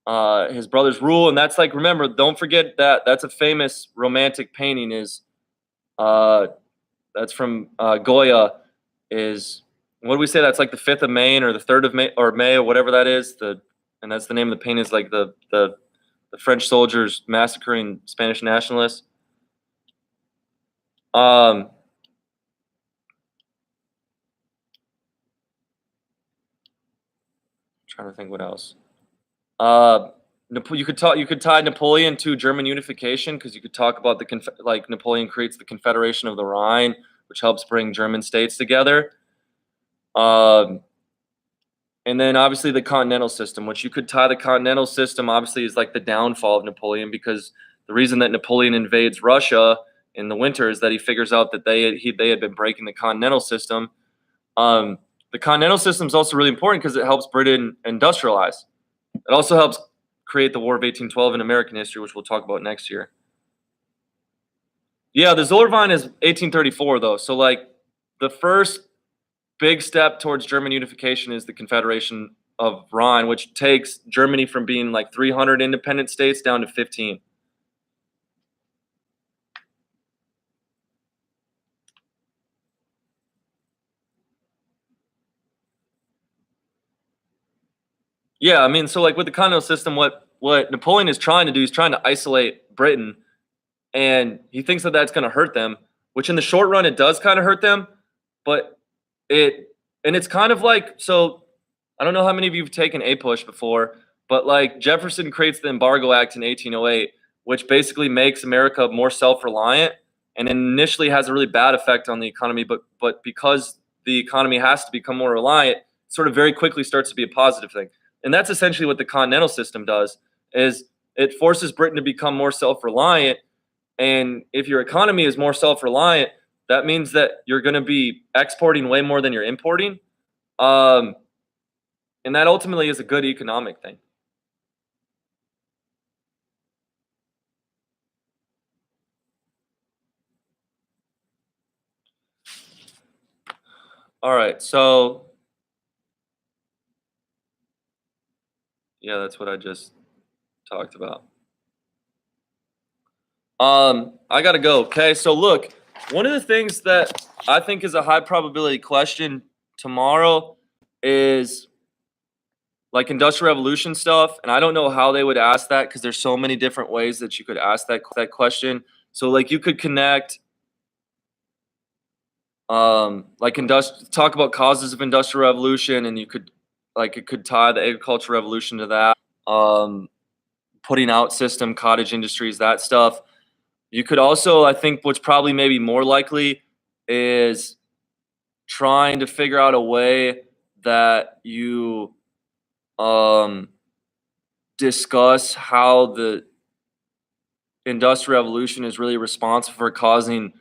brother's rule, and that's like remember, don't forget that that's a famous romantic painting. Is uh, that's from Goya. Is what do we say? That's like the 5th of May or the 3rd of May or whatever that is. And that's the name of the painting. Is like the French soldiers massacring Spanish nationalists. Um, trying to think what else. Uh, you could tie Napoleon to German unification because you could talk about like Napoleon creates the Confederation of the Rhine, which helps bring German states together. And then obviously the continental system, which you could tie the continental system obviously is like the downfall of Napoleon, because the reason that Napoleon invades Russia in the winter is that he figures out that they had been breaking the continental system. The continental system is also really important because it helps Britain industrialize. It also helps create the War of 1812 in American history, which we'll talk about next year. Yeah, the Zollverein is 1834 though. So like the first big step towards German unification is the Confederation of Rhine, which takes Germany from being like 300 independent states down to 15. Yeah, I mean, so like with the continental system, what Napoleon is trying to do is trying to isolate Britain, and he thinks that that's going to hurt them. Which in the short run, it does kind of hurt them, but it's kind of like, so I don't know how many of you have taken a push before, but like Jefferson creates the Embargo Act in 1808, which basically makes America more self-reliant, and initially has a really bad effect on the economy, but because the economy has to become more reliant, sort of very quickly starts to be a positive thing. And that's essentially what the continental system does, is it forces Britain to become more self-reliant. And if your economy is more self-reliant, that means that you're going to be exporting way more than you're importing. And that ultimately is a good economic thing. All right, so yeah, that's what I just talked about. I gotta go. Okay, so look, one of the things that I think is a high probability question tomorrow is like industrial revolution stuff, and I don't know how they would ask that because there's so many different ways that you could ask that question. So like you could connect like talk about causes of industrial revolution, and you could like it could tie the agricultural revolution to that. Putting out system, cottage industries, that stuff. You could also, I think what's probably maybe more likely is trying to figure out a way that you discuss how the industrial revolution is really responsible for causing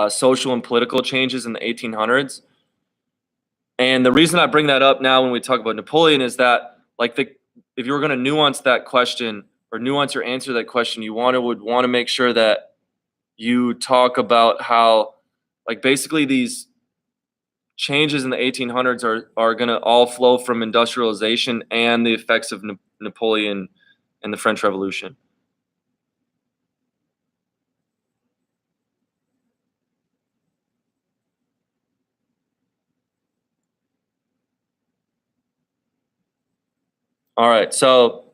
social and political changes in the 1800s. And the reason I bring that up now when we talk about Napoleon is that, like, if you were going to nuance that question or nuance your answer to that question, you would want to make sure that you talk about how, like, basically these changes in the 1800s are going to all flow from industrialization and the effects of Napoleon and the French Revolution. All right, so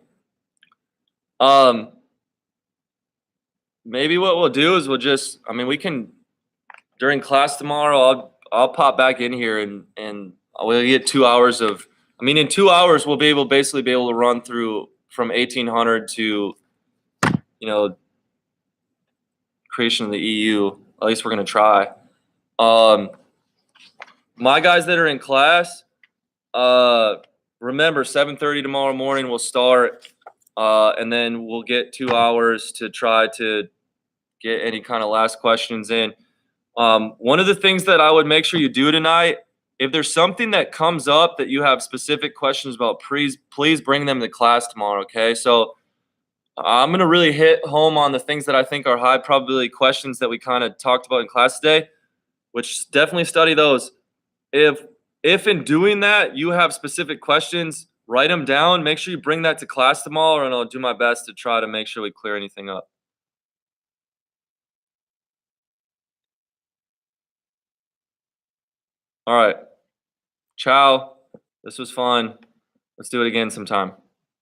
um, maybe what we'll do is I mean, we can during class tomorrow. I'll pop back in here and we'll get 2 hours of. I mean, in 2 hours we'll basically be able to run through from 1800 to creation of the EU. At least we're gonna try. My guys that are in class, remember 7:30 tomorrow morning we'll start, and then we'll get 2 hours to try to get any kind of last questions in. One of the things that I would make sure you do tonight, if there's something that comes up that you have specific questions about, please bring them to class tomorrow, okay? So I'm going to really hit home on the things that I think are high probability questions that we kind of talked about in class today, which definitely study those. If in doing that you have specific questions, write them down. Make sure you bring that to class tomorrow, and I'll do my best to try to make sure we clear anything up. All right. Ciao. This was fun. Let's do it again sometime.